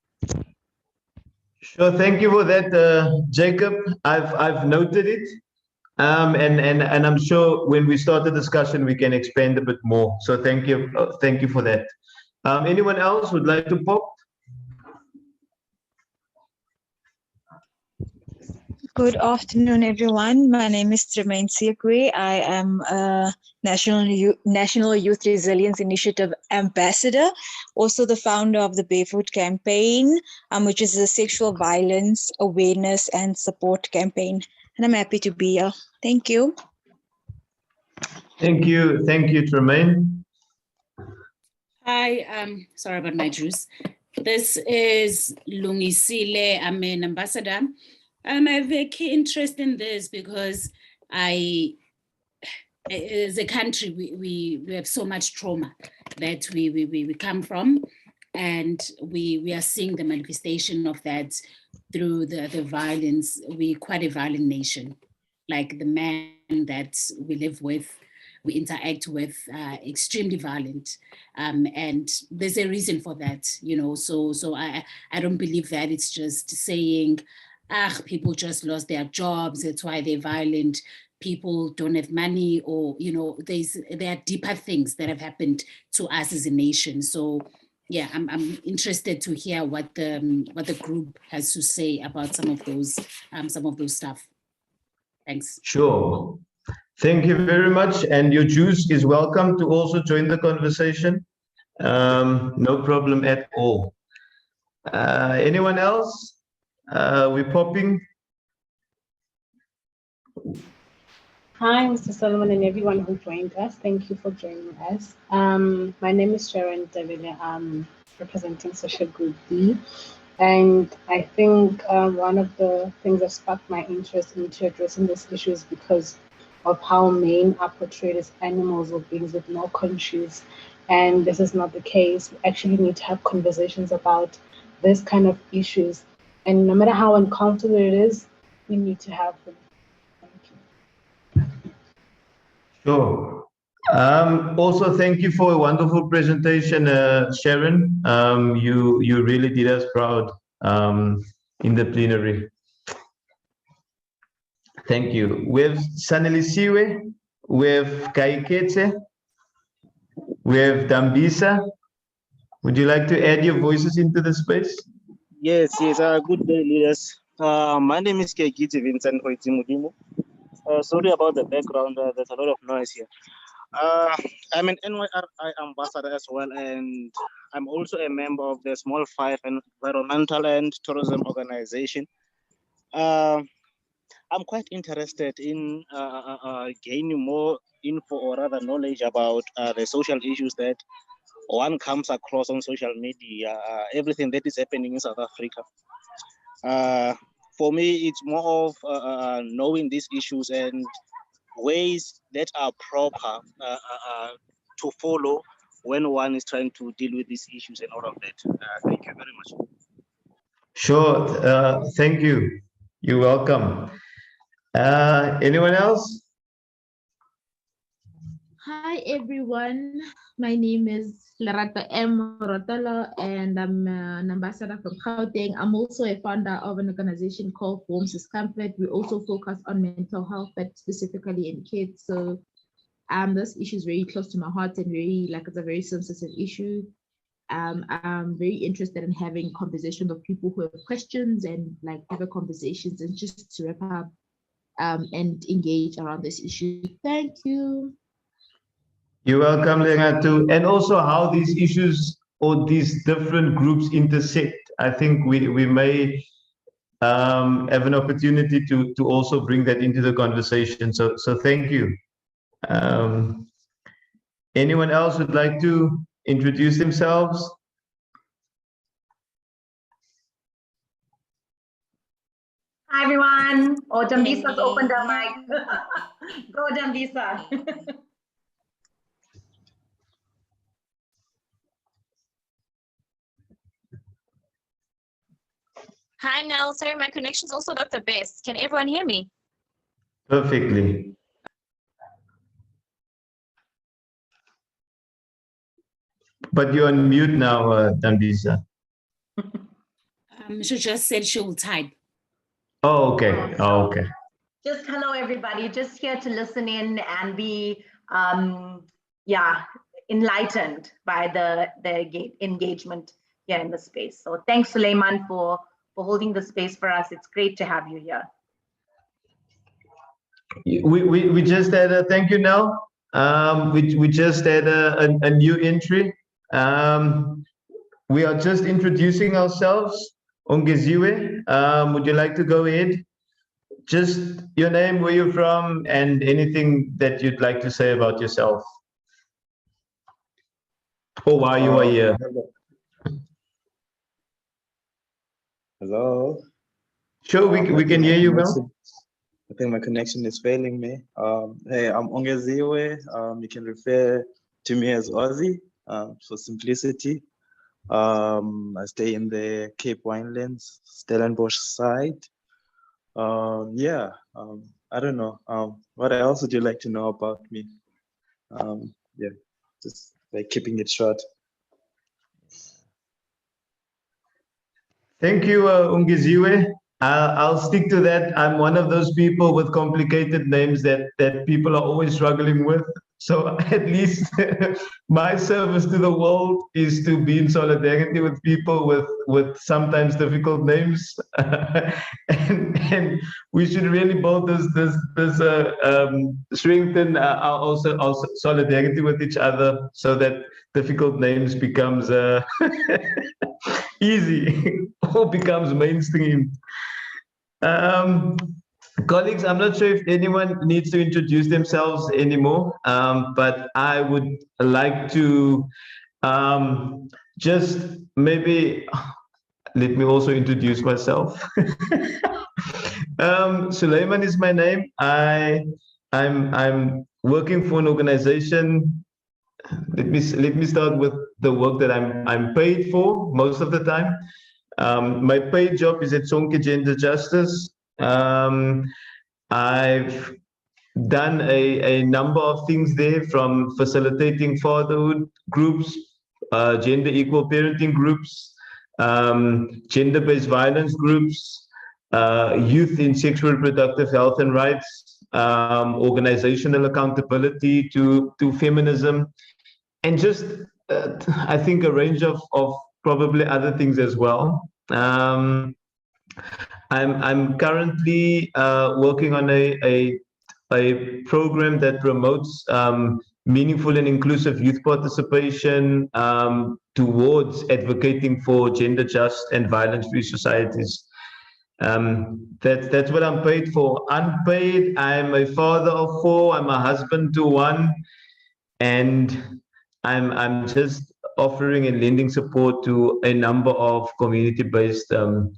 Sure, thank you for that, Jacob. I've noted it, and I'm sure when we start the discussion we can expand a bit more. So thank you for that. Anyone else would like to pop? Good afternoon, everyone. My name is Tremaine Siakwe. I am a National Youth Resilience Initiative Ambassador, also the founder of the Barefoot Campaign, which is a sexual violence awareness and support campaign. And I'm happy to be here. Thank you. Thank you, Tremaine. Hi, sorry about my juice. This is Lungisile. I'm an ambassador. I have a key interest in this because as a country, we have so much trauma that we come from, and we are seeing the manifestation of that through the violence. We're quite a violent nation. Like the men that we live with, we interact with, extremely violent, and there's a reason for that, you know. So I don't believe that it's just saying, people just lost their jobs, that's why they're violent. People don't have money, or you know, there are deeper things that have happened to us as a nation. So yeah, I'm interested to hear what the group has to say about some of those stuff. Thanks. Sure. Thank you very much. And your juice is welcome to also join the conversation. No problem at all. Anyone else? We're popping. Hi, Mr. Solomon and everyone who joined us. Thank you for joining us. My name is Sharon Davila. I'm representing Social Group D. And I think one of the things that sparked my interest into addressing this issue is because of how men are portrayed as animals or beings with no conscience. And this is not the case. We actually need to have conversations about this kind of issues. And no matter how uncomfortable it is, we need to have them. Sure. Also, thank you for a wonderful presentation, Sharon. You really did us proud in the plenary. Thank you. We have Sanelisiwe, we have Kaikete, we have Dambisa. Would you like to add your voices into the space? Yes. Good day, leaders. My name is Kaikete Vincent Hoitimudimu. Sorry about the background. There's a lot of noise here. I'm an NYRI ambassador as well, and I'm also a member of the Small Five Environmental and Tourism Organization. I'm quite interested in gaining more info or rather knowledge about the social issues that one comes across on social media, everything that is happening in South Africa. For me, it's more of knowing these issues and ways that are proper to follow when one is trying to deal with these issues and all of that. Thank you very much. Sure. Thank you. You're welcome. Anyone else? Hi everyone, my name is Lerato M. Rotolo and I'm an ambassador from Gauteng. I'm also a founder of an organization called Warms is Comfort. We also focus on mental health, but specifically in kids. So this issue is very close to my heart and it's a very sensitive issue. I'm very interested in having conversations with people who have questions and have a conversations and just to wrap up and engage around this issue. Thank you. You're welcome, Lerato. And also how these issues or these different groups intersect. I think we may have an opportunity to also bring that into the conversation. So thank you. Anyone else would like to introduce themselves? Hi everyone. Oh, Jambisa's opened her mic. Go, Jambisa. Hi, Nell. Sorry, my connection's also not the best. Can everyone hear me? Perfectly. But you're on mute now, Dambisa. She just said she will type. Oh, okay. Oh, okay. Just hello, everybody. Just here to listen in and be, enlightened by the engagement here in the space. So thanks, Suleiman, for holding the space for us. It's great to have you here. We just had a thank you now. We just had a new entry. We are just introducing ourselves. Ongeziwe, would you like to go ahead? Just your name, where you're from, and anything that you'd like to say about yourself. Or why you are here. Hello. Sure, we can hear you well. I think my connection is failing me. Hey, I'm Ongeziwe. You can refer to me as Ozzy for simplicity. I stay in the Cape Winelands, Stellenbosch side. I don't know. What else would you like to know about me? Just like keeping it short. Thank you, Ungeziwe. I'll stick to that. I'm one of those people with complicated names that people are always struggling with. So at least my service to the world is to be in solidarity with people with sometimes difficult names, and we should really build this strengthen our solidarity with each other, so that difficult names becomes easy or becomes mainstream. Colleagues, I'm not sure if anyone needs to introduce themselves anymore, but I would like to just maybe let me also introduce myself. Suleiman is my name. I'm working for an organization. Let me start with the work that I'm paid for most of the time. My paid job is at Sonke Gender Justice. I've done a number of things there, from facilitating fatherhood groups, gender equal parenting groups, gender-based violence groups, youth in sexual reproductive health and rights, organizational accountability to feminism, and just I think a range of probably other things as well. I'm currently working on a program that promotes meaningful and inclusive youth participation towards advocating for gender just and violence-free societies. That's what I'm paid for. Unpaid, I'm a father of 4. I'm a husband to 1, and I'm just offering and lending support to a number of community-based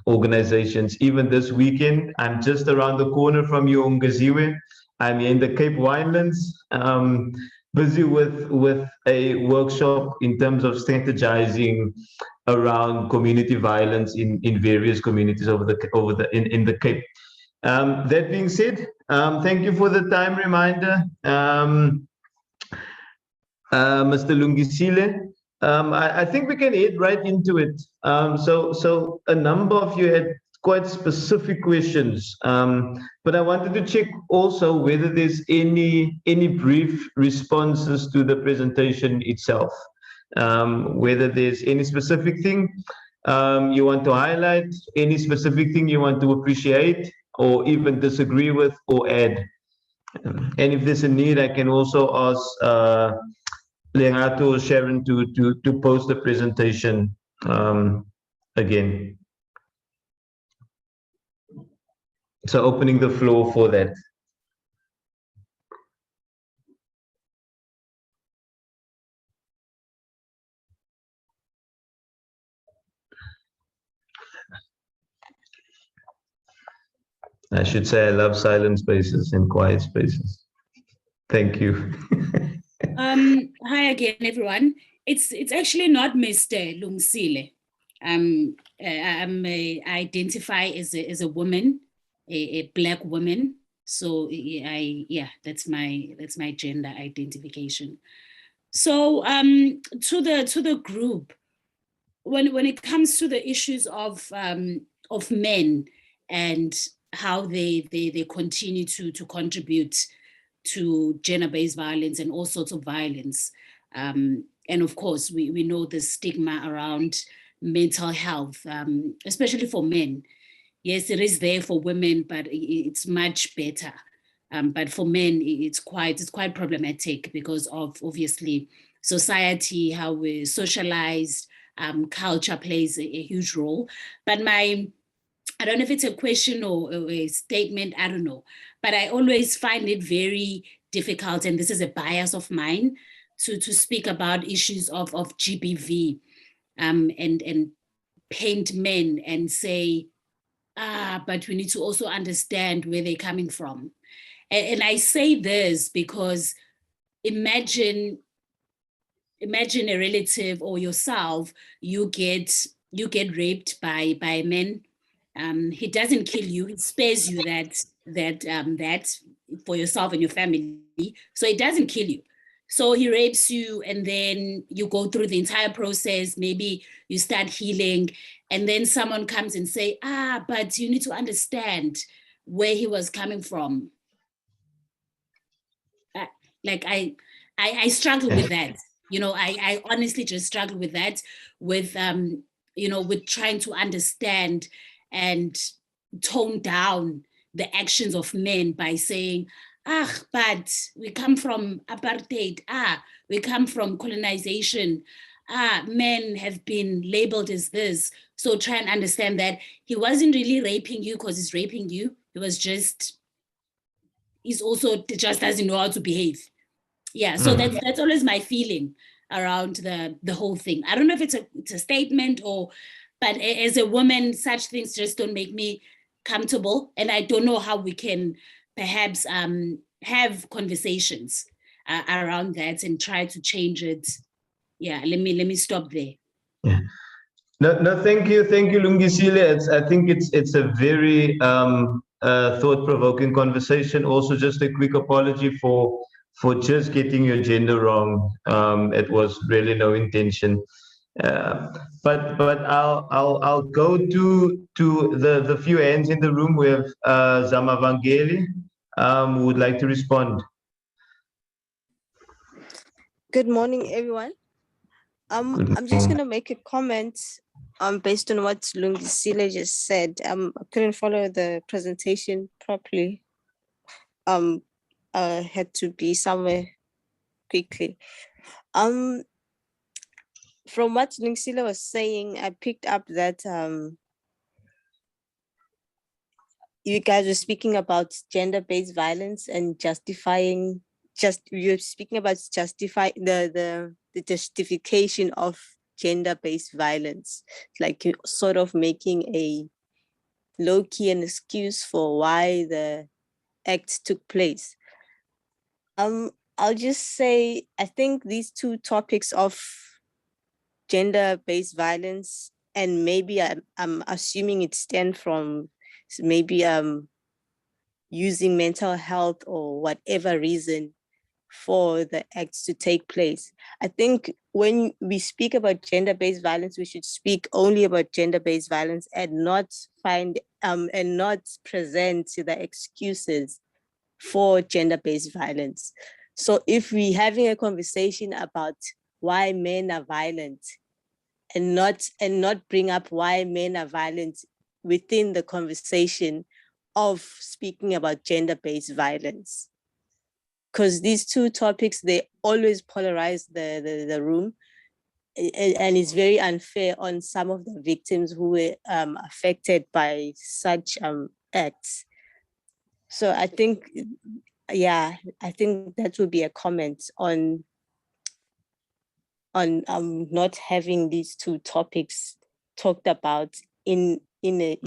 organizations. Even this weekend, I'm just around the corner from you, Ungaziwe. I'm in the Cape Winelands, busy with a workshop in terms of strategizing around community violence in various communities in the Cape. That being said, thank you for the time reminder, Mr. Lungisile. I think we can head right into it. So a number of you had quite specific questions, but I wanted to check also whether there's any brief responses to the presentation itself, whether there's any specific thing you want to highlight, any specific thing you want to appreciate or even disagree with or add. And if there's a need, I can also ask Leonardo or Sharon to post the presentation again. So opening the floor for that. I should say I love silent spaces and quiet spaces. Thank you. Hi again, everyone. It's actually not Mr. Lungsile. I identify as a woman, a Black woman. So that's my gender identification. So to the group, when it comes to the issues of men and how they continue to contribute to gender-based violence and all sorts of violence. And of course, we know the stigma around mental health, especially for men. Yes, it is there for women, but it's much better. But for men, it's quite problematic because of obviously society, how we're socialized, culture plays a huge role. But I don't know if it's a question or a statement, I don't know. But I always find it very difficult, and this is a bias of mine, to speak about issues of GBV and paint men and say, but we need to also understand where they're coming from. And I say this because imagine a relative or yourself, you get raped by men. He doesn't kill you, he spares you that for yourself and your family. So it doesn't kill you. So he rapes you, and then you go through the entire process, maybe you start healing, and then someone comes and say, but you need to understand where he was coming from. I struggle with that. I honestly just struggle with that, with with trying to understand and tone down the actions of men by saying, but we come from apartheid, we come from colonization, men have been labeled as this. So try and understand that he wasn't really raping you because he's raping you. He's also just doesn't know how to behave. Yeah, so that's always my feeling around the whole thing. I don't know if it's a statement but as a woman, such things just don't make me comfortable, and I don't know how we can perhaps have conversations around that and try to change it. Yeah, let me stop there. Yeah. No, thank you, Lungisile. I think it's a very thought-provoking conversation. Also, just a quick apology for just getting your gender wrong. It was really no intention. But I'll go to the few hands in the room. We have Zamavangeli who would like to respond. Good morning, everyone. I'm just going to make a comment based on what Lungisile just said. I couldn't follow the presentation properly. I had to be somewhere quickly. From what Lungisile was saying, I picked up that you guys were speaking about gender-based violence and you're speaking about the justification of gender-based violence, like sort of making a low-key an excuse for why the act took place. I'll just say, I think these two topics of gender-based violence, and maybe I'm assuming it stems from maybe using mental health or whatever reason for the acts to take place. I think when we speak about gender-based violence, we should speak only about gender-based violence and not present the excuses for gender-based violence. So if we're having a conversation about why men are violent and not bring up why men are violent within the conversation of speaking about gender-based violence, because these two topics, they always polarize the room, and it's very unfair on some of the victims who were affected by such acts. So I think, I think that would be a comment on not having these two topics talked about in a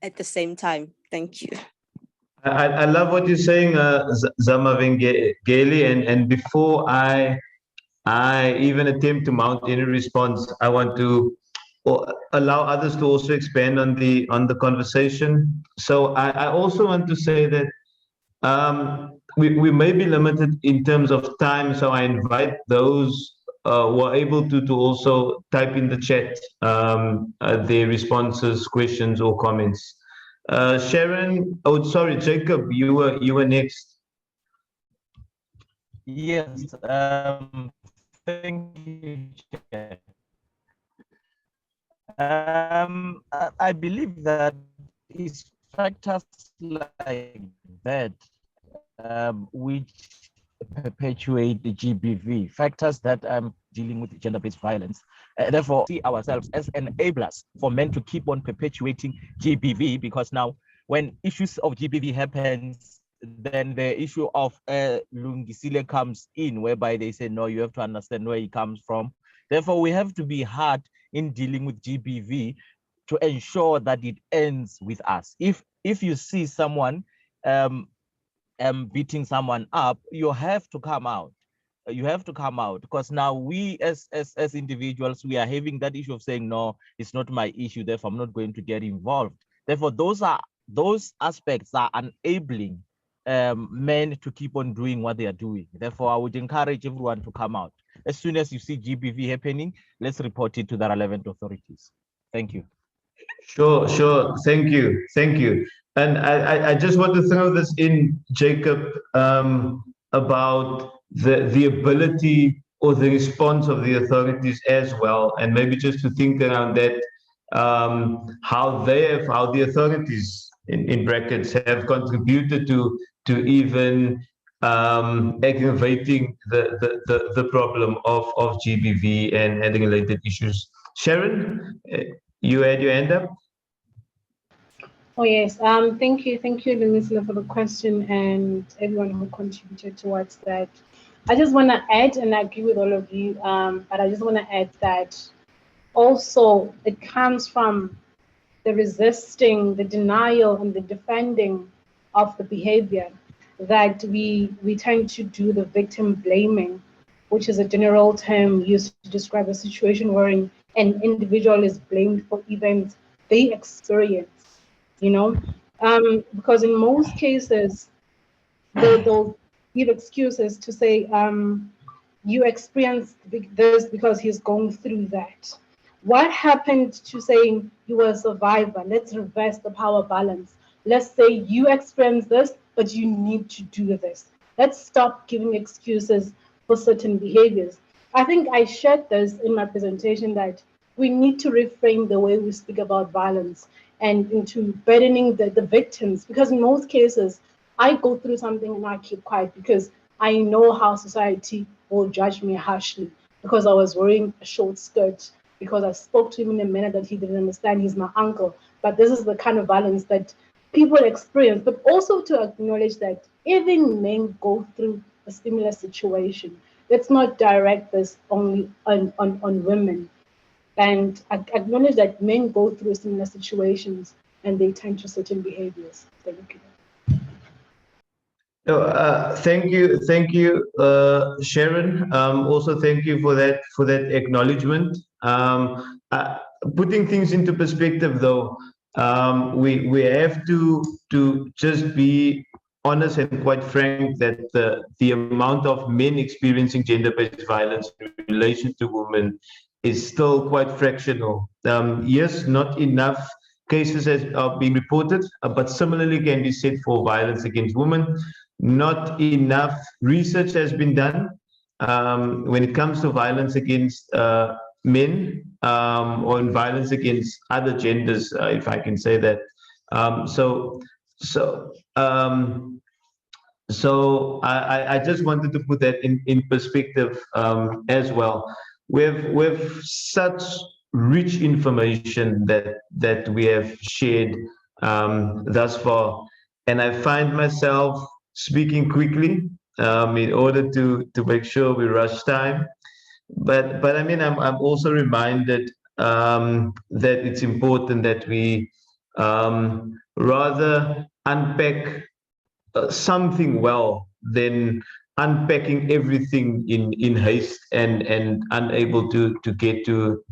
at the same time. Thank you. I love what you're saying, Zamavengeli, and before I even attempt to mount any response, I want to allow others to also expand on the conversation. So I also want to say that we may be limited in terms of time, so I invite those who are able to also type in the chat their responses, questions, or comments. Sharon, sorry, Jacob, you were next. Yes, thank you, Chair. I believe that it's factors like that which perpetuate the GBV, factors that dealing with gender-based violence. Therefore, see ourselves as enablers for men to keep on perpetuating GBV, because now when issues of GBV happens, then the issue of Lungisile comes in, whereby they say, no, you have to understand where he comes from. Therefore, we have to be hard in dealing with GBV to ensure that it ends with us. If you see someone beating someone up, you have to come out. You have to come out, because now we as individuals, we are having that issue of saying, no, it's not my issue, therefore I'm not going to get involved. Therefore, those aspects are enabling men to keep on doing what they are doing. Therefore, I would encourage everyone to come out. As soon as you see GBV happening, let's report it to the relevant authorities. Thank you. Sure. Thank you. And I just want to throw this in, Jacob, about the ability or the response of the authorities as well, and maybe just to think around that, how the authorities in brackets have contributed to even aggravating the problem of GBV and related issues. Sharon, you had your hand up. Oh yes, thank you, Lumisla, for the question and everyone who contributed towards that. I just want to add, and I agree with all of you, but I just want to add that also it comes from the resisting, the denial, and the defending of the behavior that we tend to do the victim blaming, which is a general term used to describe a situation where an individual is blamed for events they experience. Because in most cases, they'll give excuses to say, you experienced this because he's going through that. What happened to saying you were a survivor? Let's reverse the power balance. Let's say you experienced this, but you need to do this. Let's stop giving excuses for certain behaviors. I think I shared this in my presentation that we need to reframe the way we speak about violence and into burdening the victims, because in most cases, I go through something and I keep quiet because I know how society will judge me harshly because I was wearing a short skirt, because I spoke to him in a manner that he didn't understand. He's my uncle. But this is the kind of violence that people experience, but also to acknowledge that even men go through a similar situation. Let's not direct this only on women. And acknowledge that men go through similar situations and they tend to certain behaviors. Thank you. Thank you, Sharon. Also, thank you for that acknowledgement. Putting things into perspective, though, we have to just be honest and quite frank that the amount of men experiencing gender-based violence in relation to women is still quite fractional. Yes, not enough cases are being reported, but similarly can be said for violence against women. Not enough research has been done when it comes to violence against men or violence against other genders, if I can say that. So I just wanted to put that in perspective as well. We have such rich information that we have shared thus far, and I find myself speaking quickly in order to make sure we rush time. But I mean, I'm also reminded that it's important that we rather unpack something well than unpacking everything in haste and unable to get to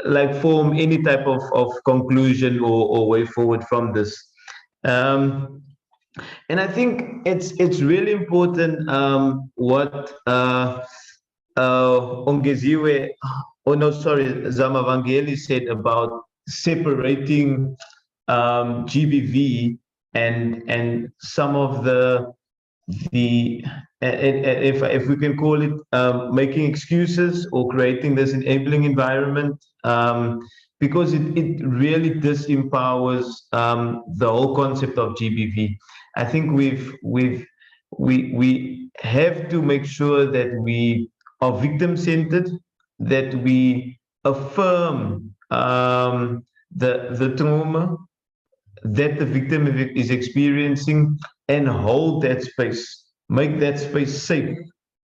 like form any type of conclusion or way forward from this. And I think it's really important what Ongeziwe, Zamavangeli said about separating GBV and some of the if we can call it making excuses or creating this enabling environment, because it really disempowers the whole concept of GBV. I think we have to make sure that we are victim-centered, that we affirm the trauma that the victim is experiencing and hold that space, make that space safe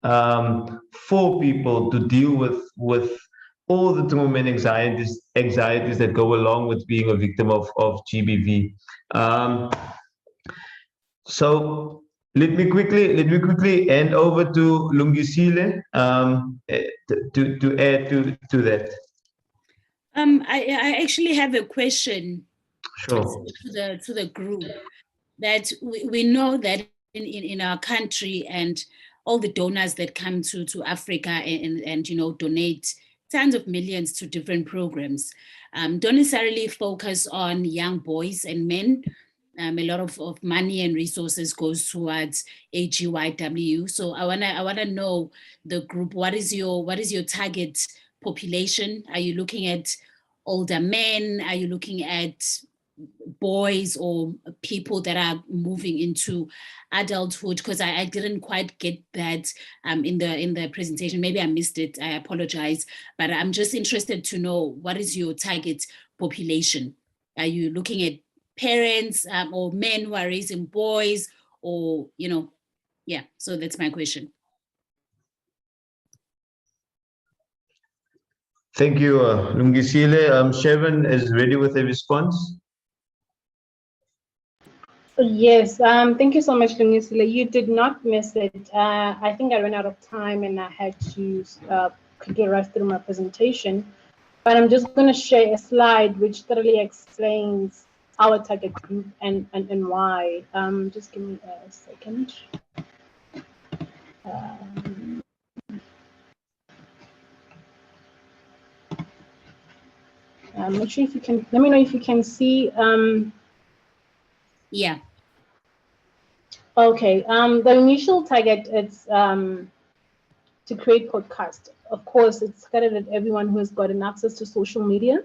for people to deal with all the trauma and anxieties that go along with being a victim of GBV. So let me quickly hand over to Lungisile to add to that. I actually have a question. Sure. To the group, that we know that in our country and all the donors that come to Africa and donate tons of millions to different programs. Don't necessarily focus on young boys and men. A lot of money and resources goes towards AGYW. So I wanna know the group. What is your target population? Are you looking at older men? Are you looking at boys or people that are moving into adulthood? Because I didn't quite get that in the presentation. Maybe I missed it. I apologize. But I'm just interested to know, what is your target population? Are you looking at parents or men who are raising boys, or, yeah, so that's my question. Thank you, Lungisile. Sharon is ready with a response. Yes, thank you so much, Lungisile. You did not miss it. I think I ran out of time and I had to quickly rush through my presentation. But I'm just going to share a slide which thoroughly explains our target group and why. Just give me a second. I'm not sure if you can, let me know if you can see. Yeah. Okay, the initial target is to create podcast. Of course, it's targeted at everyone who has gotten access to social media.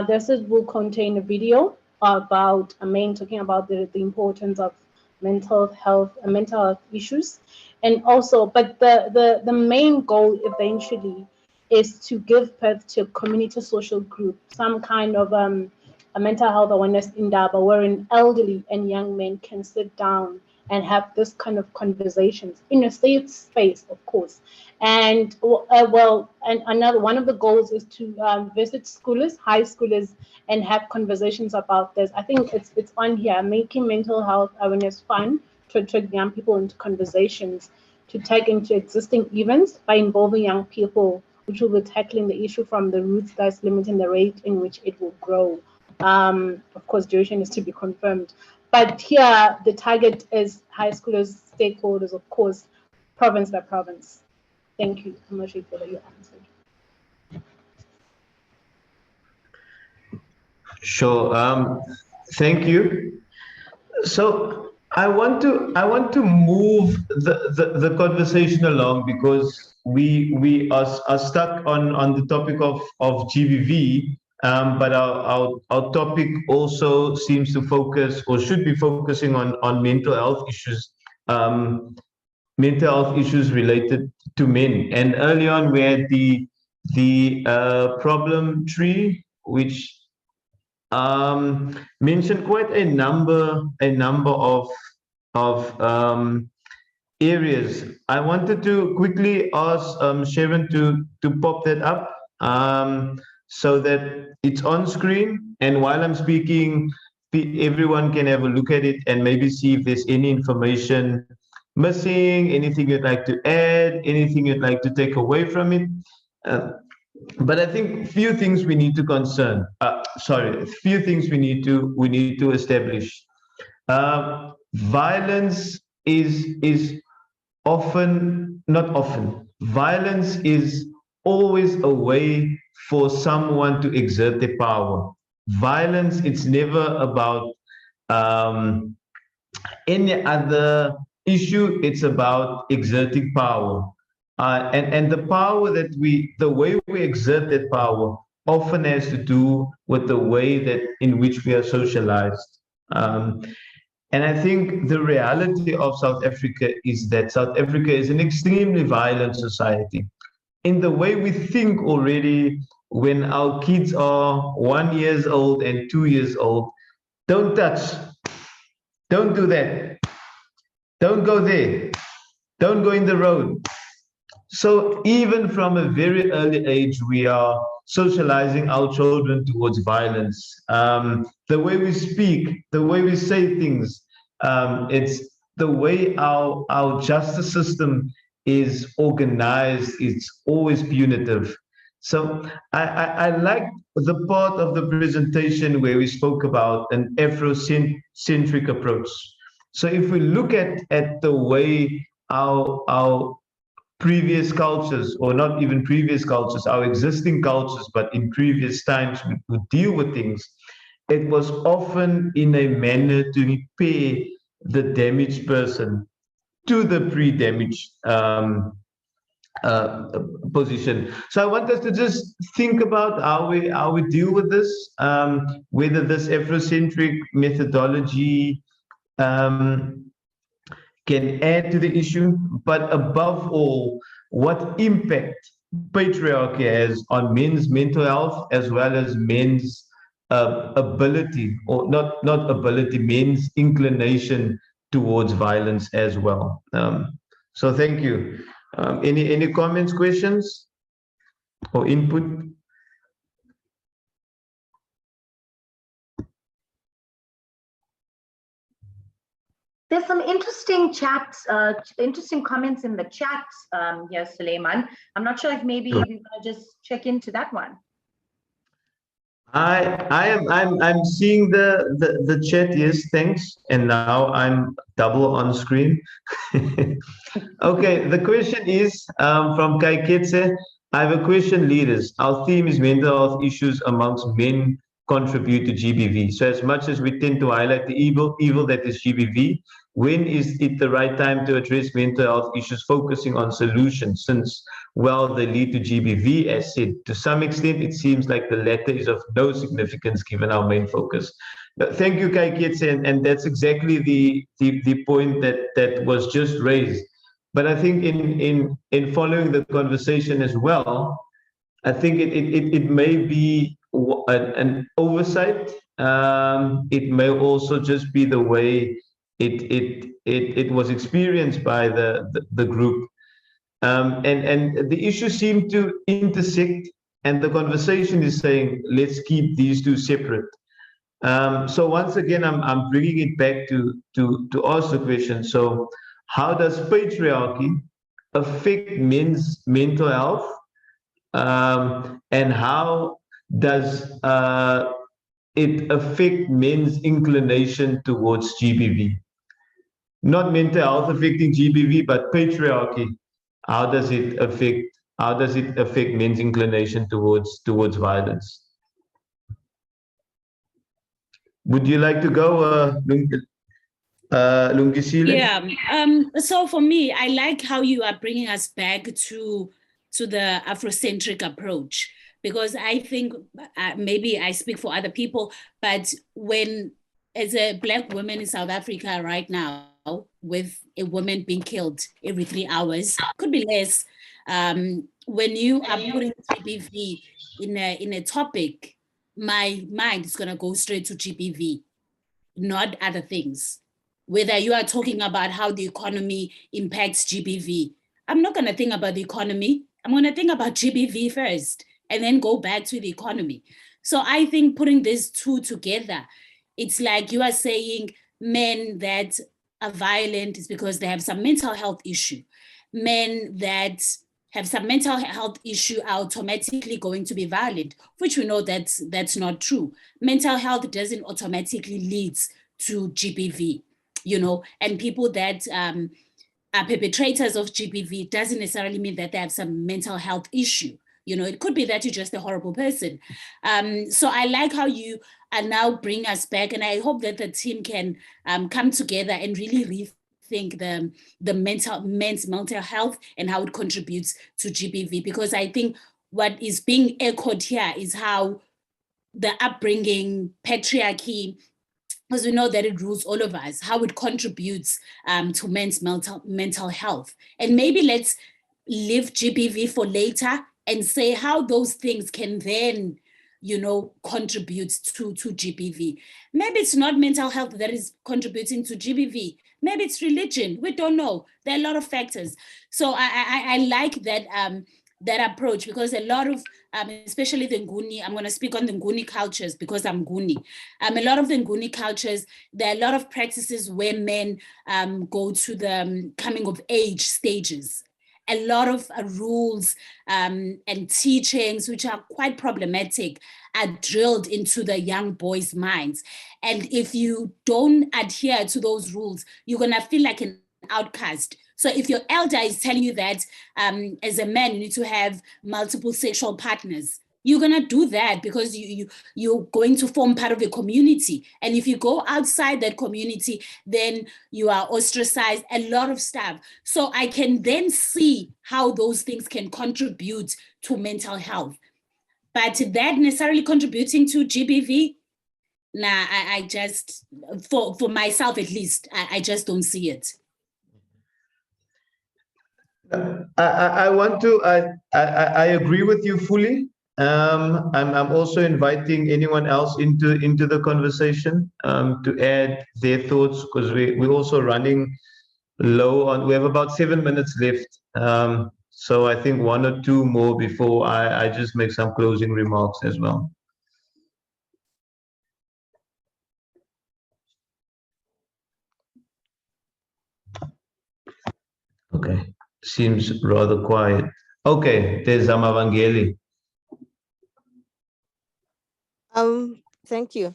This will contain a video about a man talking about the importance of mental health issues, and also, but the main goal eventually is to give birth to a community social group, some kind of a mental health awareness indaba, wherein elderly and young men can sit down and have this kind of conversations in a safe space, of course. And and another one of the goals is to visit schools, high schoolers, and have conversations about this. I think it's on here, making mental health awareness fun to attract young people into conversations, to take into existing events by involving young people, which will be tackling the issue from the roots, that's limiting the rate in which it will grow. Of course, duration is to be confirmed. But here, the target is high schoolers, stakeholders, of course, province by province. Thank you. I'm not sure if you answered. Sure. Thank you. So I want to move the conversation along, because we are stuck on the topic of GBV, but our topic also seems to focus, or should be focusing on mental health issues. Mental health issues related to men. And early on, we had the problem tree, which mentioned quite a number of areas. I wanted to quickly ask Sharon to pop that up so that it's on screen, and while I'm speaking, everyone can have a look at it and maybe see if there's any information missing, anything you'd like to add, anything you'd like to take away from it. But I think few things we need to few things we need to establish. Violence is often, not often, violence is always a way for someone to exert their power. Violence, it's never about any other issue, it's about exerting power. And the power the way we exert that power often has to do with the way that in which we are socialized. And I think the reality of South Africa is that South Africa is an extremely violent society. In the way we think already, when our kids are 1 year old and 2 years old, don't touch, don't do that, don't go there, don't go in the road. So even from a very early age, we are socializing our children towards violence. The way we speak, the way we say things, it's the way our justice system is organized, it's always punitive. So I like the part of the presentation where we spoke about an Afrocentric approach. So if we look at the way our previous cultures, or not even previous cultures, our existing cultures, but in previous times we would deal with things, it was often in a manner to repair the damaged person to the pre-damaged position. So I want us to just think about how we deal with this, whether this Afrocentric methodology can add to the issue, but above all, what impact patriarchy has on men's mental health as well as men's ability, or not ability, men's inclination towards violence as well. So thank you. Any comments, questions, or input? There's some interesting chats, interesting comments in the chat here, Suleiman. I'm not sure if maybe you want to just check into that one. I'm seeing the chat, yes, thanks. And now I'm double on screen. Okay, the question is from Kai Ketse. I have a question, leaders. Our theme is mental health issues amongst men contribute to GBV. So as much as we tend to highlight the evil that is GBV, when is it the right time to address mental health issues, focusing on solutions, since, well, they lead to GBV, as said. To some extent, it seems like the latter is of no significance given our main focus. But thank you, Kai Ketse, and that's exactly the point that was just raised. But I think in following the conversation as well, I think it may be an oversight. It may also just be the way it was experienced by the group, and the issues seem to intersect, and the conversation is saying, let's keep these two separate. So once again, I'm bringing it back to ask the question. So how does patriarchy affect men's mental health? And how does it affect men's inclination towards GBV? Not mental health affecting GBV, but patriarchy. How does it affect men's inclination towards violence? Would you like to go, Lungisile? Yeah. So for me, I like how you are bringing us back to the Afrocentric approach, because I think maybe I speak for other people, but when, as a Black woman in South Africa right now, with a woman being killed every 3 hours, could be less, when you are putting GBV in a topic, my mind is going to go straight to GBV, not other things. Whether you are talking about how the economy impacts GBV, I'm not going to think about the economy. I'm going to think about GBV first and then go back to the economy. So I think putting these two together, it's like you are saying men that are violent is because they have some mental health issue. Men that have some mental health issue are automatically going to be violent, which we know that's not true. Mental health doesn't automatically lead to GBV, you know, and people that are perpetrators of GBV doesn't necessarily mean that they have some mental health issue. You know, it could be that you're just a horrible person. So I like how you are now bringing us back, and I hope that the team can come together and really rethink the men's mental health and how it contributes to GBV, because I think what is being echoed here is how the upbringing, patriarchy, because we know that it rules all of us, how it contributes to men's mental health. And maybe let's leave GBV for later and say how those things can then, you know, contribute to GBV. Maybe it's not mental health that is contributing to GBV. Maybe it's religion. We don't know. There are a lot of factors. So I like that that approach, because a lot of, especially the Nguni, I'm going to speak on the Nguni cultures because I'm Nguni. A lot of the Nguni cultures, there are a lot of practices where men go to the coming of age stages. A lot of rules and teachings, which are quite problematic, are drilled into the young boys' minds. And if you don't adhere to those rules, you're going to feel like an outcast. So if your elder is telling you that as a man, you need to have multiple sexual partners, you're going to do that because you're going to form part of a community. And if you go outside that community, then you are ostracized, a lot of stuff. So I can then see how those things can contribute to mental health. But that necessarily contributing to GBV, nah, I just, for myself at least, I just don't see it. I want to, I agree with you fully. I'm also inviting anyone else into the conversation to add their thoughts, because we're also running low on, we have about 7 minutes left. So I think 1 or 2 more before I just make some closing remarks as well. Okay, seems rather quiet. Okay, there's Zamavangeli. Thank you.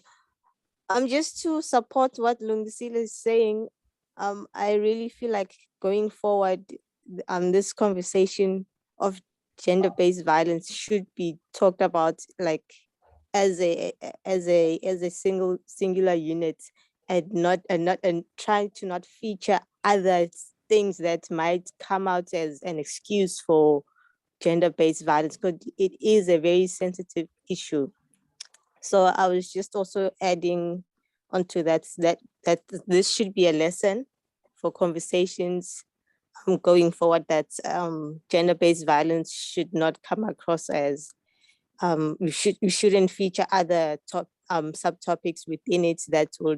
Just to support what Lungisile is saying, I really feel like going forward, this conversation of gender-based violence should be talked about like as a singular unit, and trying to not feature other things that might come out as an excuse for gender-based violence, because it is a very sensitive issue. So I was just also adding onto that this should be a lesson for conversations going forward, that gender-based violence should not come across as we shouldn't feature other subtopics within it that will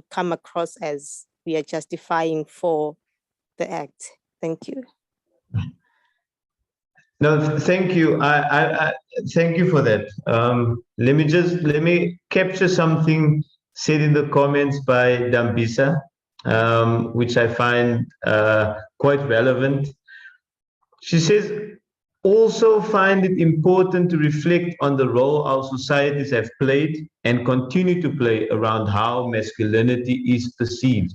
come across as we are justifying for the act. Thank you. No, thank you. I thank you for that. Let me capture something said in the comments by Dambisa, which I find quite relevant. She says, also find it important to reflect on the role our societies have played and continue to play around how masculinity is perceived.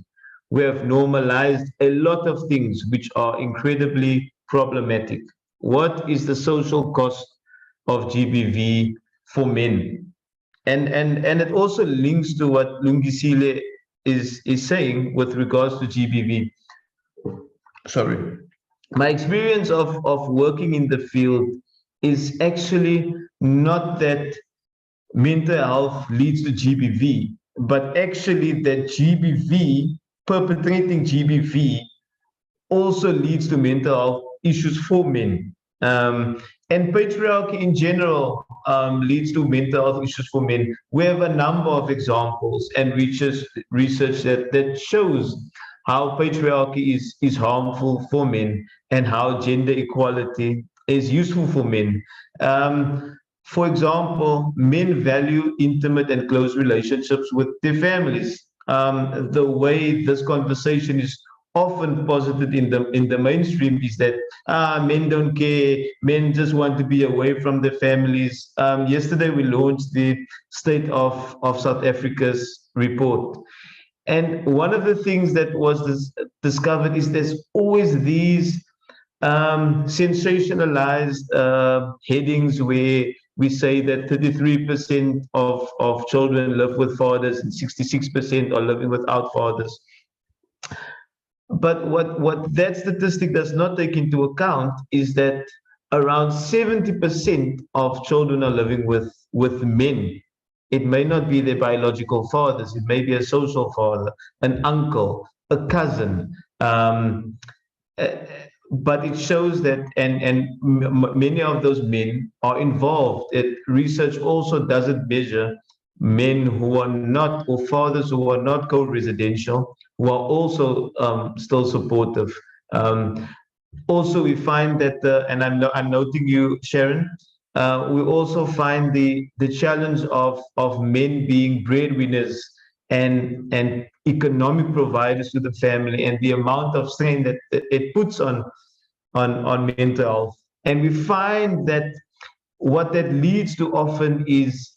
We have normalized a lot of things which are incredibly problematic. What is the social cost of GBV for men? And it also links to what Lungisile is saying with regards to GBV. Sorry. My experience of working in the field is actually not that mental health leads to GBV, but actually that GBV, perpetrating GBV, also leads to mental health issues for men. And patriarchy in general leads to mental health issues for men. We have a number of examples and research that shows how patriarchy is harmful for men and how gender equality is useful for men. For example, men value intimate and close relationships with their families. The way this conversation is often posited in the mainstream is that men don't care, men just want to be away from their families. Yesterday we launched the State of South Africa's report. And one of the things that was discovered is there's always these sensationalized headings where we say that 33% of children live with fathers and 66% are living without fathers. But what that statistic does not take into account is that around 70% of children are living with men. It may not be their biological fathers, it may be a social father, an uncle, a cousin. But it shows that, and many of those men are involved. Research also doesn't measure men who are not, or fathers who are not co-residential, who are also still supportive. Also, we find that, and I'm noting you, Sharon, we also find the challenge of men being breadwinners and economic providers to the family, and the amount of strain that it puts on mental health. And we find that what that leads to often is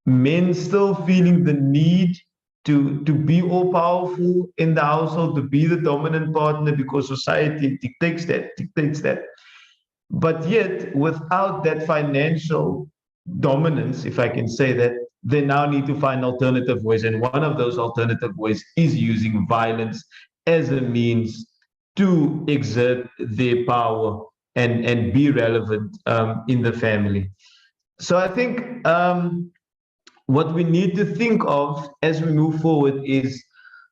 men still feeling the need to be all powerful in the household, to be the dominant partner because society dictates that. But yet, without that financial dominance, if I can say that, they now need to find alternative ways. And one of those alternative ways is using violence as a means to exert their power and be relevant in the family. So I think what we need to think of as we move forward is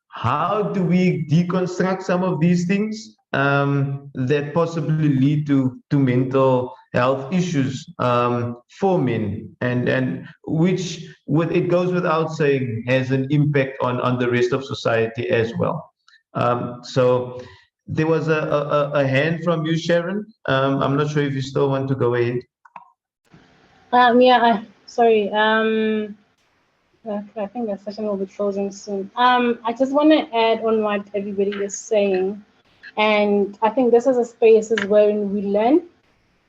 how do we deconstruct some of these things that possibly lead to mental health issues for men, and which, with it goes without saying, has an impact on the rest of society as well. So there was a hand from you, Sharon. I'm not sure if you still want to go ahead. Yeah, sorry. I think the session will be closing soon. I just want to add on what everybody is saying. And I think this is a space where we learn,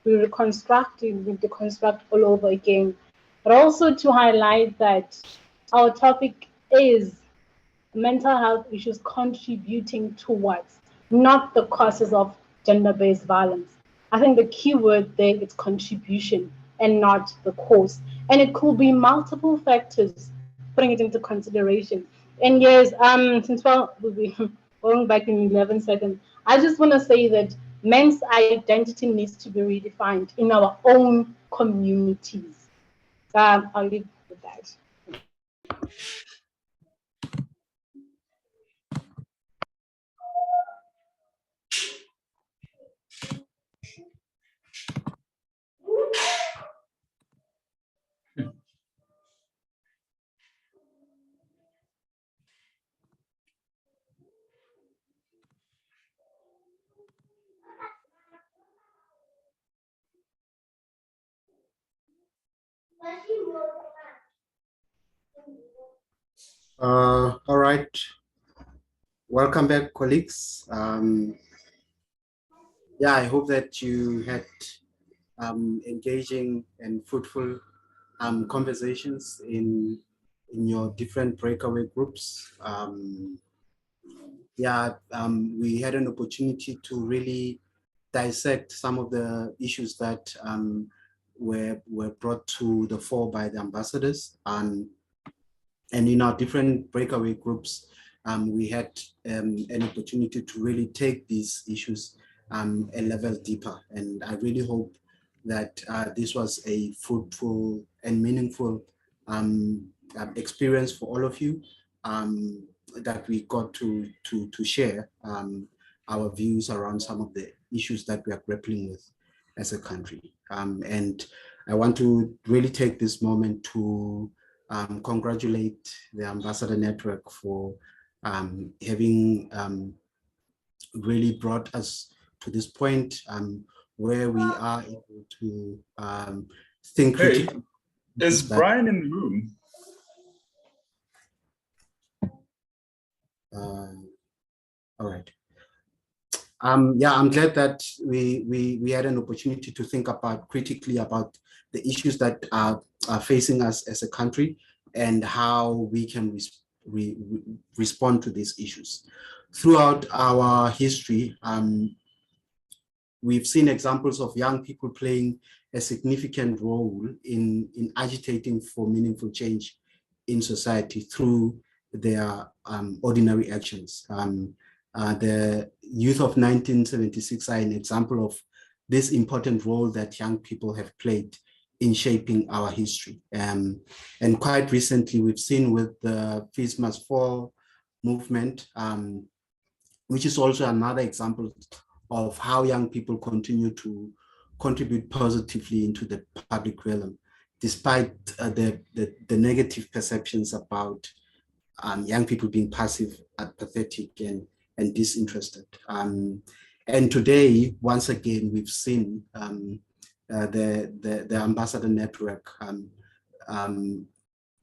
we reconstruct, we deconstruct all over again. But also to highlight that our topic is mental health issues contributing towards, not the causes of gender-based violence. I think the key word there is contribution and not the cause. And it could be multiple factors, putting it into consideration. And yes, since we'll be going back in 11 seconds, I just want to say that men's identity needs to be redefined in our own communities. I'll leave with that. All right. Welcome back, colleagues. Yeah, I hope that you had engaging and fruitful conversations in your different breakaway groups. We had an opportunity to really dissect some of the issues that were brought to the fore by the ambassadors. And in our different breakaway groups, we had an opportunity to really take these issues a level deeper. And I really hope that this was a fruitful and meaningful experience for all of you, that we got to share our views around some of the issues that we are grappling with as a country. And I want to really take this moment to congratulate the Ambassador Network for having really brought us to this point where we are able to think critically. Is Brian in the room? All right. Yeah, I'm glad that we had an opportunity to think critically about the issues that are facing us as a country and how we can respond to these issues. Throughout our history, we've seen examples of young people playing a significant role in agitating for meaningful change in society through their ordinary actions. The youth of 1976 are an example of this important role that young people have played in shaping our history. And quite recently, we've seen with the Fees Must Fall movement, which is also another example of how young people continue to contribute positively into the public realm, despite the negative perceptions about young people being passive, apathetic, and disinterested. And today, once again, we've seen the Ambassador Network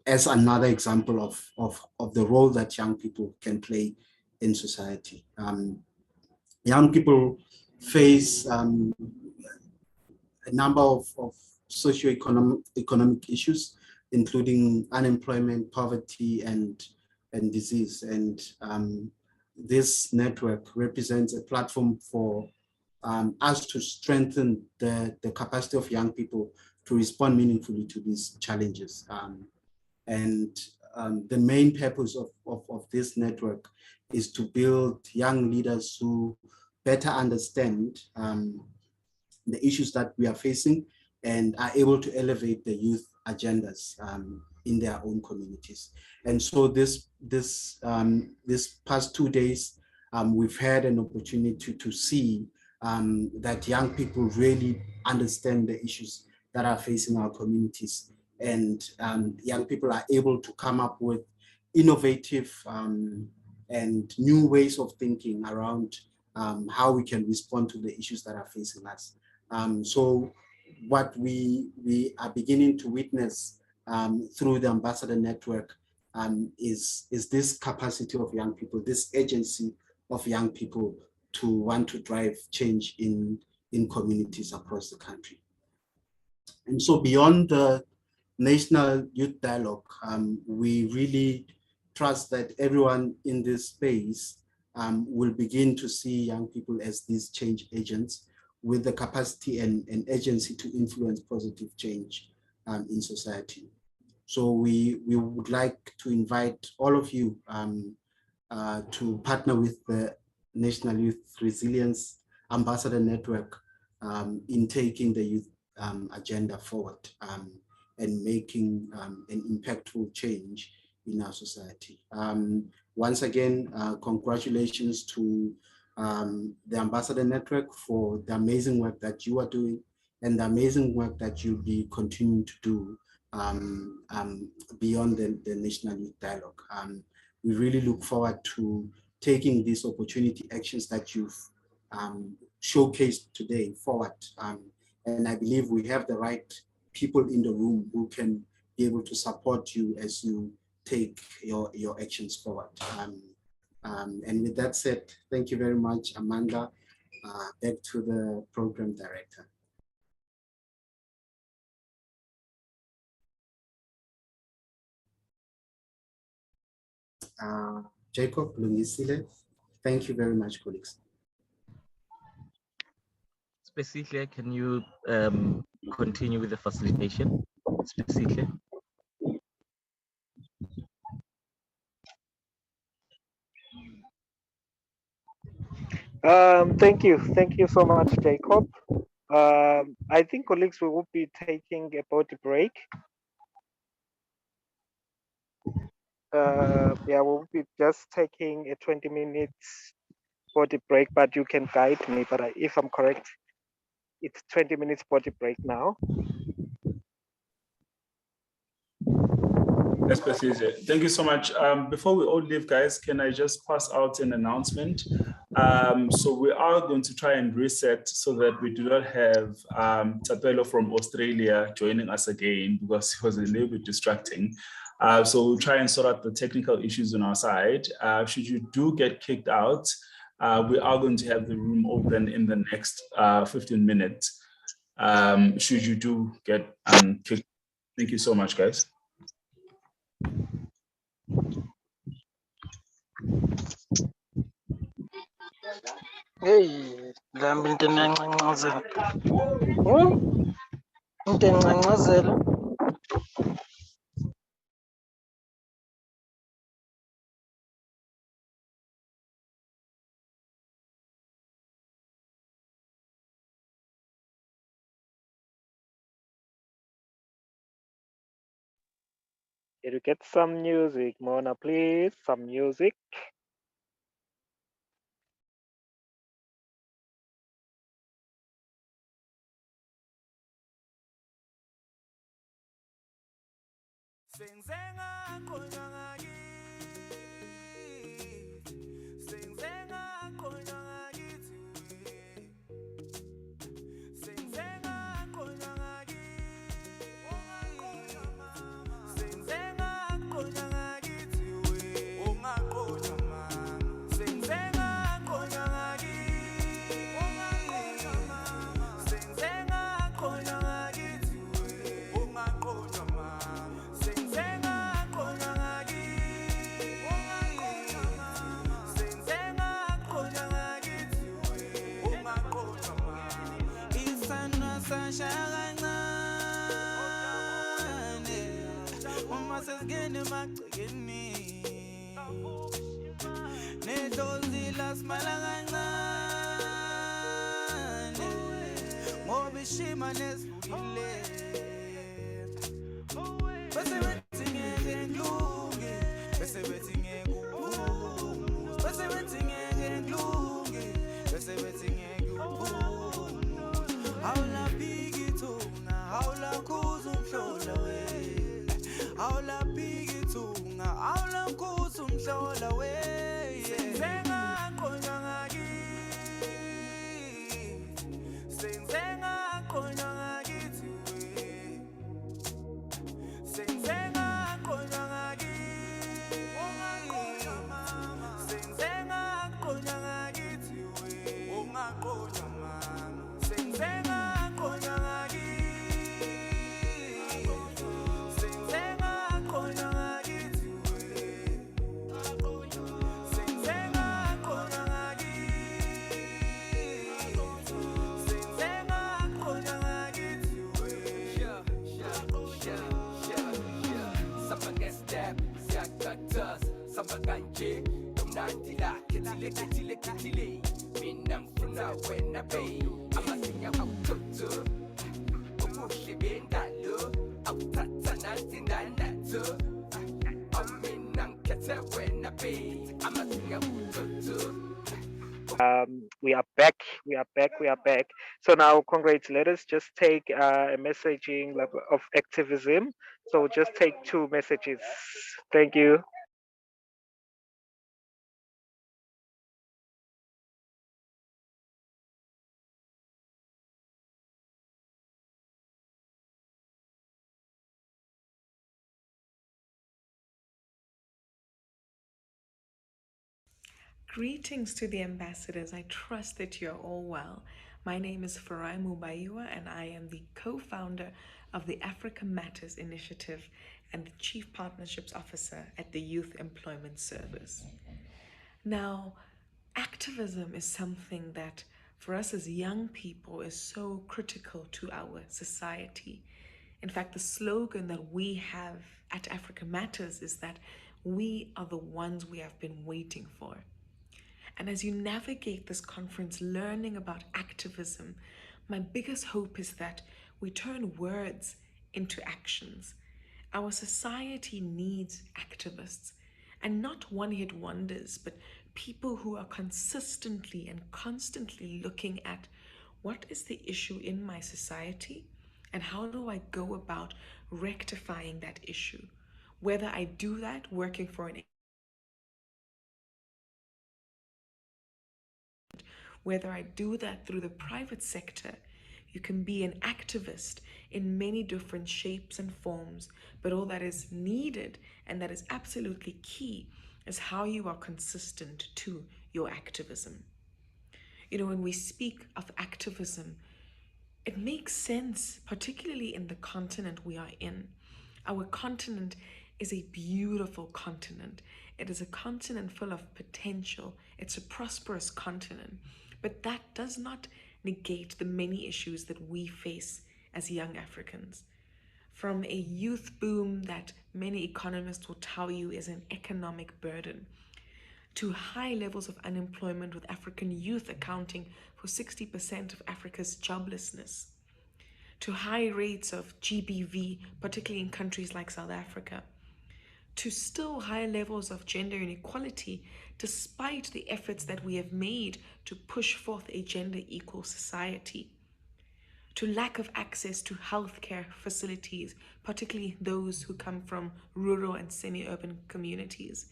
as another example of the role that young people can play in society. Young people face a number of socioeconomic issues, including unemployment, poverty, and and disease. And this network represents a platform for us to strengthen the capacity of young people to respond meaningfully to these challenges. The main purpose of this network is to build young leaders who better understand the issues that we are facing and are able to elevate the youth agendas in their own communities. And so this past 2 days, we've had an opportunity to see that young people really understand the issues that are facing our communities. And young people are able to come up with innovative and new ways of thinking around how we can respond to the issues that are facing us. So what we are beginning to witness through the Ambassador Network is this capacity of young people, this agency of young people to want to drive change in communities across the country. And so beyond the National Youth Dialogue, we really trust that everyone in this space will begin to see young people as these change agents with the capacity and agency to influence positive change in society. So we would like to invite all of you to partner with the National Youth Resilience Ambassador Network in taking the youth agenda forward and making an impactful change in our society. Once again, congratulations to the Ambassador Network for the amazing work that you are doing and the amazing work that you'll be continuing to do beyond the National Youth Dialogue. We really look forward to taking these opportunity actions that you've showcased today forward. And I believe we have the right people in the room who can be able to support you as you take your actions forward. And with that said, thank you very much, Amanda. Back to the program director. Jacob Lungisile, thank you very much, colleagues. Specifically, can you continue with the facilitation? Specifically. Thank you so much, Jacob. I think, colleagues, we will be taking a body break. Yeah, we'll be just taking a 20 minutes body break, but you can guide me. But if I'm correct, it's 20 minutes body break now. That's Patricia. Thank you so much. Before we all leave, guys, can I just pass out an announcement? So we are going to try and reset so that we do not have Tapelo from Australia joining us again because it was a little bit distracting. So we'll try and sort out the technical issues on our side. Should you do get kicked out, we are going to have the room open in the next 15 minutes. Should you do get kicked. Thank you so much, guys. Hey, dlambi into encancazelo. Into encancazelo. Can you get some music, Mona, please? Some music. singene emagcekeni nedozila simala kancane ngoba ishima nesivukile bese bethi ngeke ngilunge bese bethi ngeke uvume bese bethi ngeke ngilunge bese bethi ngeke uvume awulaphiki ithunga awulakhuza umhlola we awulaphiki ithunga awulakhuza umhlola we sengaqonywa ngakithi sengaqonywa ngakithi we sengaqonywa ngakithi ungaqonywa mama sengaqonywa ngakithi we ungaqonywa mama sengaqonywa Samba kanje nomnandila khethile mina ngifuna wena babe amazinya awuthuthu ubuhle bendalo awuthatha nansi ndandathu mina ngikhethe wena babe amazinya awuthuthu. We are back. So now, congrats. Let us just take a messaging of activism. So just take 2 messages. Thank you. Greetings to the ambassadors. I trust that you're all well. My name is Farai Mubaiwa and I am the co-founder of the Africa Matters Initiative and the Chief Partnerships Officer at the Youth Employment Service. Now, activism is something that for us as young people is so critical to our society. In fact, the slogan that we have at Africa Matters is that we are the ones we have been waiting for. And as you navigate this conference learning about activism, my biggest hope is that we turn words into actions. Our society needs activists, and not one-hit wonders, but people who are consistently and constantly looking at what is the issue in my society and how do I go about rectifying that issue. Whether I do that working for an whether I do that through the private sector, you can be an activist in many different shapes and forms, but all that is needed and that is absolutely key is how you are consistent to your activism. You know, when we speak of activism, it makes sense, particularly in the continent we are in. Our continent is a beautiful continent. It is a continent full of potential. It's a prosperous continent. But that does not negate the many issues that we face as young Africans. From a youth boom that many economists will tell you is an economic burden, to high levels of unemployment with African youth accounting for 60% of Africa's joblessness, to high rates of GBV, particularly in countries like South Africa, to still high levels of gender inequality, despite the efforts that we have made to push forth a gender equal society, to lack of access to healthcare facilities, particularly those who come from rural and semi-urban communities,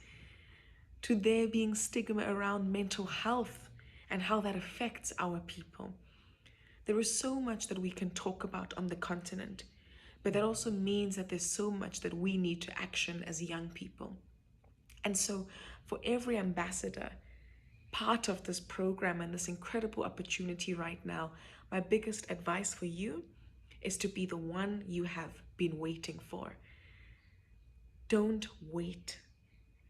to there being stigma around mental health and how that affects our people. There is so much that we can talk about on the continent, but that also means that there's so much that we need to action as young people. And so for every ambassador, part of this program and this incredible opportunity right now, my biggest advice for you is to be the one you have been waiting for. Don't wait.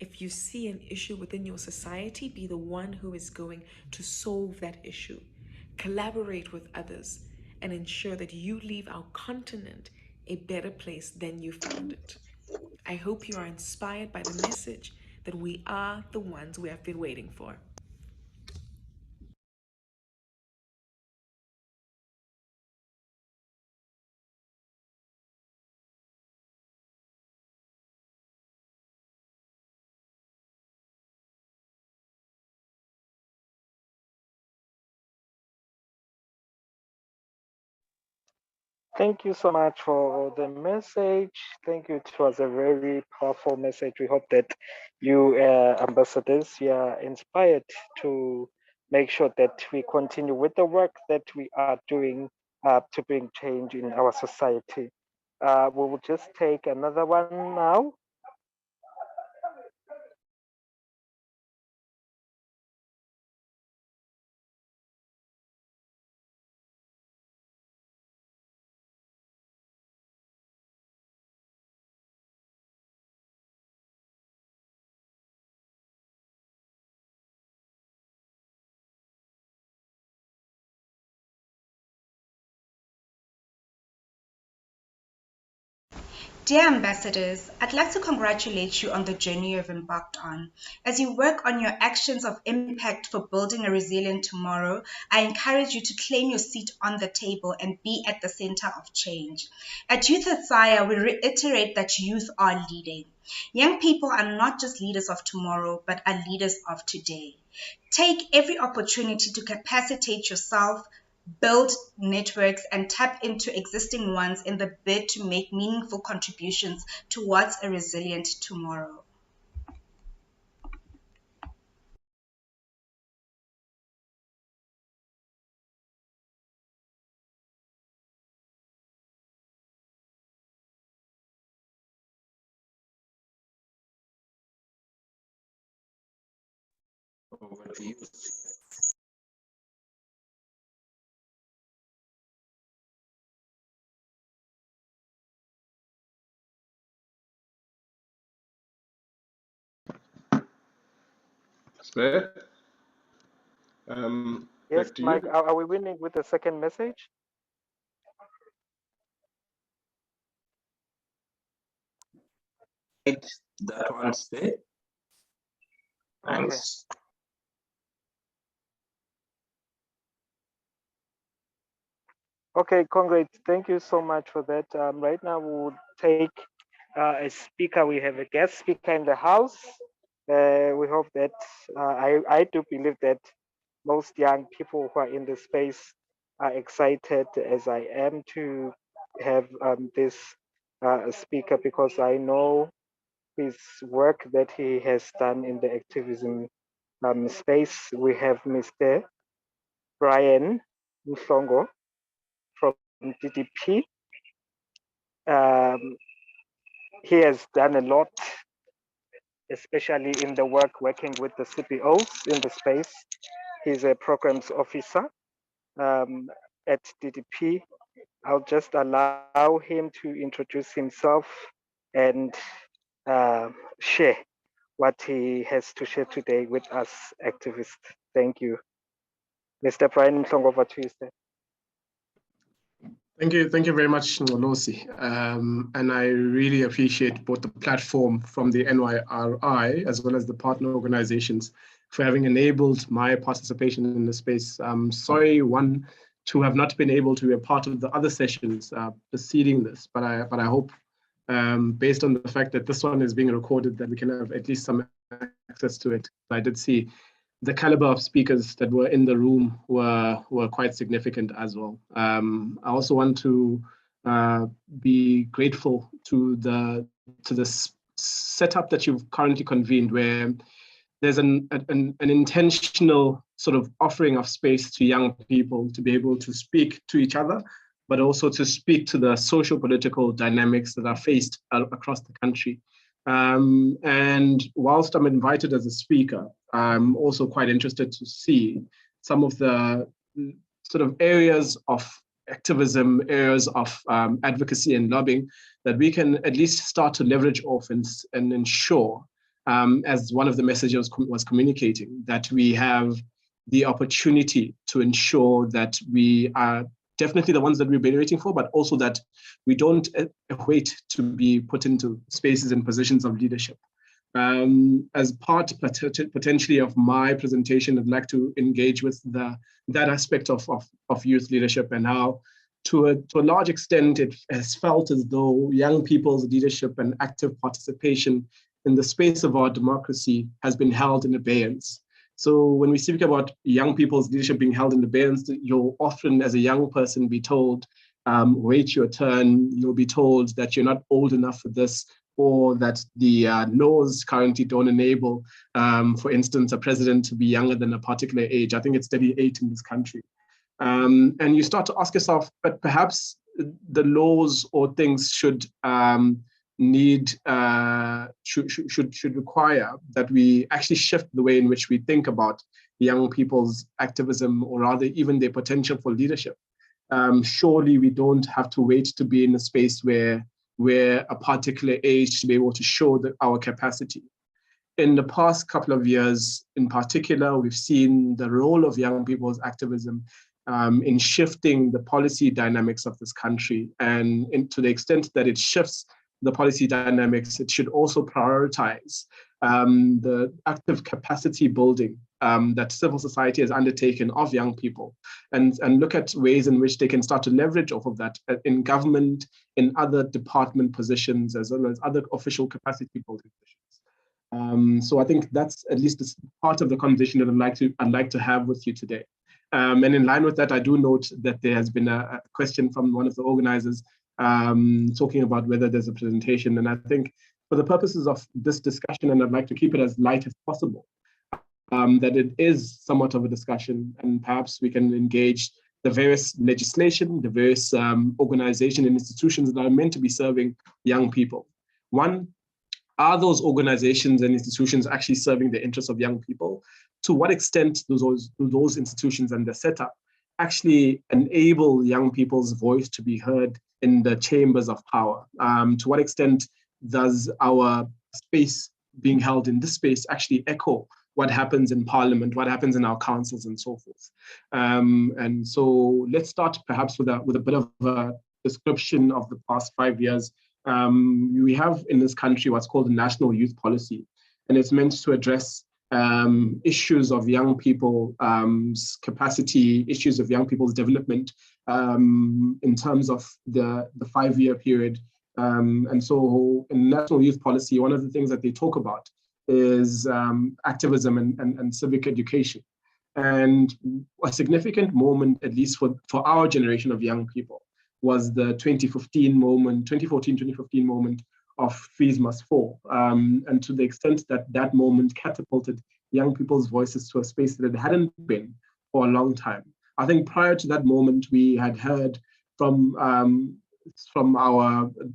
If you see an issue within your society, be the one who is going to solve that issue. Collaborate with others and ensure that you leave our continent a better place than you found it. I hope you are inspired by the message that we are the ones we have been waiting for. Thank you so much for the message. Thank you. It was a very powerful message. We hope that you, ambassadors, you are inspired to make sure that we continue with the work that we are doing to bring change in our society. We will just take another one now. Dear Ambassadors, I'd like to congratulate you on the journey you've embarked on. As you work on your actions of impact for building a resilient tomorrow, I encourage you to claim your seat on the table and be at the center of change. At Youth at SIRE, we reiterate that youth are leading. Young people are not just leaders of tomorrow, but are leaders of today. Take every opportunity to capacitate yourself, build networks, and tap into existing ones in the bid to make meaningful contributions towards a resilient tomorrow. Over to you. Sir? Yes, Back to Mike, you. are we winning with the second message? That one stay. Thanks. Okay, congrats. Thank you so much for that. Right now, we will take a speaker. We have a guest speaker in the house. We hope that I do believe that most young people who are in the space are excited as I am to have this speaker, because I know his work that he has done in the activism space. We have Mr. Brian Mhlongo from DDP. He has done a lot, especially in the working with the CPOs in the space. He's a programs officer at DDP. I'll just allow him to introduce himself and share what he has to share today with us activists. Thank you. Mr. Brian Mhlongo, over to you, sir. Thank you very much, Nolosi. And I really appreciate both the platform from the NYRI as well as the partner organizations for having enabled my participation in the space. I'm sorry, one, to have not been able to be a part of the other sessions preceding this, but I hope, based on the fact that this one is being recorded, that we can have at least some access to it. I did see the caliber of speakers that were in the room were quite significant as well. I also want to be grateful to the setup that you've currently convened, where there's an intentional sort of offering of space to young people to be able to speak to each other, but also to speak to the social political dynamics that are faced across the country. And whilst I'm invited as a speaker, I'm also quite interested to see some of the sort of areas of activism, areas of advocacy and lobbying that we can at least start to leverage off and ensure, as one of the messages was communicating, that we have the opportunity to ensure that we are definitely the ones that we've been waiting for, but also that we don't wait to be put into spaces and positions of leadership. As part potentially of my presentation, I'd like to engage with that aspect of youth leadership and how, to a large extent, it has felt as though young people's leadership and active participation in the space of our democracy has been held in abeyance. So when we speak about young people's leadership being held in abeyance, you'll often, as a young person, be told, wait your turn. You'll be told that you're not old enough for this, or that the laws currently don't enable, for instance, a president to be younger than a particular age. I think it's 38 in this country. And you start to ask yourself, but perhaps the laws or things should should require that we actually shift the way in which we think about young people's activism, or rather even their potential for leadership. Surely we don't have to wait to be in a space where we're a particular age to be able to show our capacity. In the past couple of years, in particular, we've seen the role of young people's activism in shifting the policy dynamics of this country. And to the extent that it shifts the policy dynamics, it should also prioritize the active capacity building that civil society has undertaken of young people, and look at ways in which they can start to leverage off of that in government, in other department positions, as well as other official capacity building positions. So I think that's at least part of the conversation that I'd like to have with you today. And in line with that, I do note that there has been a question from one of the organizers talking about whether there's a presentation. And I think for the purposes of this discussion, and I'd like to keep it as light as possible, that it is somewhat of a discussion, and perhaps we can engage the various legislation, the various organizations and institutions that are meant to be serving young people. One, are those organizations and institutions actually serving the interests of young people? To what extent do those institutions and their setup actually enable young people's voice to be heard in the chambers of power? To what extent does our space being held in this space actually echo what happens in Parliament, what happens in our councils, and so forth? And so let's start perhaps with a bit of a description of the past 5 years. We have in this country what's called the National Youth Policy, and it's meant to address issues of young people's capacity, issues of young people's development in terms of the 5-year period. And so in National Youth Policy, one of the things that they talk about is activism and civic education. And a significant moment, at least for our generation of young people, was the 2014, 2015 moment of Fees Must Fall. And to the extent that that moment catapulted young people's voices to a space that it hadn't been for a long time. I think prior to that moment, we had heard from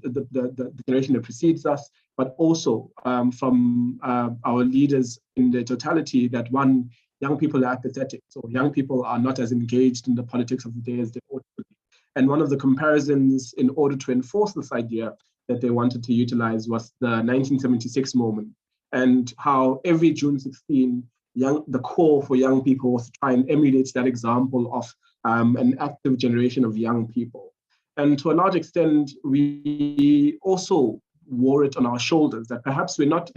the generation that precedes us, but also from our leaders in the totality, that one, young people are apathetic. So young people are not as engaged in the politics of the day as they ought to be. And one of the comparisons in order to enforce this idea that they wanted to utilize was the 1976 moment, and how every June 16, the call for young people was to try and emulate that example of an active generation of young people. And to a large extent, we also wore it on our shoulders that perhaps we're not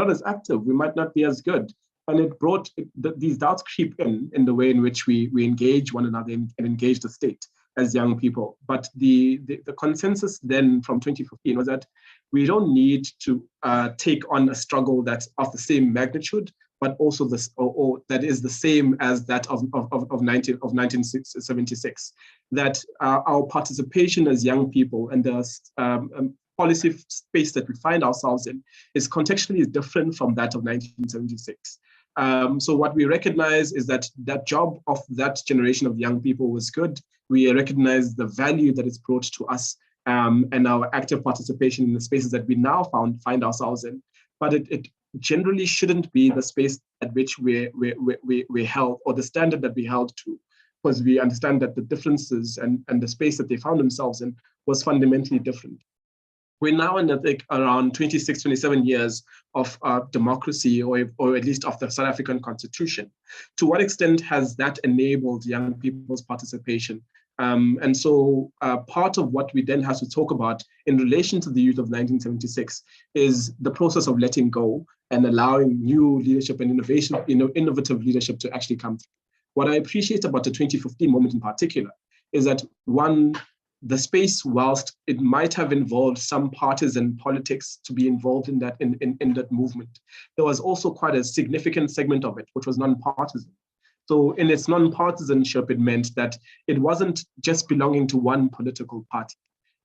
as active, we might not be as good. And it brought these doubts creep in the way in which we engage one another and engage the state as young people. But the consensus then from 2015 was that we don't need to take on a struggle that's of the same magnitude, but also this, or that is the same as that of 1976. That our participation as young people and the policy space that we find ourselves in is contextually different from that of 1976. So what we recognize is that job of that generation of young people was good. We recognize the value that is brought to us and our active participation in the spaces that we now find ourselves in. But it generally shouldn't be the space at which we held, or the standard that we held to, because we understand that the differences and the space that they found themselves in was fundamentally different. We're now in around 26, 27 years of democracy, or at least of the South African Constitution. To what extent has that enabled young people's participation And so part of what we then have to talk about in relation to the youth of 1976 is the process of letting go and allowing new leadership and innovative leadership to actually come through. What I appreciate about the 2015 moment in particular is that one, the space, whilst it might have involved some partisan politics to be involved in that in that movement, there was also quite a significant segment of it which was non-partisan. So in its non-partisanship, it meant that it wasn't just belonging to one political party.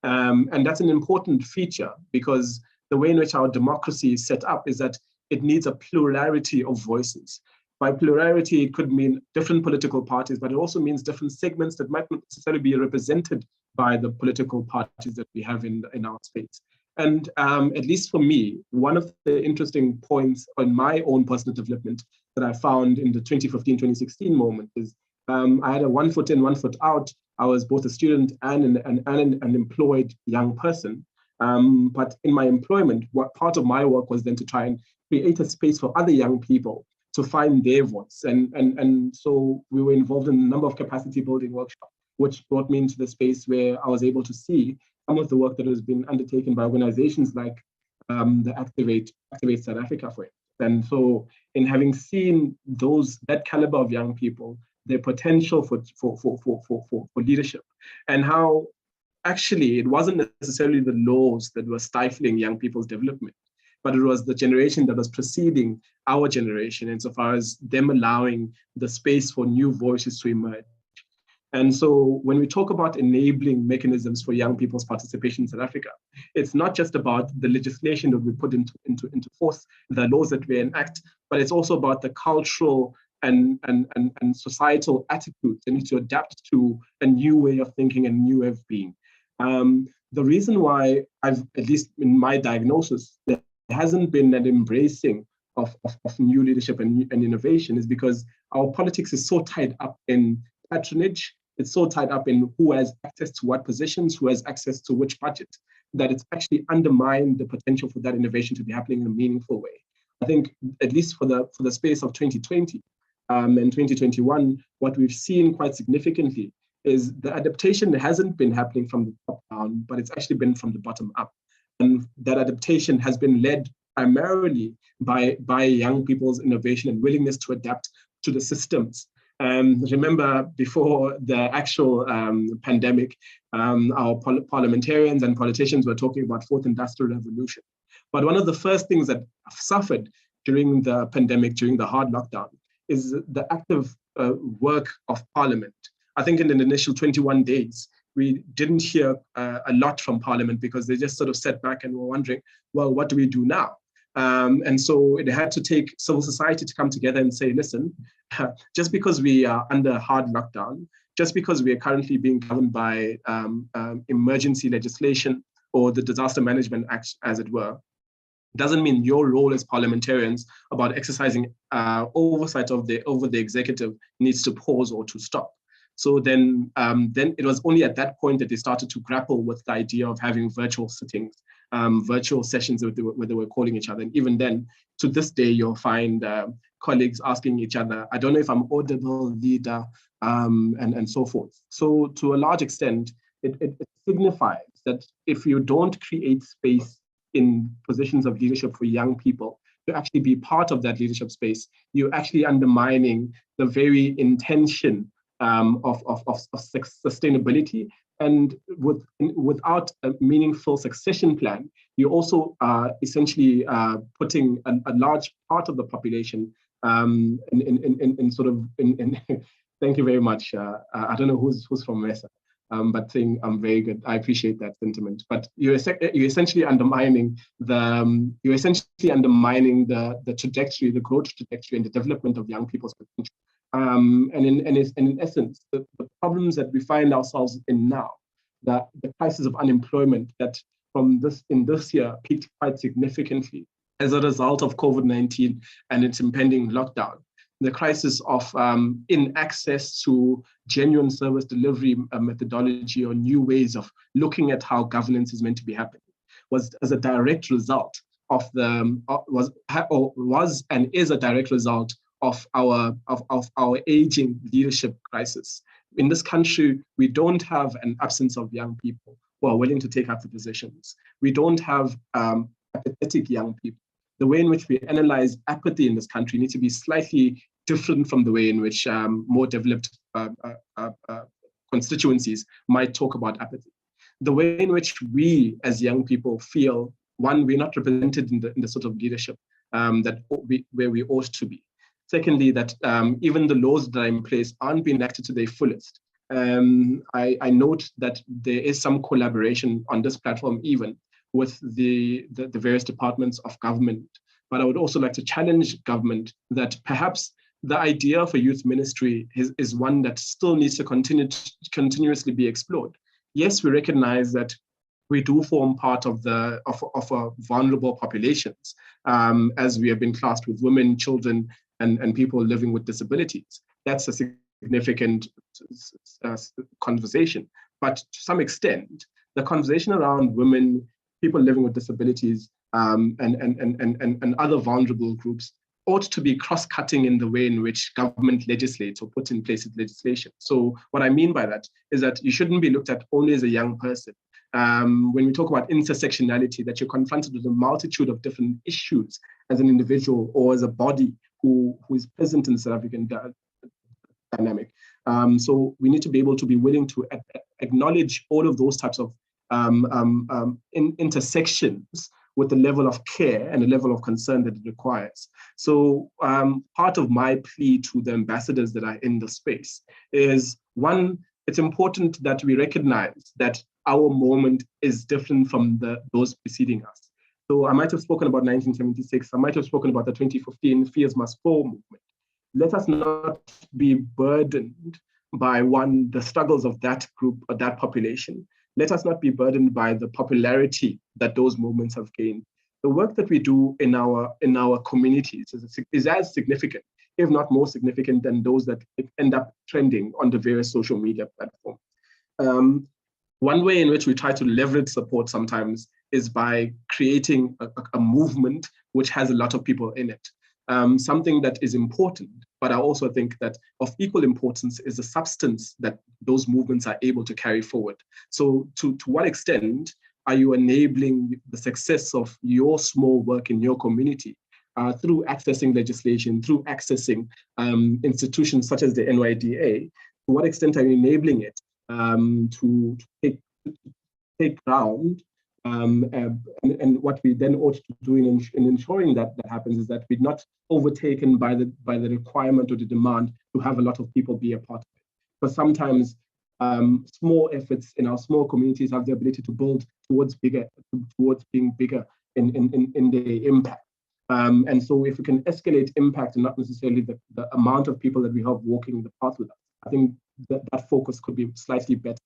And that's an important feature because the way in which our democracy is set up is that it needs a plurality of voices. By plurality, it could mean different political parties, but it also means different segments that might not necessarily be represented by the political parties that we have in our space. And at least for me, one of the interesting points on my own personal development that I found in the 2015-2016 moment is I had a 1 foot in, 1 foot out. I was both a student and an employed young person. But in my employment, what part of my work was then to try and create a space for other young people to find their voice. And so we were involved in a number of capacity building workshops, which brought me into the space where I was able to see some of the work that has been undertaken by organizations like the Activate South Africa, for it. And so in having seen that caliber of young people, their potential for leadership, and how actually it wasn't necessarily the laws that were stifling young people's development, but it was the generation that was preceding our generation insofar as them allowing the space for new voices to emerge. And so when we talk about enabling mechanisms for young people's participation in South Africa, it's not just about the legislation that we put into force, the laws that we enact, but it's also about the cultural and societal attitudes that need to adapt to a new way of thinking and new way of being. The reason why I've, at least in my diagnosis, there hasn't been an embracing of new leadership and innovation is because our politics is so tied up in patronage. It's so tied up in who has access to what positions, who has access to which budget, that it's actually undermined the potential for that innovation to be happening in a meaningful way. I think, at least for the space of 2020 and 2021, what we've seen quite significantly is the adaptation hasn't been happening from the top down, but it's actually been from the bottom up. And that adaptation has been led primarily by young people's innovation and willingness to adapt to the systems. Remember, before the actual pandemic, our parliamentarians and politicians were talking about fourth industrial revolution. But one of the first things that suffered during the pandemic, during the hard lockdown, is the active work of Parliament. I think in the initial 21 days, we didn't hear a lot from Parliament because they just sort of sat back and were wondering, well, what do we do now? And so it had to take civil society to come together and say, listen, just because we are under hard lockdown, just because we are currently being governed by emergency legislation or the Disaster Management Act, as it were, doesn't mean your role as parliamentarians about exercising oversight over the executive needs to pause or to stop. So then it was only at that point that they started to grapple with the idea of having virtual sittings, virtual sessions where they were calling each other. And even then, to this day, you'll find colleagues asking each other, I don't know if I'm audible, leader, and so forth. So to a large extent, it signifies that if you don't create space in positions of leadership for young people to actually be part of that leadership space, you're actually undermining the very intention of sustainability. And without a meaningful succession plan, you also essentially putting a large part of the population in thank you very much. I don't know who's from Mesa, but saying I'm very good. I appreciate that sentiment. But you're essentially undermining the trajectory, the growth trajectory, and the development of young people's potential. And in essence, the problems that we find ourselves in now, the crisis of unemployment that in this year peaked quite significantly as a result of COVID-19 and its impending lockdown, the crisis of inaccess to genuine service delivery methodology or new ways of looking at how governance is meant to be happening, was as a direct result of was and is a direct result of our aging leadership crisis in this country, we don't have an absence of young people who are willing to take up the positions. We don't have apathetic young people. The way in which we analyze apathy in this country needs to be slightly different from the way in which more developed constituencies might talk about apathy. The way in which we as young people feel, one, we're not represented in the sort of leadership where we ought to be. Secondly, that even the laws that are in place aren't being enacted to their fullest. I note that there is some collaboration on this platform even with the various departments of government. But I would also like to challenge government that perhaps the idea of a youth ministry is one that still needs to continuously be explored. Yes, we recognize that we do form part of vulnerable populations, as we have been classed with women, children, and people living with disabilities. That's a significant conversation. But to some extent, the conversation around women, people living with disabilities, and other vulnerable groups ought to be cross-cutting in the way in which government legislates or puts in place its legislation. So what I mean by that is that you shouldn't be looked at only as a young person. When we talk about intersectionality, that you're confronted with a multitude of different issues as an individual or as a body who is present in the South African dynamic. So we need to be able to be willing to acknowledge all of those types of intersections with the level of care and the level of concern that it requires. So part of my plea to the ambassadors that are in the space is, one, it's important that we recognize that our moment is different from those preceding us. So I might have spoken about 1976, I might have spoken about the 2015 Fears Must Fall movement. Let us not be burdened by, one, the struggles of that group or that population. Let us not be burdened by the popularity that those movements have gained. The work that we do in our communities is as significant, if not more significant, than those that end up trending on the various social media platforms. One way in which we try to leverage support sometimes is by creating a movement which has a lot of people in it. Something that is important, but I also think that of equal importance is the substance that those movements are able to carry forward. So to what extent are you enabling the success of your small work in your community through accessing legislation, through accessing institutions such as the NYDA? To what extent are you enabling it to take ground? And what we then ought to do in ensuring that happens is that we're not overtaken by the requirement or the demand to have a lot of people be a part of it. But sometimes small efforts in our small communities have the ability to build towards being bigger in their impact. And so if we can escalate impact and not necessarily the amount of people that we have walking the path with us, I think that focus could be slightly better.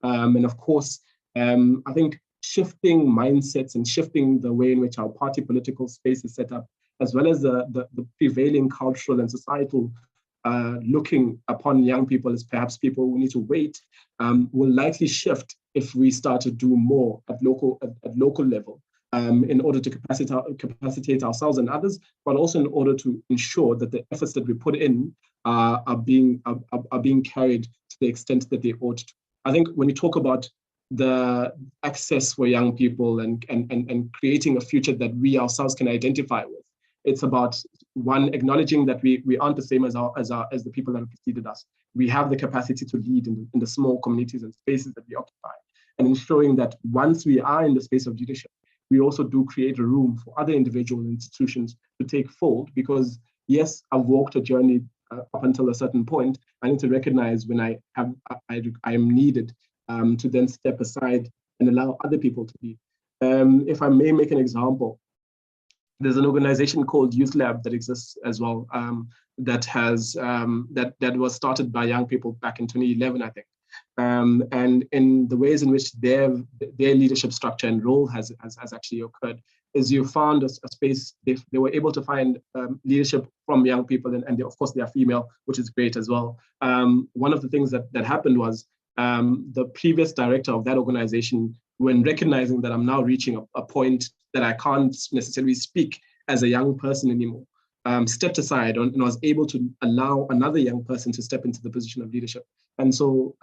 And of course, I think shifting mindsets and shifting the way in which our party political space is set up, as well as the prevailing cultural and societal looking upon young people as perhaps people who need to wait, will likely shift if we start to do more at local level in order to capacitate ourselves and others, but also in order to ensure that the efforts that we put in are being carried to the extent that they ought to. I think when we talk about the access for young people and creating a future that we ourselves can identify with, it's about, one, acknowledging that we aren't the same as the people that have preceded us. We have the capacity to lead in the small communities and spaces that we occupy, and ensuring that once we are in the space of leadership, we also do create a room for other individual institutions to take fold. Because yes, I've walked a journey up until a certain point. I need to recognize when I am needed to then step aside and allow other people to lead. If I may make an example, there's an organization called Youth Lab that exists as well, that has that was started by young people back in 2011, I think. And in the ways in which their leadership structure and role has actually occurred, is you found a space, they were able to find leadership from young people, and they, of course they are female, which is great as well. One of the things that happened was the previous director of that organization, when recognizing that I'm now reaching a point that I can't necessarily speak as a young person anymore, stepped aside and was able to allow another young person to step into the position of leadership. And so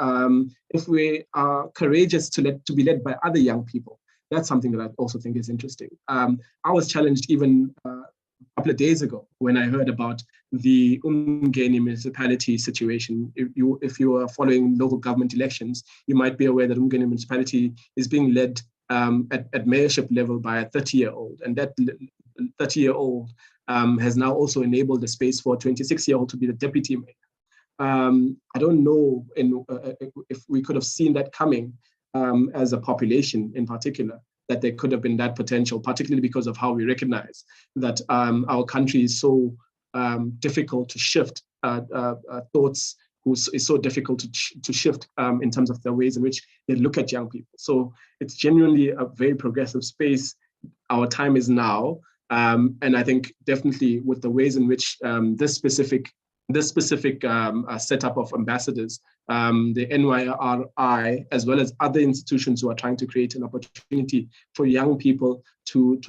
if we are courageous to be led by other young people, that's something that I also think is interesting. I was challenged even a couple of days ago when I heard about the Umgeni municipality situation. If you are following local government elections, you might be aware that Umgeni municipality is being led at mayorship level by a 30-year-old. And that 30-year-old has now also enabled the space for a 26-year-old to be the deputy mayor. I don't know if we could have seen that coming as a population in particular, that there could have been that potential, particularly because of how we recognize that our country is so difficult to shift thoughts, is so difficult to shift in terms of the ways in which they look at young people. So it's genuinely a very progressive space. Our time is now. And I think definitely with the ways in which this specific setup of ambassadors, the NYRI, as well as other institutions who are trying to create an opportunity for young people to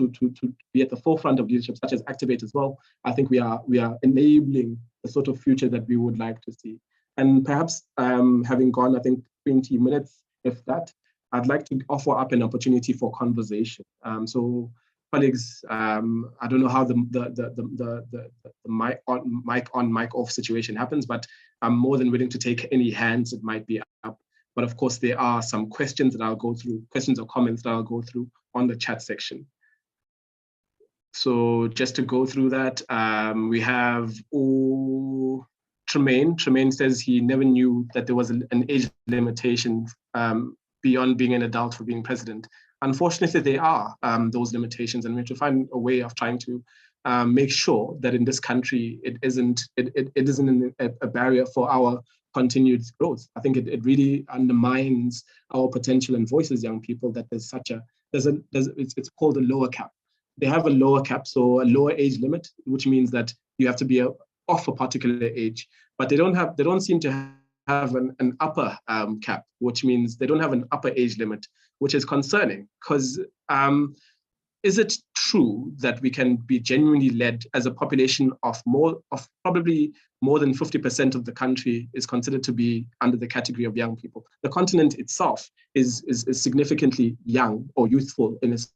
be at the forefront of leadership, such as Activate as well. I think we are enabling the sort of future that we would like to see. And perhaps having gone, I think, 20 minutes, if that, I'd like to offer up an opportunity for conversation. So colleagues, I don't know how the mic on, mic off situation happens, but I'm more than willing to take any hands that might be up. But of course, there are some questions that I'll go through, questions or comments that I'll go through on the chat section. So just to go through that, we have Tremaine. Tremaine says he never knew that there was an age limitation beyond being an adult for being president. Unfortunately, there are those limitations, and we have to find a way of trying to make sure that in this country it isn't a barrier for our continued growth. I think it really undermines our potential and voices young people that there's it's called a lower cap. They have a lower cap, so a lower age limit, which means that you have to be off a particular age, but they don't seem to have an upper cap, which means they don't have an upper age limit, which is concerning, because is it true that we can be genuinely led as a population of probably more than 50% of the country is considered to be under the category of young people? The continent itself is significantly young or youthful in its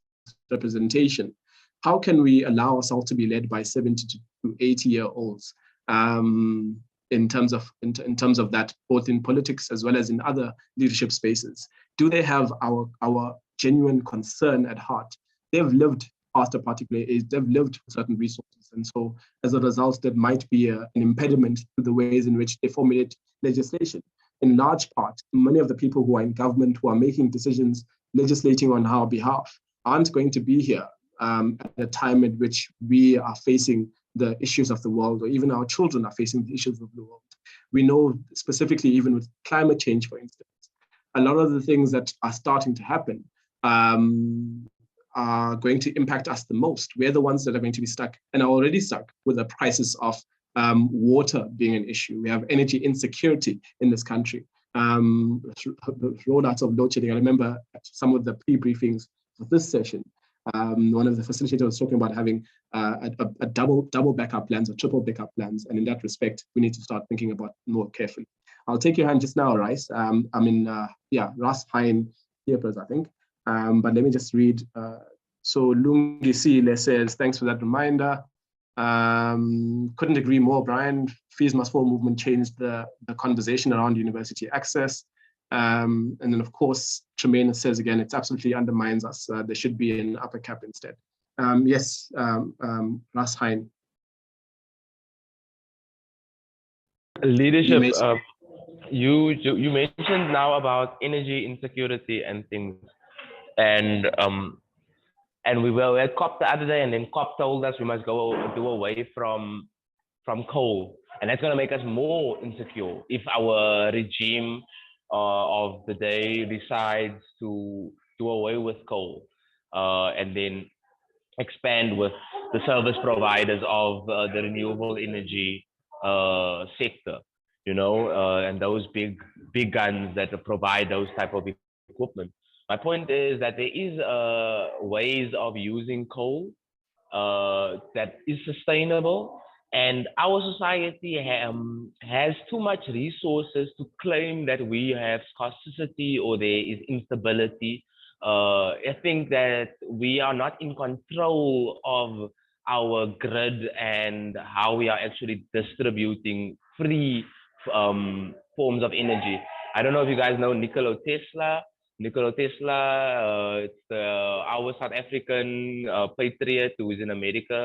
representation. How can we allow ourselves to be led by 70 to 80-year-olds in terms of that, both in politics as well as in other leadership spaces? Do they have our genuine concern at heart? They've lived past a particular age, they've lived with certain resources. And so as a result, that might be an impediment to the ways in which they formulate legislation. In large part, many of the people who are in government, who are making decisions, legislating on our behalf, aren't going to be here at a time at which we are facing the issues of the world, or even our children are facing the issues of the world. We know specifically, even with climate change, for instance, a lot of the things that are starting to happen are going to impact us the most. We're the ones that are going to be stuck and are already stuck with the prices of water being an issue. We have energy insecurity in this country. Rollouts of load shedding. I remember some of the pre-briefings for this session, one of the facilitators was talking about having a double backup plans or triple backup plans. And in that respect, we need to start thinking about more carefully. I'll take your hand just now, Rice. Ras Pine Papers, I think. But let me just read. So Lungi Sile says, thanks for that reminder. Couldn't agree more, Brian. Fees Must Fall movement changed the conversation around university access. And then, of course, Tremaine says again, it absolutely undermines us. There should be an upper cap instead. Yes, Ras Hein. Leadership, you mentioned now about energy insecurity and things. And we were at COP the other day, and then COP told us we must do away from coal. And that's going to make us more insecure if our regime of the day decides to do away with coal and then expand with the service providers of the renewable energy sector, and those big guns that provide those type of equipment. My point is that there is ways of using coal that is sustainable And our society has too much resources to claim that we have scarcity or there is instability. I think that we are not in control of our grid and how we are actually distributing free forms of energy. I don't know if you guys know Nikola Tesla. Nikola Tesla, it's our South African patriot who is in America,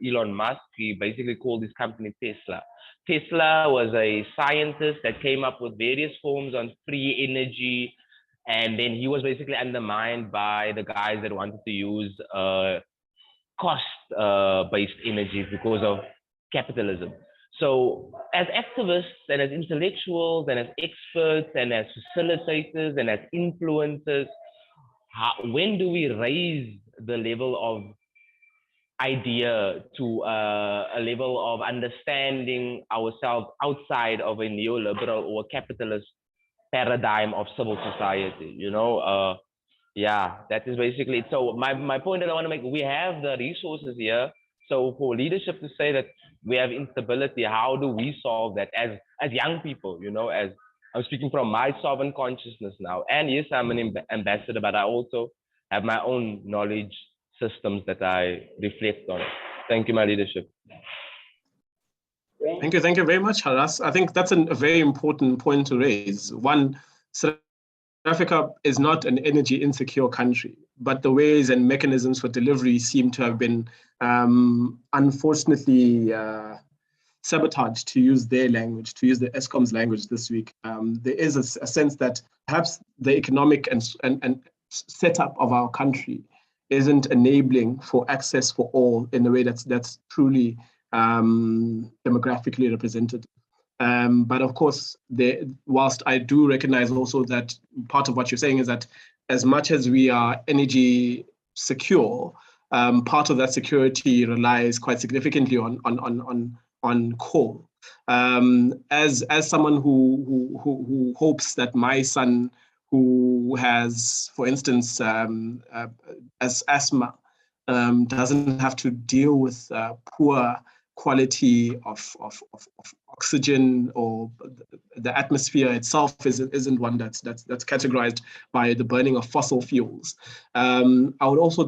Elon Musk. He basically called his company Tesla. Tesla was a scientist that came up with various forms on free energy, and then he was basically undermined by the guys that wanted to use cost-based energy because of capitalism. So as activists and as intellectuals and as experts and as facilitators and as influencers, when do we raise the level of idea to a level of understanding ourselves outside of a neoliberal or capitalist paradigm of civil society? You know, yeah, that is basically it. So my point that I want to make, we have the resources here. So for leadership to say that we have instability, how do we solve that as young people? You know, as I'm speaking from my sovereign consciousness now. And yes, I'm an ambassador, but I also have my own knowledge systems that I reflect on. Thank you, my leadership. Thank you very much, Haras. I think that's a very important point to raise. One, South Africa is not an energy insecure country, but the ways and mechanisms for delivery seem to have been unfortunately sabotaged, to use their language, to use the ESCOM's language this week. There is a sense that perhaps the economic and setup of our country isn't enabling for access for all in a way that's truly demographically represented. But of course, whilst I do recognize also that part of what you're saying is that as much as we are energy secure, part of that security relies quite significantly on coal. As someone who hopes that my son, who has, for instance, as asthma, doesn't have to deal with poor quality of oxygen, or the atmosphere itself isn't one that's categorized by the burning of fossil fuels. I would also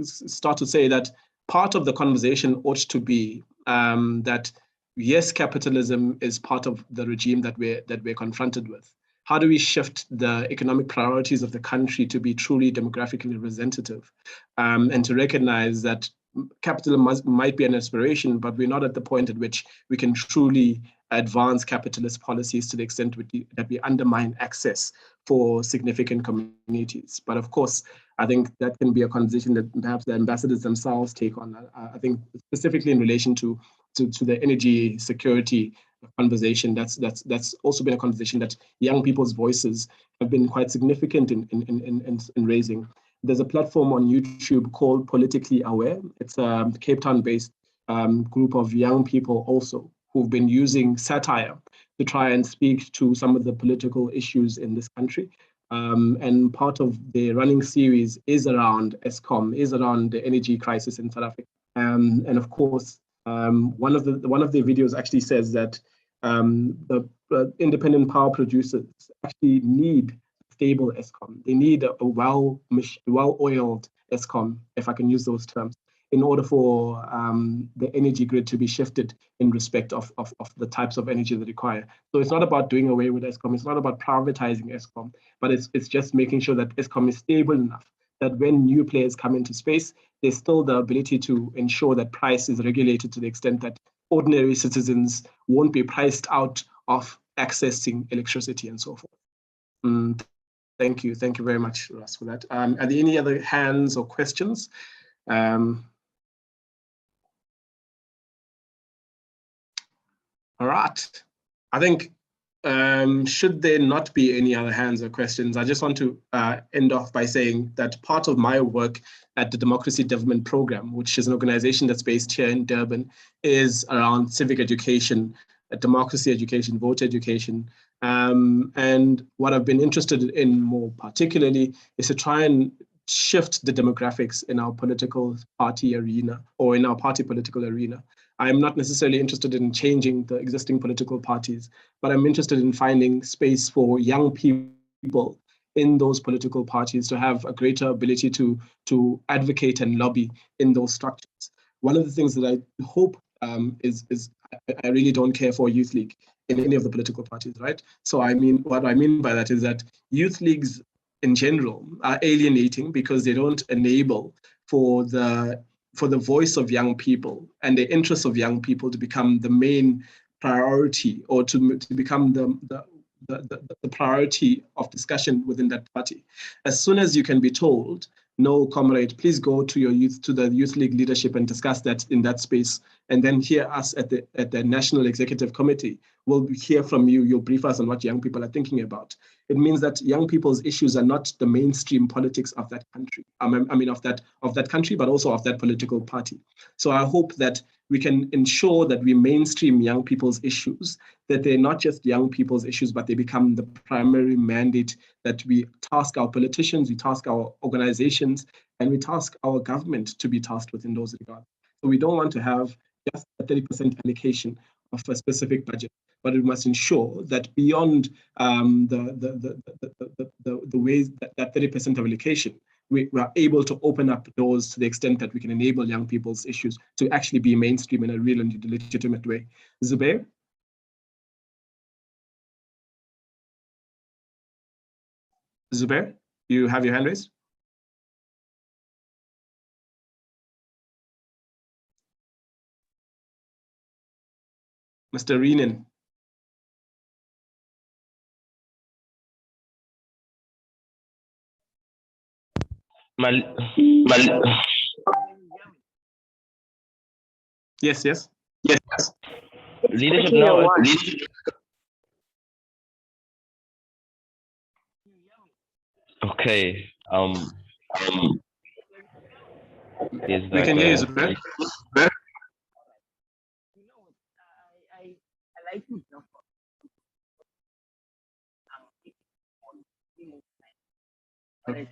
start to say that part of the conversation ought to be that yes, capitalism is part of the regime that we're confronted with. How do we shift the economic priorities of the country to be truly demographically representative, and to recognize that capitalism might be an aspiration, but we're not at the point at which we can truly advance capitalist policies to the extent that we undermine access for significant communities. But of course, I think that can be a conversation that perhaps the ambassadors themselves take on. I think specifically in relation to the energy security conversation, that's also been a conversation that young people's voices have been quite significant in raising. There's a platform on YouTube called Politically Aware. It's a Cape Town-based group of young people also who've been using satire to try and speak to some of the political issues in this country. And part of the running series is around ESCOM, is around the energy crisis in South Africa. And of course, one of the videos actually says that the independent power producers actually need stable ESCOM. They need a well-oiled ESCOM, if I can use those terms, in order for the energy grid to be shifted in respect of the types of energy they require. So it's not about doing away with ESCOM. It's not about privatizing ESCOM, but it's just making sure that ESCOM is stable enough that when new players come into space, there's still the ability to ensure that price is regulated to the extent that ordinary citizens won't be priced out of accessing electricity and so forth. Thank you very much, Ross, for that. Are there any other hands or questions? All right. I think, should there not be any other hands or questions, I just want to end off by saying that part of my work at the Democracy Development Program, which is an organization that's based here in Durban, is around civic education, democracy education, voter education. And what I've been interested in more particularly is to try and shift the demographics in our political party arena or in our party political arena. I'm not necessarily interested in changing the existing political parties, but I'm interested in finding space for young people in those political parties to have a greater ability to advocate and lobby in those structures. One of the things that I hope is I really don't care for a youth league in any of the political parties, right? So I mean, what I mean by that is that youth leagues in general are alienating because they don't enable for the voice of young people and the interests of young people to become the main priority, or to become the priority of discussion within that party. As soon as you can be told, no, comrade, please go to the youth league leadership and discuss that in that space, and then hear us at the National Executive Committee. We'll hear from you. You'll brief us on what young people are thinking about. It means that young people's issues are not the mainstream politics of that country. I mean, of that country, but also of that political party. So I hope that we can ensure that we mainstream young people's issues, that they're not just young people's issues, but they become the primary mandate that we task our politicians, we task our organizations, and we task our government to be tasked with in those regards. So we don't want to have just a 30% allocation of a specific budget, but we must ensure that beyond the ways that 30% of allocation, we are able to open up doors to the extent that we can enable young people's issues to actually be mainstream in a real and legitimate way. Zubair? Zubair, you have your hand raised? Mr. Reenan. Yes. Leadership now. Okay. We can hear you, Zubair.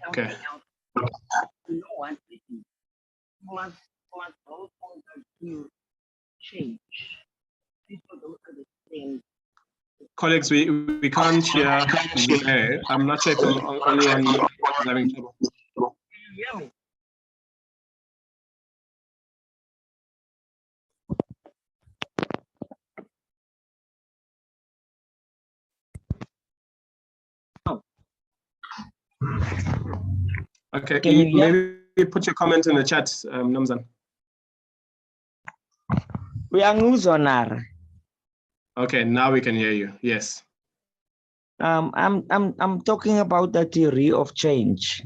Okay. You know what? You must also change. People don't understand. Colleagues, we can't hear Zubair. I'm not sure if anyone is having trouble. Can you hear me? Okay, Can you hear? maybe put your comment in the chat, Namzan. We are Nguzonar. Okay, now we can hear you. Yes. I'm talking about the theory of change.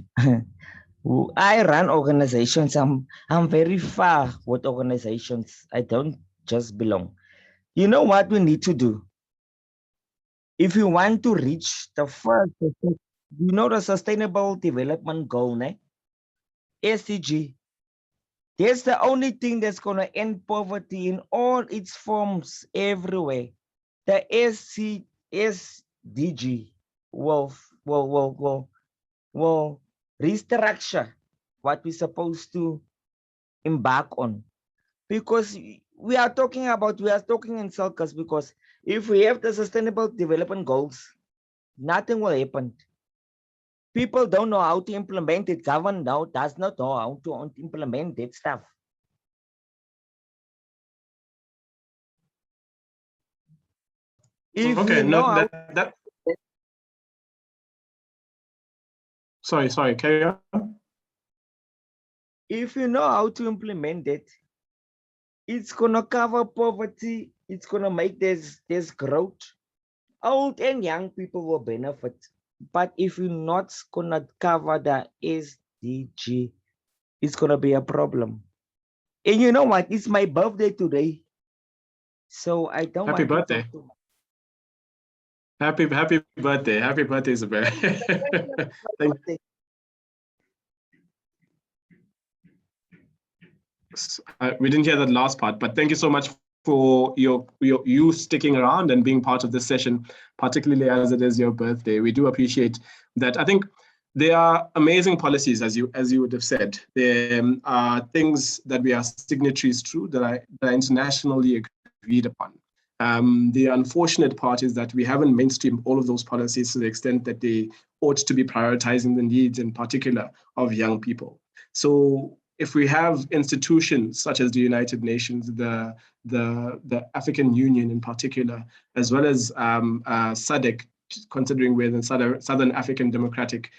I run organizations. I'm very far with organizations. I don't just belong. You know what we need to do? If you want to reach the first, you know, the Sustainable Development Goal, SDG. That's the only thing that's going to end poverty in all its forms everywhere. The SDG will restructure what we're supposed to embark on. Because we are talking in circles, because if we have the Sustainable Development Goals, nothing will happen. People don't know how to implement it. Government now does not know how to implement that stuff. If okay, we know that sorry, carry on. If you know how to implement it, it's gonna cover poverty, it's gonna make this growth. Old and young people will benefit. But if you're not gonna cover the SDG, it's gonna be a problem. And you know what? It's my birthday today. So I don't Happy want birthday. to talk too much. Happy birthday. Happy birthday, Zubair. We didn't hear that last part, but thank you so much for you sticking around and being part of this session, particularly as it is your birthday. We do appreciate that. I think They are amazing policies, as you would have said. There are things that we are signatories to that are internationally agreed upon. The unfortunate part is that we haven't mainstreamed all of those policies to the extent that they ought to be prioritizing the needs, in particular, of young people. So if we have institutions such as the United Nations, the African Union in particular, as well as SADC, considering we're in Southern African Democratic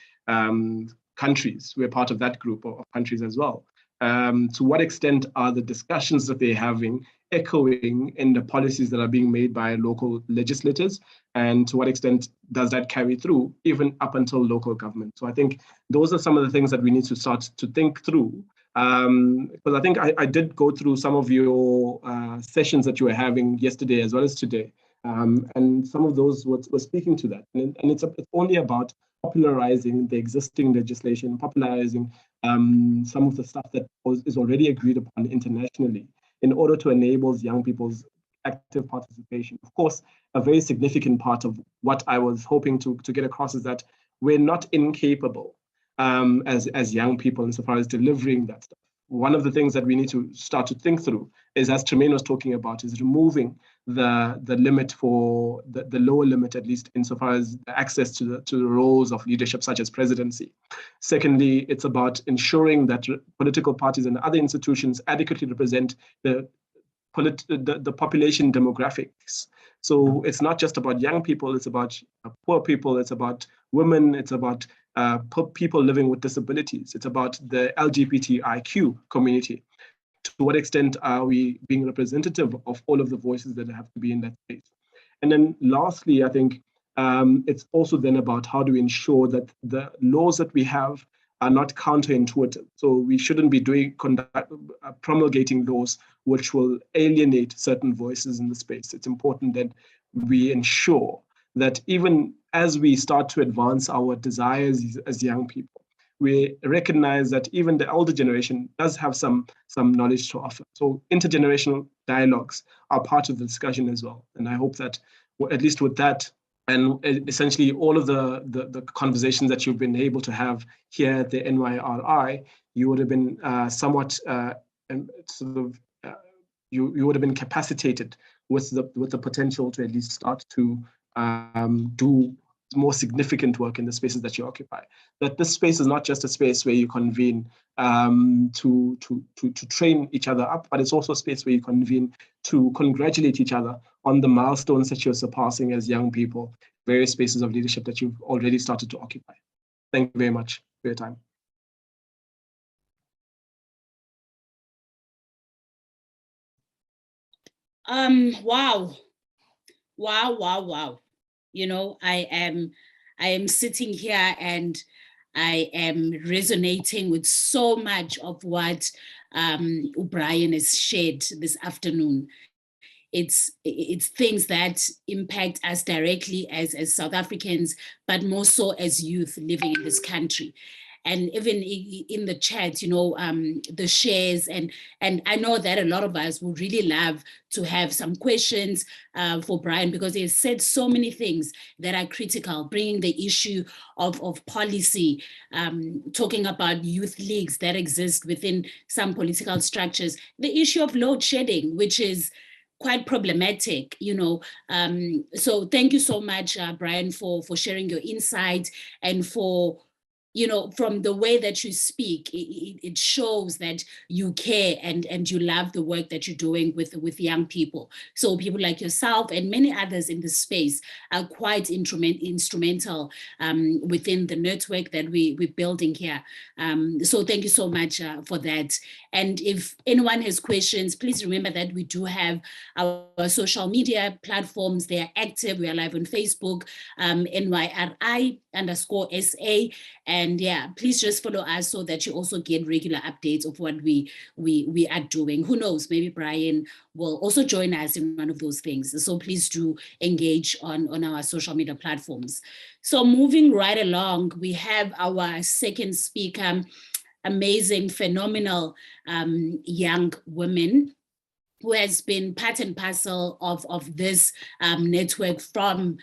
countries, we're part of that group of countries as well. To what extent are the discussions that they're having echoing in the policies that are being made by local legislators, and to what extent does that carry through even up until local government? So I think those are some of the things that we need to start to think through, because I think I did go through some of your sessions that you were having yesterday as well as today, and some of those were speaking to that, and it's only about popularizing the existing legislation, popularizing some of the stuff that is already agreed upon internationally, in order to enable young people's active participation. Of course, a very significant part of what I was hoping to get across is that we're not incapable as young people insofar as delivering that stuff. One of the things that we need to start to think through is, as Tremaine was talking about, is removing the limit for the lower limit, at least insofar as access to the roles of leadership, such as presidency. Secondly, it's about ensuring that political parties and other institutions adequately represent the population demographics. So it's not just about young people, it's about poor people, it's about women, it's about people living with disabilities, it's about the LGBTIQ community. To what extent are we being representative of all of the voices that have to be in that space? And then lastly, I think it's also then about how do we ensure that the laws that we have are not counterintuitive. So we shouldn't be promulgating laws which will alienate certain voices in the space. It's important that we ensure that even as we start to advance our desires as young people, we recognize that even the older generation does have some knowledge to offer. So intergenerational dialogues are part of the discussion as well. And I hope that, at least with that, and essentially all of the conversations that you've been able to have here at the NYRI, you would have been you would have been capacitated with the potential to at least start to do more significant work in the spaces that you occupy. That this space is not just a space where you convene to train each other up, but it's also a space where you convene to congratulate each other on the milestones that you're surpassing as young people, various spaces of leadership that you've already started to occupy. Thank you very much for your time. Wow. You know, I am sitting here and I am resonating with so much of what O'Brien has shared this afternoon. It's things that impact us directly as South Africans, but more so as youth living in this country. And even in the chat, you know, the shares, and I know that a lot of us would really love to have some questions for Brian, because he has said so many things that are critical, bringing the issue of policy, talking about youth leagues that exist within some political structures, the issue of load shedding, which is quite problematic, you know. So thank you so much, Brian, for sharing your insight, and for, you know, from the way that you speak, it shows that you care and you love the work that you're doing with young people. So people like yourself and many others in the space are quite instrumental within the network that we're building here. So thank you so much for that. And if anyone has questions, please remember that we do have our social media platforms. They are active. We are live on Facebook, NYRI_SA. And yeah, please just follow us so that you also get regular updates of what we are doing. Who knows, maybe Brian will also join us in one of those things. So please do engage on our social media platforms. So moving right along, we have our second speaker, amazing, phenomenal young women. who has been part and parcel of this network from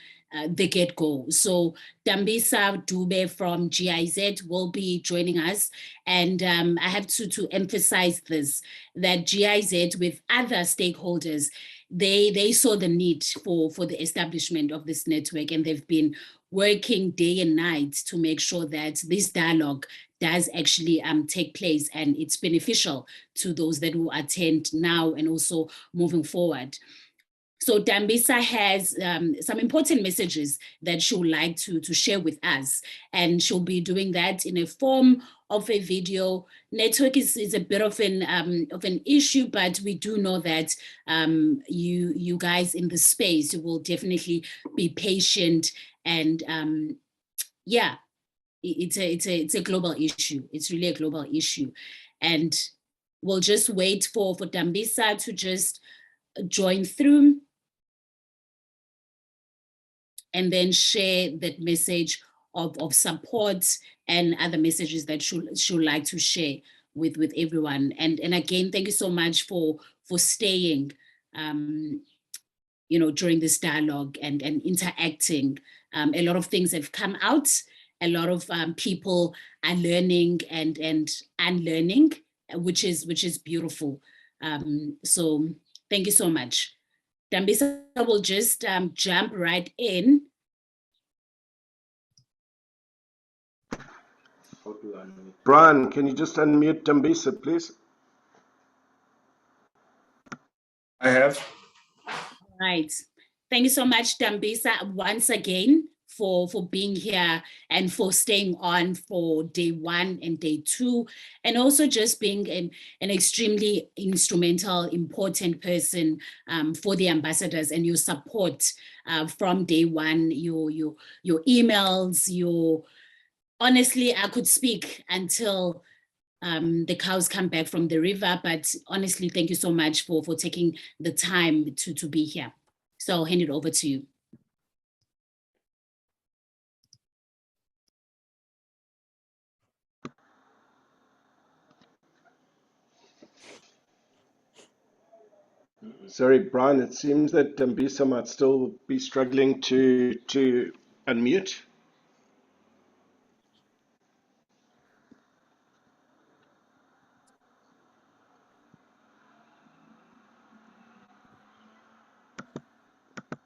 the get-go. So Dambisa Dube from GIZ will be joining us. And I have to emphasize this, that GIZ with other stakeholders, they saw the need for the establishment of this network, and they've been working day and night to make sure that this dialogue does actually take place and it's beneficial to those that will attend now and also moving forward. So Dambisa has some important messages that she would like to share with us, and she'll be doing that in a form of a video. Network is a bit of an issue, but we do know that you guys in the space will definitely be patient, and yeah, it's a global issue. It's really a global issue, and we'll just wait for Dambisa to just join through and then share that message of support and other messages that she'll like to share with everyone. And again, thank you so much for staying during this dialogue and interacting. A lot of things have come out. A lot of people are learning and unlearning, which is beautiful. So thank you so much. Dambisa will just jump right in. Brian, can you just unmute Dambisa, please? I have. Right. Thank you so much, Dambisa, once again for being here and for staying on for day 1 and day 2, and also just being an extremely instrumental, important person for the ambassadors, and your support from day 1, your emails, honestly, I could speak until the cows come back from the river, but honestly, thank you so much for taking the time to be here. So I'll hand it over to you. Sorry, Brian, it seems that Dambisa might still be struggling to unmute.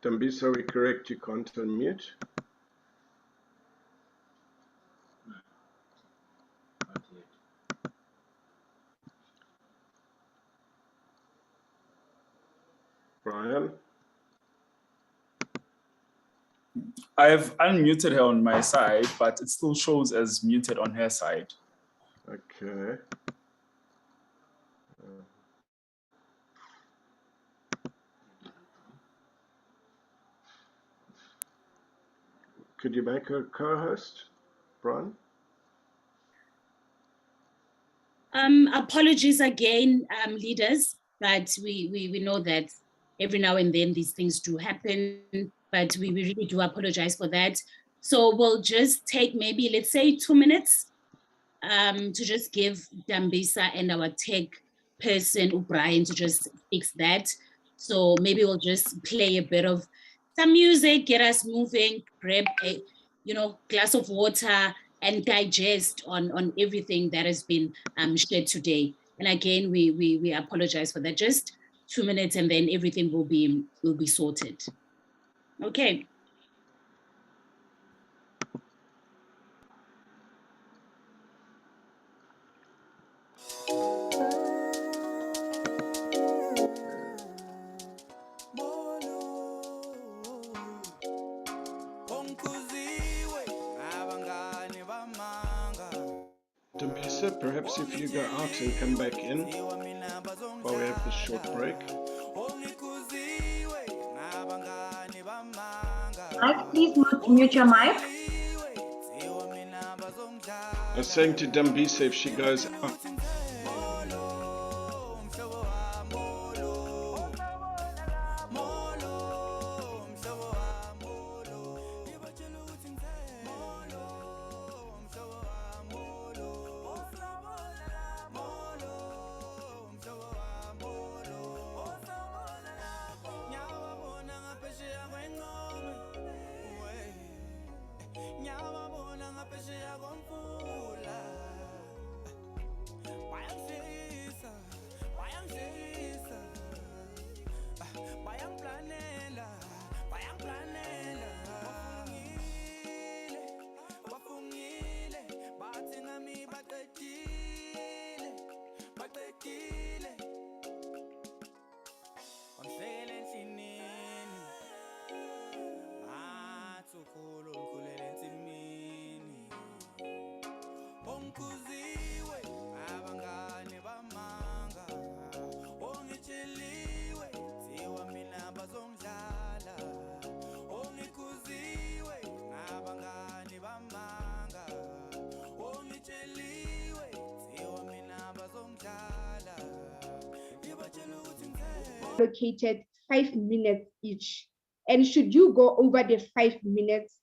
Dambisa, are we correct? You can't unmute? Brian? I've unmuted her on my side, but it still shows as muted on her side. Okay. Could you make her co-host, Brian? Apologies again, leaders, but we know that every now and then these things do happen, but we really do apologize for that. So we'll just take maybe, let's say, 2 minutes to just give Dambisa and our tech person, Brian, to just fix that. So maybe we'll just play a bit of some music, get us moving, grab a glass of water, and digest on everything that has been shared today. And again, we apologize for that. Just 2 minutes, and then everything will be sorted. Okay. Dambisa, perhaps if you go out and come back in while we have this short break. Mike, please mute your mic. I was saying to Dambisa, if she goes out. allocated 5 minutes each. And should you go over the 5 minutes,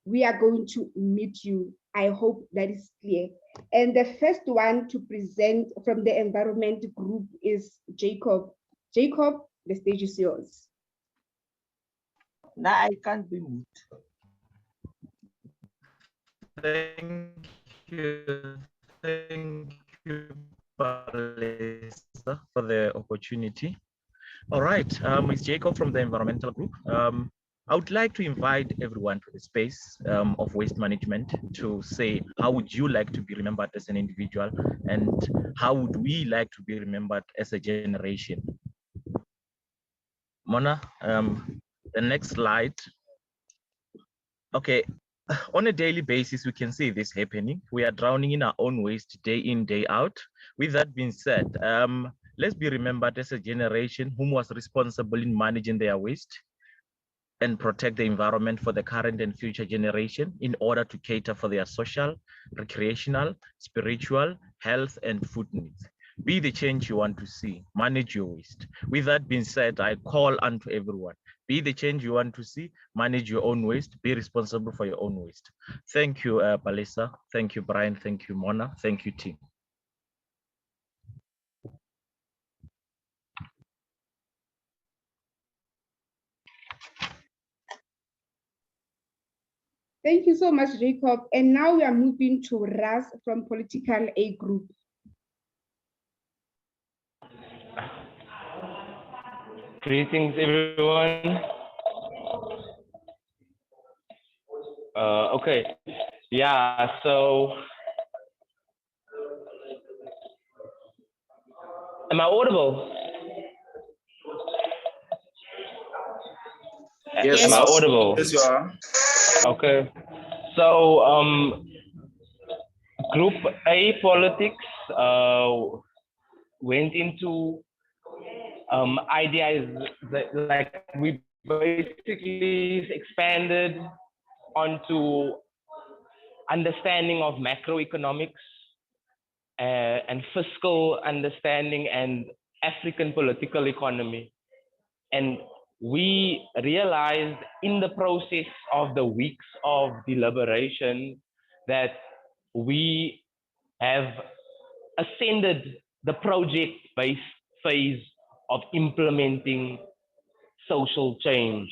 we are going to meet you. I hope that is clear. And the first one to present from the environment group is Jacob. Jacob, the stage is yours. No, I can't be moved. Thank you, Palesa, for the opportunity. All right, it's Jacob from the environmental group. I would like to invite everyone to the space of waste management to say, how would you like to be remembered as an individual, and how would we like to be remembered as a generation? Mona, the next slide. Okay, on a daily basis, we can see this happening. We are drowning in our own waste day in, day out. With that being said, let's be remembered as a generation whom was responsible in managing their waste and protect the environment for the current and future generation in order to cater for their social, recreational, spiritual, health, and food needs. Be the change you want to see, manage your waste. With that being said, I call unto everyone, be the change you want to see, manage your own waste, be responsible for your own waste. Thank you, Palesa. Thank you, Brian. Thank you, Mona. Thank you, team. Thank you so much, Jacob. And now we are moving to Ras from Political A Group. Greetings, everyone. Okay, yeah, so am I audible? Yes, am I audible? Yes, you are. Okay, so Group A politics went into ideas that, like, we basically expanded onto understanding of macroeconomics and fiscal understanding and African political economy. And we realized in the process of the weeks of deliberation that we have ascended the project-based phase of implementing social change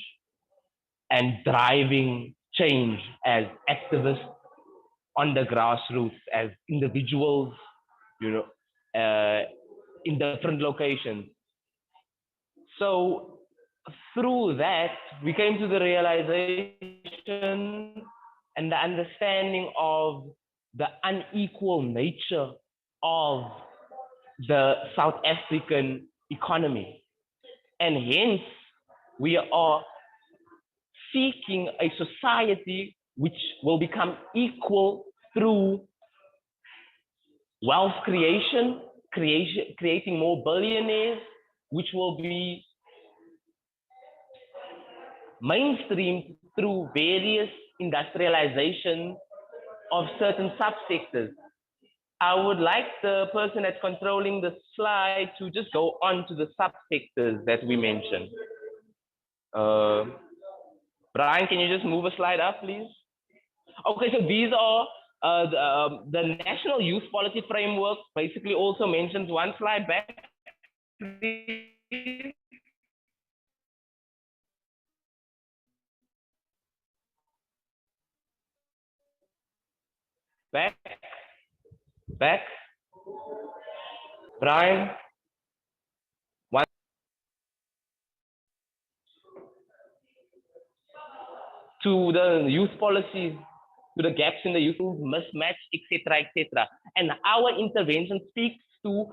and driving change as activists on the grassroots, as individuals, you know, in different locations. So through that, we came to the realization and the understanding of the unequal nature of the South African economy. And hence, we are seeking a society which will become equal through wealth creation, creating more billionaires, which will be mainstreamed through various industrialization of certain subsectors. I would like the person that's controlling the slide to just go on to the subsectors that we mentioned. Brian, can you just move a slide up, please? Okay, so these are the National Youth Policy Framework basically also mentions, one slide back, please. Back. Brian. One. To the youth policy, to the gaps in the youth mismatch, etc., etc. And our intervention speaks to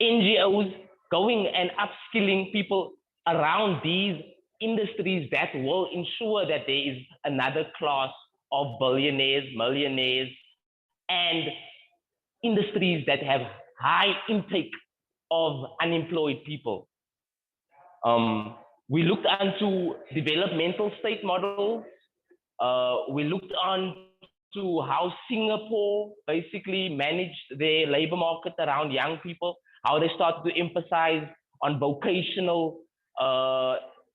NGOs going and upskilling people around these industries that will ensure that there is another class of billionaires, millionaires, and industries that have high intake of unemployed people. We looked into developmental state models. We looked on to how Singapore basically managed their labor market around young people, how they started to emphasize on vocational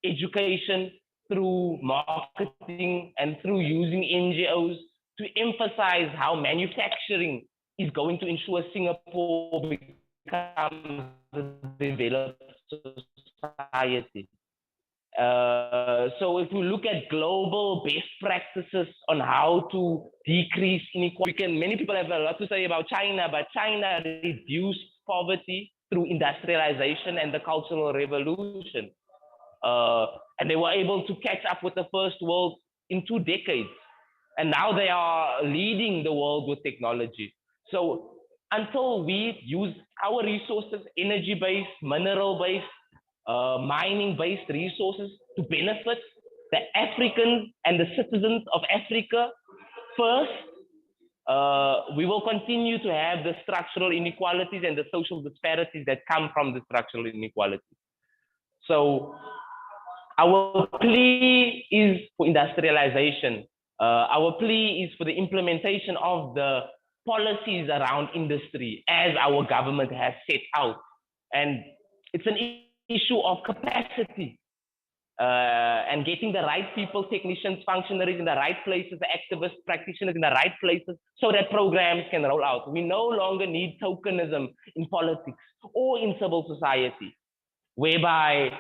education through marketing and through using NGOs to emphasize how manufacturing is going to ensure Singapore becomes a developed society. So if we look at global best practices on how to decrease inequality, many people have a lot to say about China, but China reduced poverty through industrialization and the Cultural Revolution. And they were able to catch up with the first world in 2 decades. And now they are leading the world with technology. So until we use our resources, energy-based, mineral-based, mining-based resources to benefit the Africans and the citizens of Africa first, we will continue to have the structural inequalities and the social disparities that come from the structural inequalities. So our plea is for industrialization. Our plea is for the implementation of the policies around industry as our government has set out. And it's an issue of capacity and getting the right people, technicians, functionaries in the right places, the activists, practitioners in the right places so that programs can roll out. We no longer need tokenism in politics or in civil society, whereby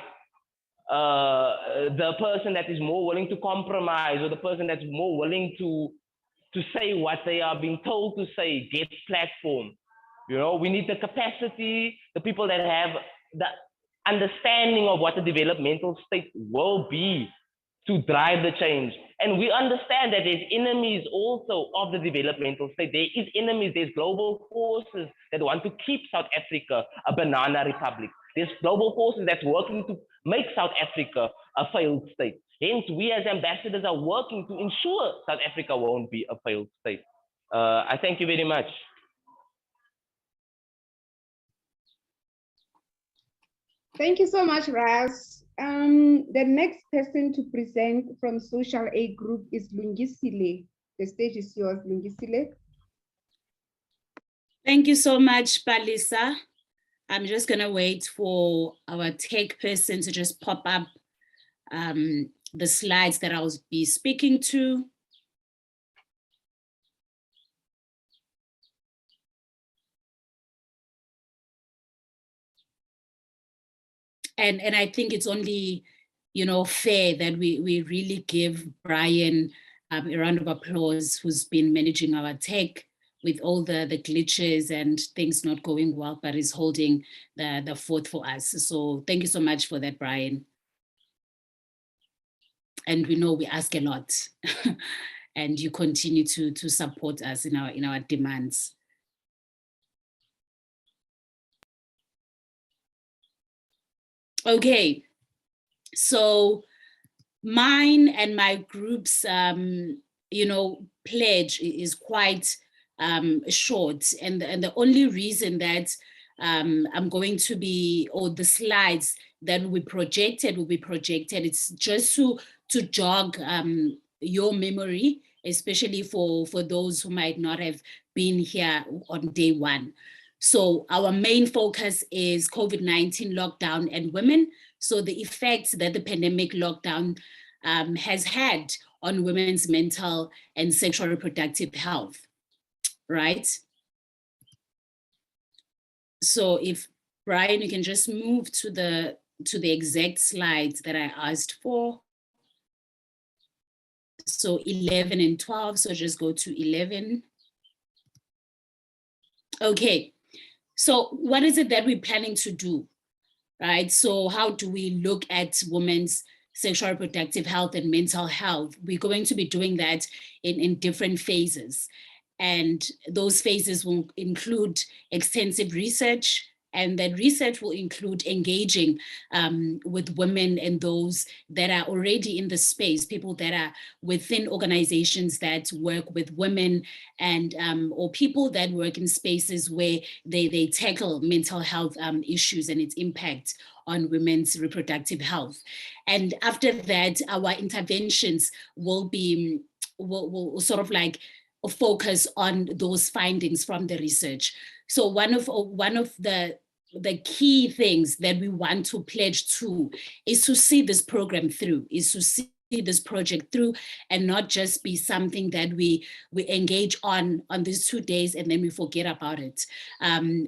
the person that is more willing to compromise or the person that's more willing to say what they are being told to say gets platform. You know, we need the capacity, the people that have the understanding of what the developmental state will be to drive the change. And we understand that there's enemies also of the developmental state. There is enemies, there's global forces that want to keep South Africa a banana republic. There's global forces that's working to make South Africa a failed state. Hence, we as ambassadors are working to ensure South Africa won't be a failed state. I thank you very much. Thank you so much, Ras. The next person to present from Social Aid Group is Lungisile. The stage is yours, Lungisile. Thank you so much, Palisa. I'm just gonna wait for our tech person to just pop up the slides that I'll be speaking to. And I think it's only, you know, fair that we really give Brian a round of applause, who's been managing our tech with all the glitches and things not going well, but is holding the fort for us. So thank you so much for that, Brian. And we know we ask a lot and you continue to support us in our demands. Okay, so mine and my group's, you know, pledge is quite short, and the only reason that I'm going to be, or the slides that will be projected, it's just to jog your memory, especially for those who might not have been here on day one. So our main focus is COVID-19 lockdown and women. So the effects that the pandemic lockdown has had on women's mental and sexual reproductive health, right? So if Brian, you can just move to the exact slides that I asked for. So 11 and 12, so just go to 11. Okay. So what is it that we're planning to do, right? So how do we look at women's sexual reproductive health and mental health? We're going to be doing that in different phases. And those phases will include extensive research, and that research will include engaging with women and those that are already in the space, people that are within organizations that work with women, and or people that work in spaces where they tackle mental health issues and its impact on women's reproductive health. And after that, our interventions will be, will sort of like focus on those findings from the research. So one of the the key things that we want to pledge to is to see this program through, is to see this project through, and not just be something that we engage on these 2 days and then we forget about it.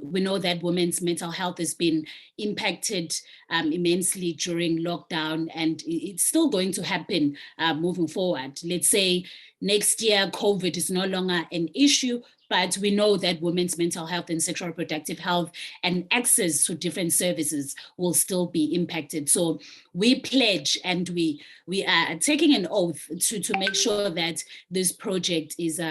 We know that women's mental health has been impacted immensely during lockdown, and it's still going to happen moving forward. Let's say next year, COVID is no longer an issue, but we know that women's mental health and sexual reproductive health and access to different services will still be impacted. So we pledge, and we are taking an oath to make sure that this project is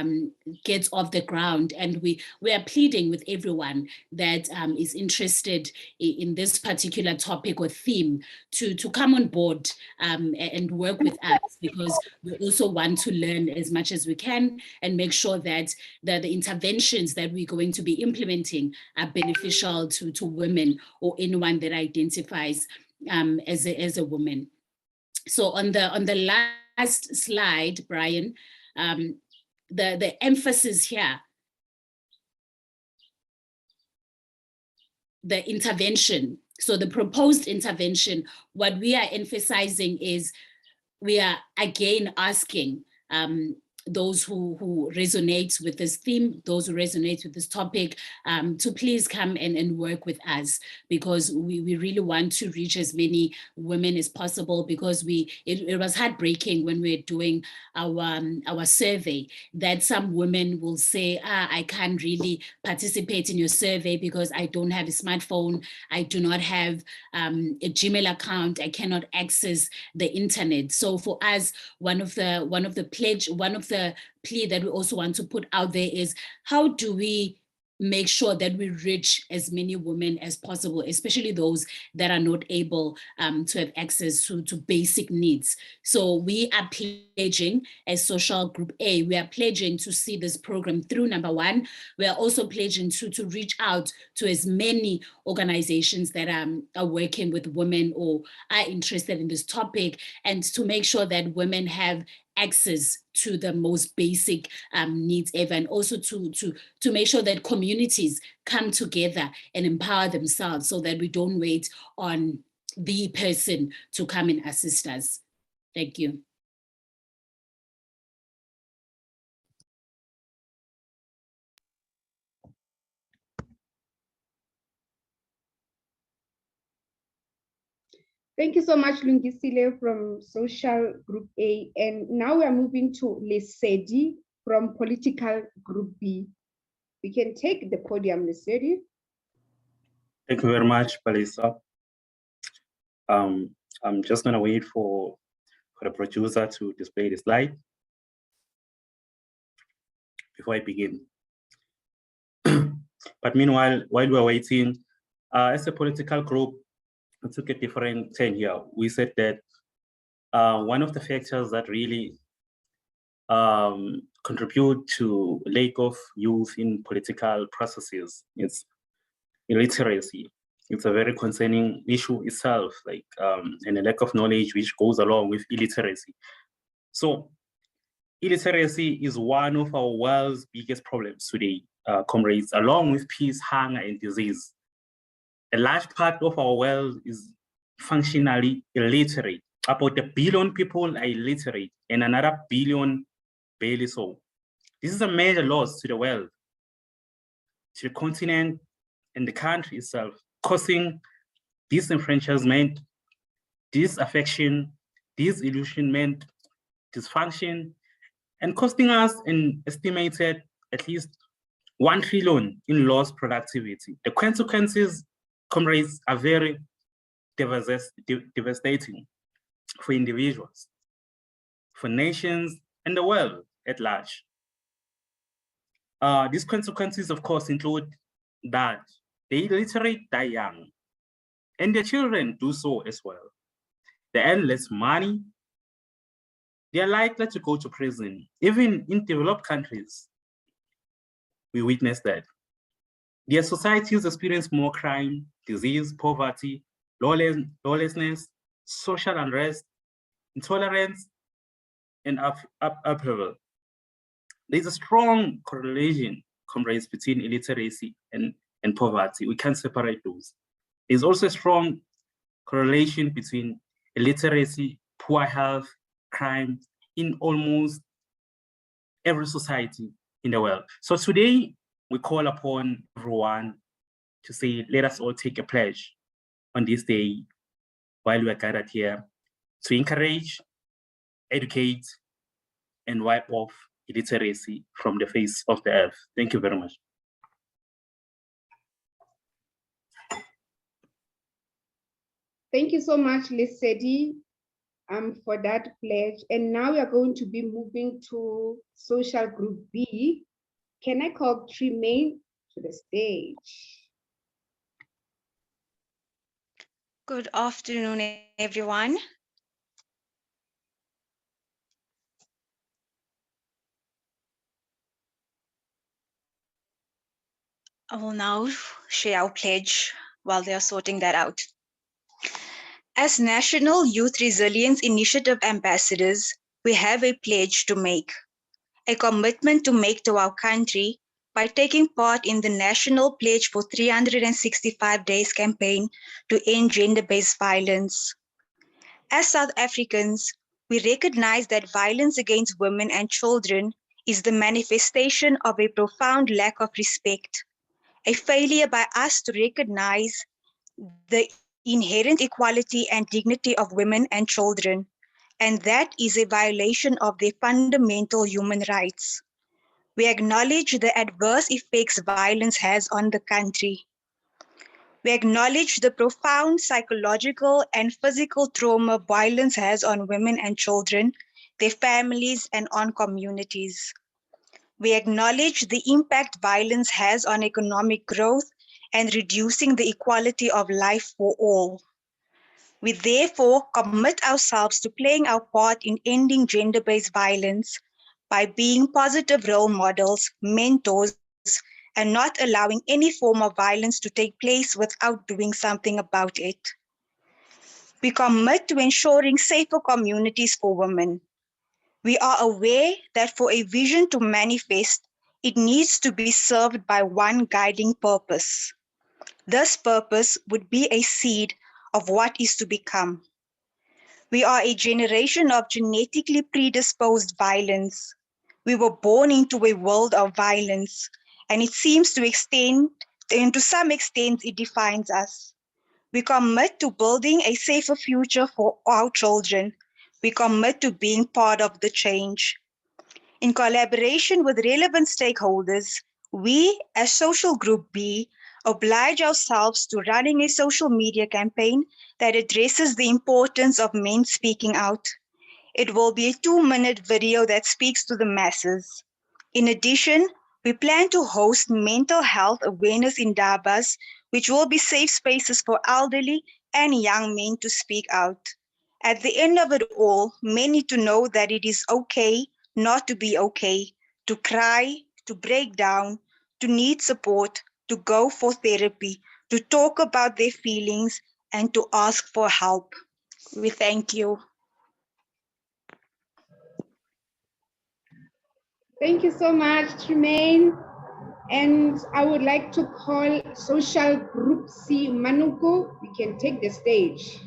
gets off the ground, and we are pleading with everyone that is interested in this particular topic or theme to come on board and work with us, because we also want to learn as much as we can and make sure that the interventions that we're going to be implementing are beneficial to women or anyone that identifies as a woman. So on the last slide, Brian, the emphasis here, the intervention. So the proposed intervention, what we are emphasizing is we are again asking those who resonate with this theme, those who resonate with this topic, to please come and work with us, because we really want to reach as many women as possible, because it was heartbreaking when we were doing our survey that some women will say, I can't really participate in your survey because I don't have a smartphone, I do not have a Gmail account, I cannot access the internet. So for us, one of the plea that we also want to put out there is, how do we make sure that we reach as many women as possible, especially those that are not able to have access to basic needs. So we are pledging, as Social Group A, we are pledging to see this program through, number one. We are also pledging to reach out to as many organizations that are working with women or are interested in this topic, and to make sure that women have access to the most basic needs ever, and also to make sure that communities come together and empower themselves, so that we don't wait on the person to come and assist us. Thank you. Thank you so much, Lungisile from Social Group A. And now we are moving to Lesedi from Political Group B. We can take the podium, Lesedi. Thank you very much, Palisa. I'm just gonna wait for the producer to display the slide before I begin. But meanwhile, while we're waiting, as a political group, we took a different turn here. We said that one of the factors that really contribute to lack of youth in political processes is illiteracy. It's a very concerning issue itself, like and a lack of knowledge which goes along with illiteracy. So illiteracy is one of our world's biggest problems today, comrades, along with peace, hunger, and disease. A large part of our world is functionally illiterate. About 1 billion people are illiterate, and another billion barely so. This is a major loss to the world, to the continent, and the country itself, causing disenfranchisement, disaffection, disillusionment, dysfunction, and costing us an estimated at least 1 trillion in lost productivity. The consequences, comrades, are very devastating for individuals, for nations, and the world at large. These consequences, of course, include that the illiterate die young, and their children do so as well. They earn less money, they are likely to go to prison. Even in developed countries, we witness that. Their societies experience more crime, disease, poverty, lawlessness, social unrest, intolerance, and upheaval. There's a strong correlation, comrades, between illiteracy and poverty. We can't separate those. There's also a strong correlation between illiteracy, poor health, crime in almost every society in the world. So today we call upon everyone to say, let us all take a pledge on this day while we are gathered here to encourage, educate, and wipe off illiteracy from the face of the earth. Thank you very much. Thank you so much, Lesedi, for that pledge. And now we are going to be moving to social group B. Can I call Tremaine to the stage? Good afternoon, everyone. I will now share our pledge while they are sorting that out. As National Youth Resilience Initiative Ambassadors, we have a pledge to make, a commitment to make to our country by taking part in the National Pledge for 365 Days campaign to end gender-based violence. As South Africans, we recognize that violence against women and children is the manifestation of a profound lack of respect, a failure by us to recognize the inherent equality and dignity of women and children, and that is a violation of their fundamental human rights. We acknowledge the adverse effects violence has on the country. We acknowledge the profound psychological and physical trauma violence has on women and children, their families, and on communities. We acknowledge the impact violence has on economic growth and reducing the equality of life for all. We therefore commit ourselves to playing our part in ending gender-based violence by being positive role models, mentors, and not allowing any form of violence to take place without doing something about it. We commit to ensuring safer communities for women. We are aware that for a vision to manifest, it needs to be served by one guiding purpose. This purpose would be a seed of what is to become. We are a generation of genetically predisposed violence. We were born into a world of violence, and it seems to some extent, it defines us. We commit to building a safer future for our children. We commit to being part of the change. In collaboration with relevant stakeholders, we, as Social Group B, oblige ourselves to running a social media campaign that addresses the importance of men speaking out. It will be a 2-minute video that speaks to the masses. In addition, we plan to host mental health awareness in Dabas, which will be safe spaces for elderly and young men to speak out. At the end of it all, men need to know that it is okay not to be okay, to cry, to break down, to need support, to go for therapy, to talk about their feelings, and to ask for help. We thank you. Thank you so much, Tremaine. And I would like to call Social Group C, Manuko. We can take the stage.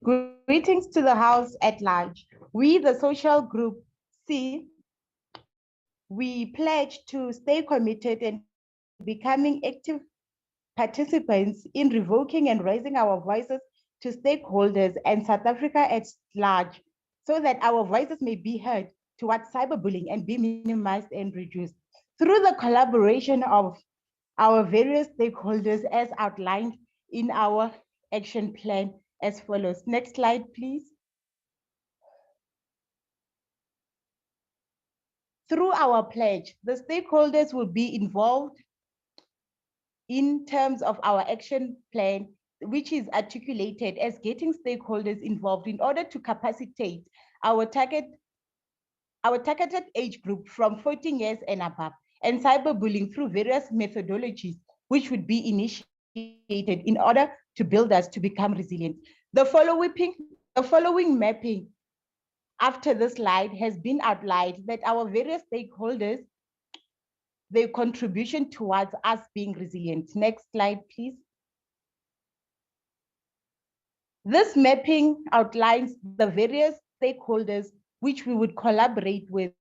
Greetings to the House at large. We, the Social Group C, we pledge to stay committed and becoming active participants in revoking and raising our voices to stakeholders and South Africa at large, so that our voices may be heard towards cyberbullying and be minimized and reduced through the collaboration of our various stakeholders as outlined in our action plan as follows. Next slide, please. Through our pledge, the stakeholders will be involved in terms of our action plan, which is articulated as getting stakeholders involved in order to capacitate our targeted age group from 14 years and above, and cyberbullying through various methodologies, which would be initiated in order to build us to become resilient. The following mapping after this slide has been outlined that our various stakeholders, their contribution towards us being resilient. Next slide, please. This mapping outlines the various stakeholders which we would collaborate with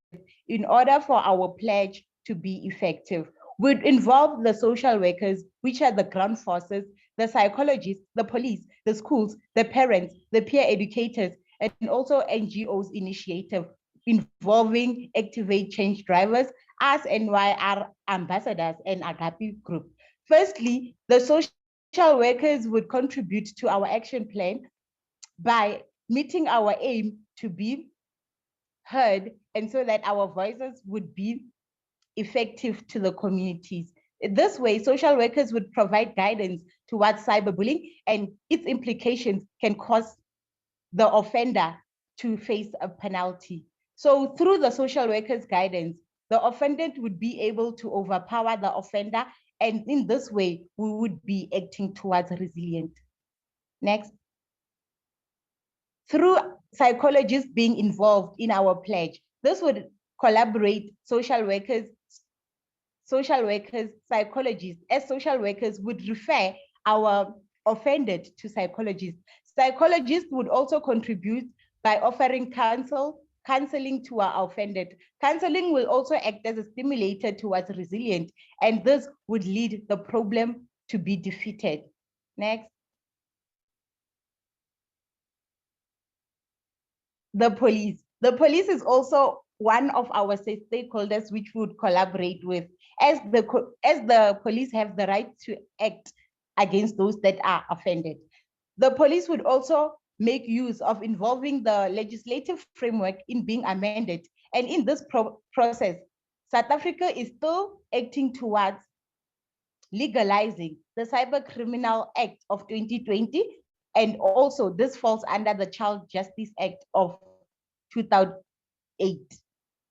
in order for our pledge to be effective. Would involve the social workers, which are the ground forces, the psychologists, the police, the schools, the parents, the peer educators, and also NGOs initiative involving Activate Change Drivers as NYR Ambassadors and Agape Group. Firstly, the social workers would contribute to our action plan by meeting our aim to be heard, and so that our voices would be effective to the communities. This way, social workers would provide guidance towards cyberbullying, and its implications can cause the offender to face a penalty. So through the social workers' guidance, the offendant would be able to overpower the offender, and in this way, we would be acting towards resilience. Next. Through psychologists being involved in our pledge, this would collaborate social workers, psychologists, as social workers would refer our offended to psychologists. Psychologists would also contribute by offering counseling to our offended. Counseling will also act as a stimulator towards resilience, and this would lead the problem to be defeated. Next. The police. The police is also one of our stakeholders which we would collaborate with, as the police have the right to act against those that are offended. The police would also make use of involving the legislative framework in being amended. And in this process, South Africa is still acting towards legalizing the Cyber Criminal Act of 2020. And also this falls under the Child Justice Act of 2008.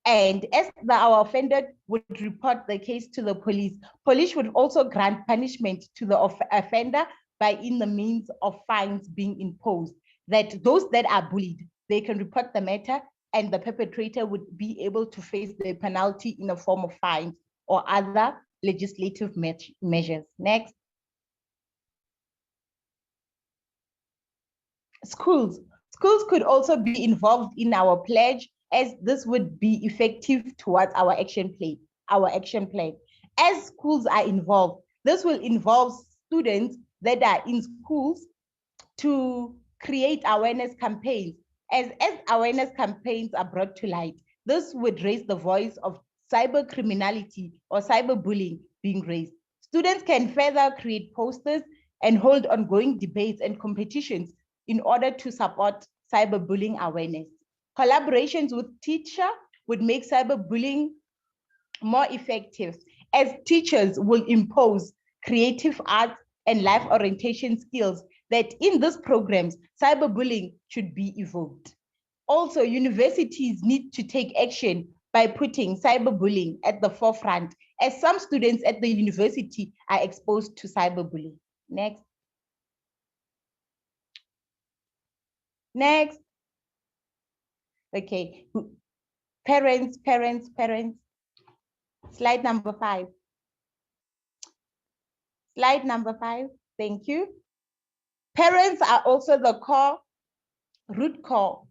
And as our offender would report the case to the police would also grant punishment to the offender by in the means of fines being imposed, that those that are bullied, they can report the matter and the perpetrator would be able to face the penalty in the form of fines or other legislative measures. Next. Schools. Schools could also be involved in our pledge, as this would be effective towards our action plan. As schools are involved, this will involve students that are in schools to create awareness campaigns. As awareness campaigns are brought to light, this would raise the voice of cyber criminality or cyberbullying being raised. Students can further create posters and hold ongoing debates and competitions in order to support cyberbullying awareness. Collaborations with teachers would make cyberbullying more effective, as teachers will impose creative arts and life orientation skills that in these programs, cyberbullying should be evoked. Also, universities need to take action by putting cyberbullying at the forefront, as some students at the university are exposed to cyberbullying. Next. Next. Okay, parents. Slide number 5. Slide number 5, thank you. Parents are also the root core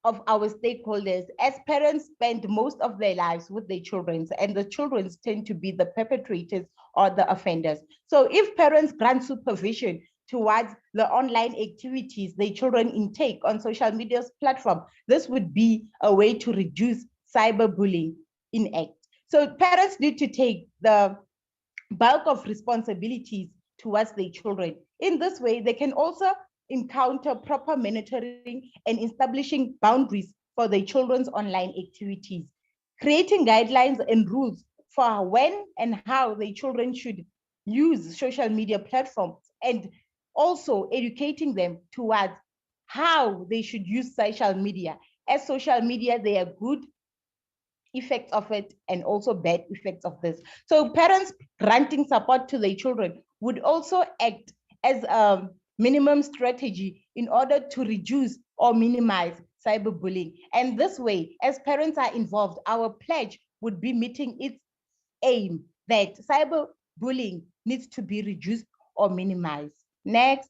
of our stakeholders, as parents spend most of their lives with their children, and the children tend to be the perpetrators or the offenders. So if parents grant supervision towards the online activities their children intake on social media platform, this would be a way to reduce cyberbullying in act. So parents need to take the bulk of responsibilities towards their children. In this way, they can also encounter proper monitoring and establishing boundaries for their children's online activities, creating guidelines and rules for when and how their children should use social media platforms, and also educating them towards how they should use social media. As social media, there are good effects of it and also bad effects of this. So parents granting support to their children would also act as a minimum strategy in order to reduce or minimize cyberbullying. And this way, as parents are involved, our pledge would be meeting its aim that cyberbullying needs to be reduced or minimized. Next.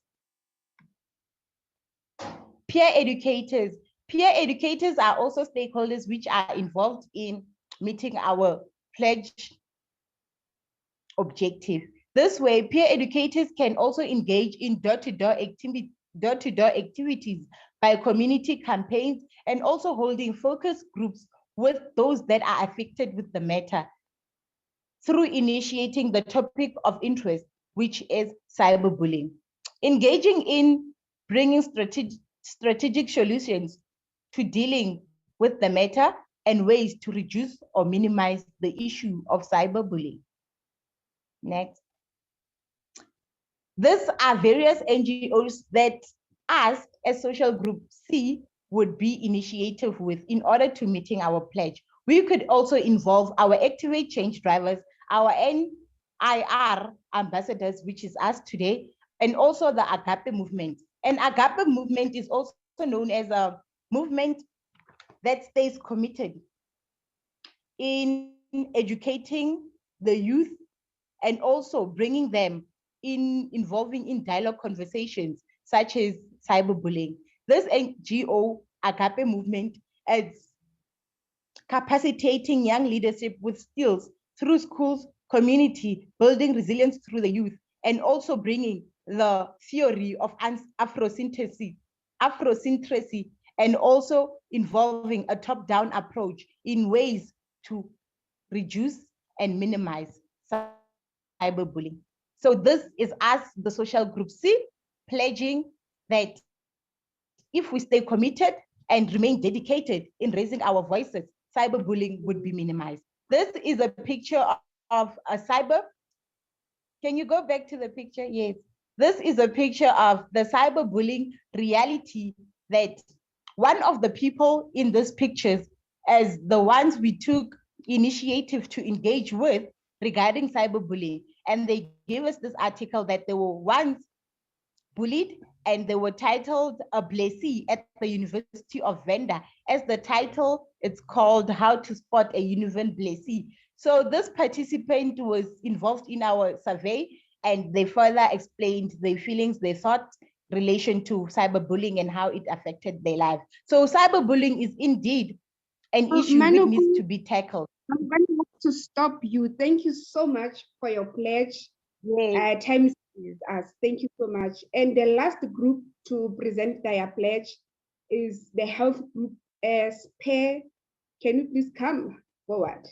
Peer educators. Peer educators are also stakeholders which are involved in meeting our pledge objective. This way, peer educators can also engage in door-to-door activities by community campaigns and also holding focus groups with those that are affected with the matter through initiating the topic of interest, which is cyberbullying. Engaging in bringing strategic solutions to dealing with the matter and ways to reduce or minimize the issue of cyberbullying. Next. These are various NGOs that us as social group C would be initiative with in order to meeting our pledge. We could also involve our Activate Change drivers, our NYR ambassadors, which is us today, and also the Agape movement. And Agape movement is also known as a movement that stays committed in educating the youth and also bringing them involving in dialogue conversations such as cyberbullying. This NGO Agape movement is capacitating young leadership with skills through schools, community, building resilience through the youth, and also bringing the theory of Afrocentricity, and also involving a top-down approach in ways to reduce and minimize cyberbullying. So this is us, the social group C, pledging that if we stay committed and remain dedicated in raising our voices, cyberbullying would be minimized. This is a picture of a cyber. Can you go back to the picture? Yes. This is a picture of the cyberbullying reality that one of the people in these pictures as the ones we took initiative to engage with regarding cyberbullying. And they gave us this article that they were once bullied and they were titled a blessee at the University of Venda. As the title, it's called How to Spot a Univen Blessee. So this participant was involved in our survey and they further explained their feelings, their thoughts, relation to cyberbullying and how it affected their life. So cyberbullying is indeed an issue that needs to be tackled. I'm going to have to stop you. Thank you so much for your pledge. Yes. Time is us. Thank you so much. And the last group to present their pledge is the health group as Can you please come forward?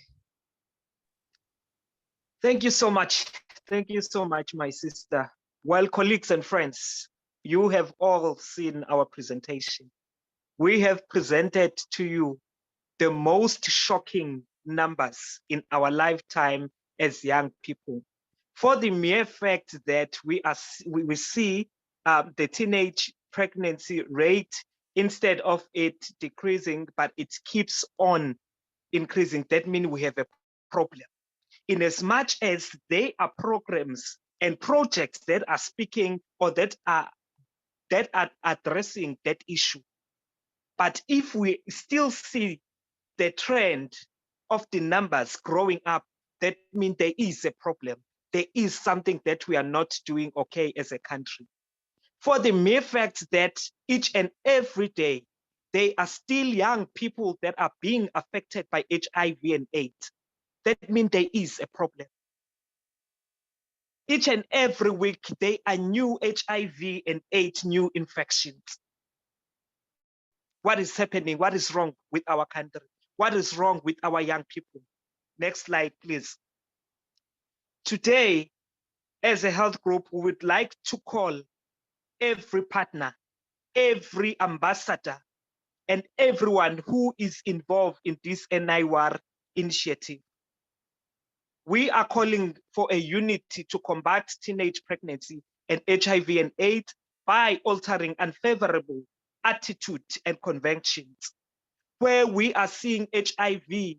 Thank you so much. Thank you so much, my sister. Well, colleagues and friends, you have all seen our presentation. We have presented to you the most shocking numbers in our lifetime as young people. For the mere fact that we see the teenage pregnancy rate, instead of it decreasing, but it keeps on increasing, that means we have a problem. In as much as there are programs and projects that are speaking or that are addressing that issue. But if we still see the trend of the numbers growing up, that means there is a problem. There is something that we are not doing okay as a country. For the mere fact that each and every day, there are still young people that are being affected by HIV and AIDS. That means there is a problem. Each and every week, there are new HIV and AIDS new infections. What is happening? What is wrong with our country? What is wrong with our young people? Next slide, please. Today, as a health group, we would like to call every partner, every ambassador, and everyone who is involved in this NYR initiative. We are calling for a unity to combat teenage pregnancy and HIV and AIDS by altering unfavorable attitude and conventions. Where we are seeing HIV,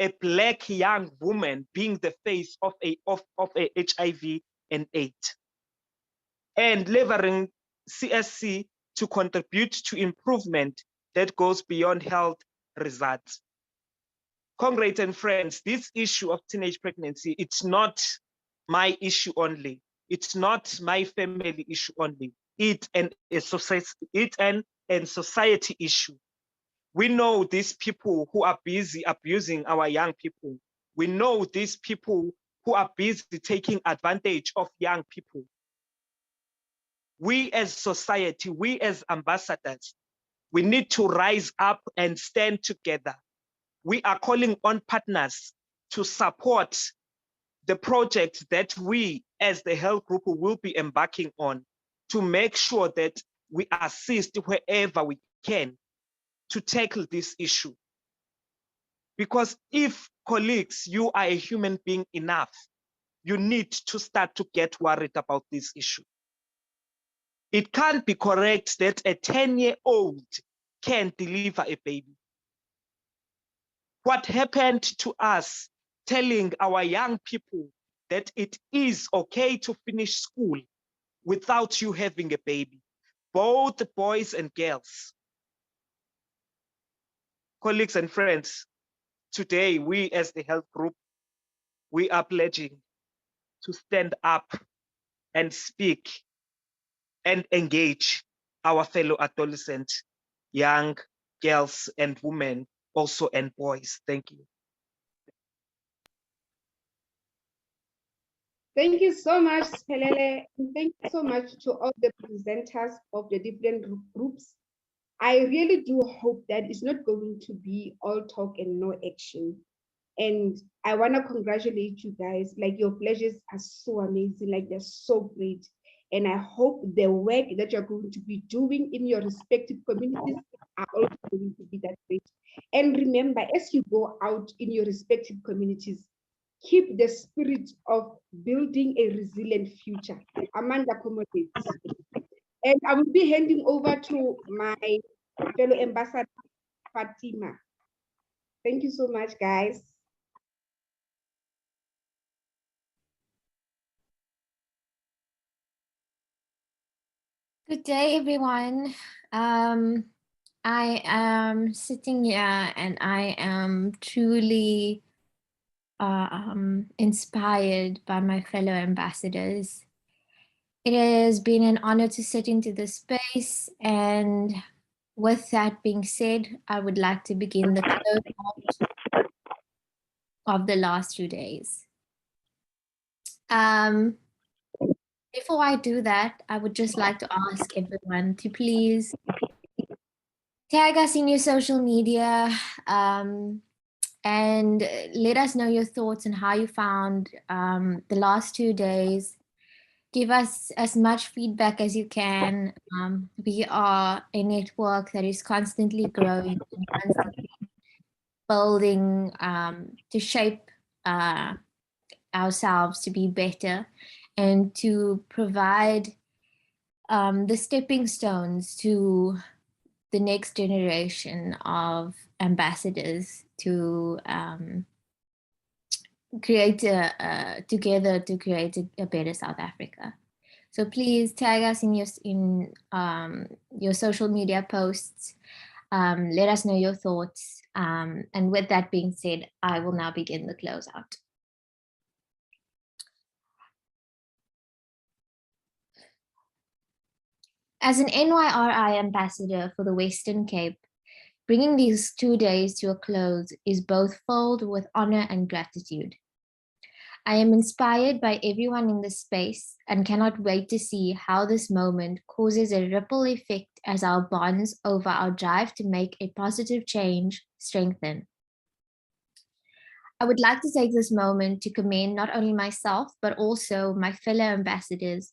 a Black young woman being the face of a HIV and AIDS, and leveraging CSC to contribute to improvement that goes beyond health results. Comrades and friends, this issue of teenage pregnancy, it's not my issue only. It's not my family issue only. It's an society issue. We know these people who are busy abusing our young people. We know these people who are busy taking advantage of young people. We as society, we as ambassadors, we need to rise up and stand together. We are calling on partners to support the project that we as the health group will be embarking on to make sure that we assist wherever we can to tackle this issue. Because if, colleagues, you are a human being enough, you need to start to get worried about this issue. It can't be correct that a 10-year-old can deliver a baby. What happened to us telling our young people that it is okay to finish school without you having a baby, both boys and girls? Colleagues and friends, today we as the health group, we are pledging to stand up and speak and engage our fellow adolescents, young girls and women, also and boys. Thank you. Thank you so much, Pelele. And thank you so much to all the presenters of the different groups. I really do hope that it's not going to be all talk and no action. And I want to congratulate you guys. Like, your pledges are so amazing. Like, they're so great. And I hope the work that you're going to be doing in your respective communities are also going to be that great. And remember, as you go out in your respective communities, keep the spirit of building a resilient future. Amanda accommodates. And I will be handing over to my fellow ambassador, Fatima. Thank you so much, guys. Good day, everyone. I am sitting here and I am truly inspired by my fellow ambassadors. It has been an honor to sit into this space, and with that being said, I would like to begin the close of the last 2 days. Before I do that, I would just like to ask everyone to please tag us in your social media and let us know your thoughts on how you found the last 2 days. Give us as much feedback as you can. We are a network that is constantly growing and constantly building to shape ourselves to be better and to provide the stepping stones to the next generation of ambassadors to create together to create a better South Africa. So please tag us in your social media posts. Let us know your thoughts. And with that being said, I will now begin the closeout. As an NYRI ambassador for the Western Cape, bringing these 2 days to a close is both filled with honor and gratitude. I am inspired by everyone in this space and cannot wait to see how this moment causes a ripple effect as our bonds over our drive to make a positive change strengthen. I would like to take this moment to commend not only myself, but also my fellow ambassadors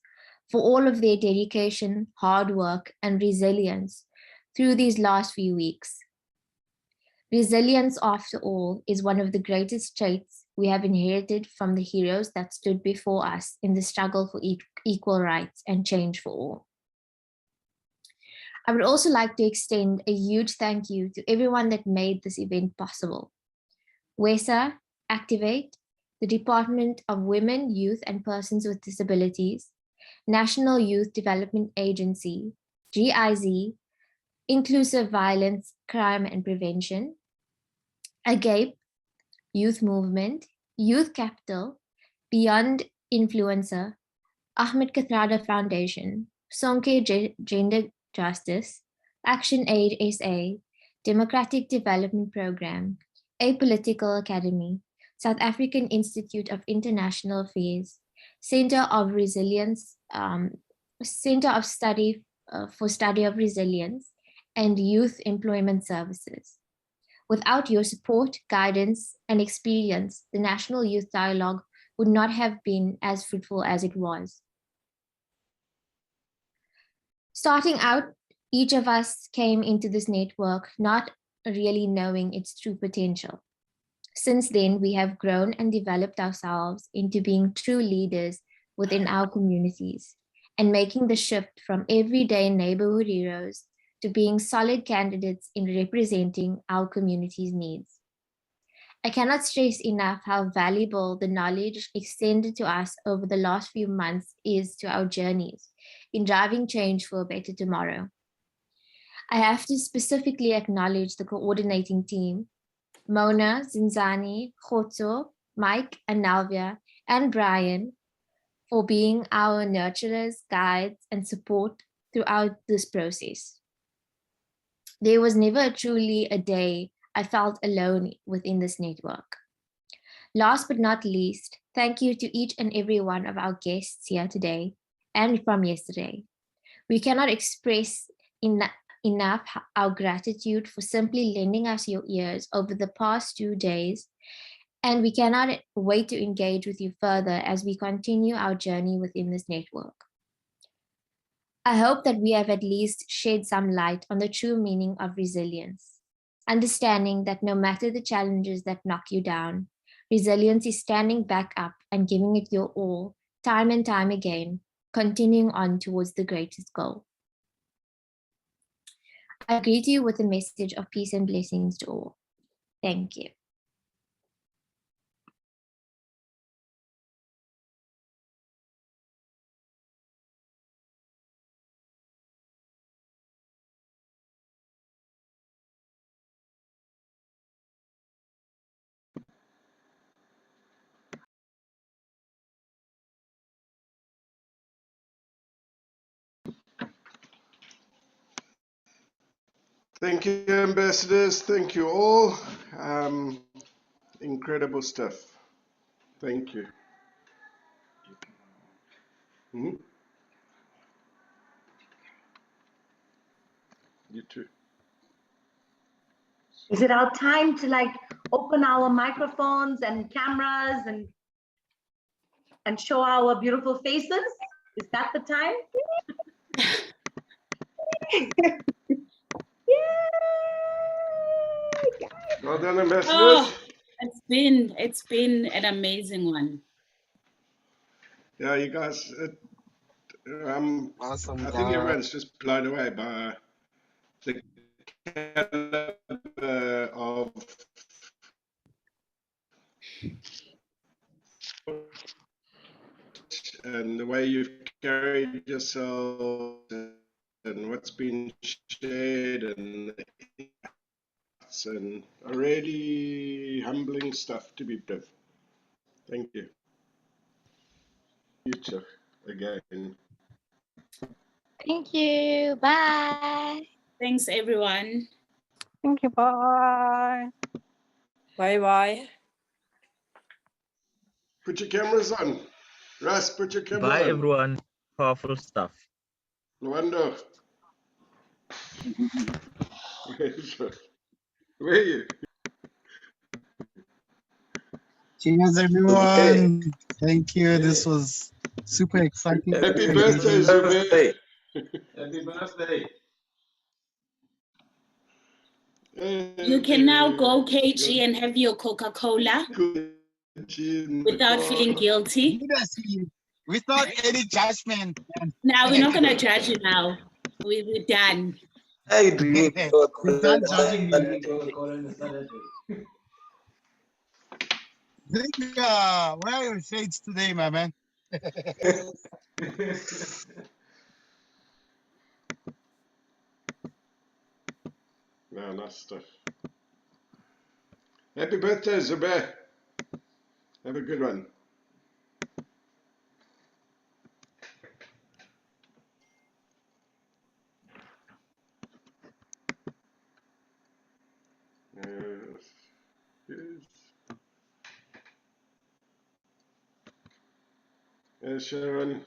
for all of their dedication, hard work, and resilience through these last few weeks. Resilience, after all, is one of the greatest traits we have inherited from the heroes that stood before us in the struggle for equal rights and change for all. I would also like to extend a huge thank you to everyone that made this event possible. WESA, Activate, the Department of Women, Youth and Persons with Disabilities, National Youth Development Agency, GIZ, Inclusive Violence, Crime and Prevention, AGAPE, Youth Movement, Youth Capital, Beyond Influencer, Ahmed Kathrada Foundation, Sonke Gender Justice, Action Aid SA, Democratic Development Program, Apolitical Academy, South African Institute of International Affairs, Center of Resilience, Center of Study for Study of Resilience, and Youth Employment Services. Without your support, guidance, and experience, the National Youth Dialogue would not have been as fruitful as it was. Starting out, each of us came into this network not really knowing its true potential. Since then, we have grown and developed ourselves into being true leaders within our communities and making the shift from everyday neighborhood heroes to being solid candidates in representing our community's needs. I cannot stress enough how valuable the knowledge extended to us over the last few months is to our journeys in driving change for a better tomorrow. I have to specifically acknowledge the coordinating team, Mona, Zinzani, Khotso, Mike, and Nalvia, and Brian, for being our nurturers, guides, and support throughout this process. There was never truly a day I felt alone within this network. Last but not least, thank you to each and every one of our guests here today and from yesterday. We cannot express enough our gratitude for simply lending us your ears over the past 2 days, and we cannot wait to engage with you further as we continue our journey within this network. I hope that we have at least shed some light on the true meaning of resilience, understanding that no matter the challenges that knock you down, resilience is standing back up and giving it your all, time and time again, continuing on towards the greatest goal. I greet you with a message of peace and blessings to all. Thank you. Thank you, ambassadors. Thank you all. Incredible stuff. Thank you. You too. Is it our time to like open our microphones and cameras and show our beautiful faces? Is that the time? Well done, ambassadors. Oh, it's been an amazing one. Yeah, you guys. Awesome. I think everyone's just blown away by the caliber of and the way you've carried yourself and what's been shared and really humbling stuff to be with. Thank you. Future again. Thank you. Bye. Thanks, everyone. Thank you. Bye. Bye-bye. Put your cameras on. Russ, put your camera Bye, on. everyone. Powerful stuff. Luando. Where are you? Cheers, everyone. Thank you. This was super exciting. Happy birthday, Zubair. Happy birthday. You can now go, KG, and have your Coca-Cola without feeling guilty. Without any judgment. Now, we're not going to judge you now. We're done. Hey, do you Without judging me. Where are your shades today, my man? No, nice stuff. Happy birthday, Zubair. Have a good one. Yes, Sharon.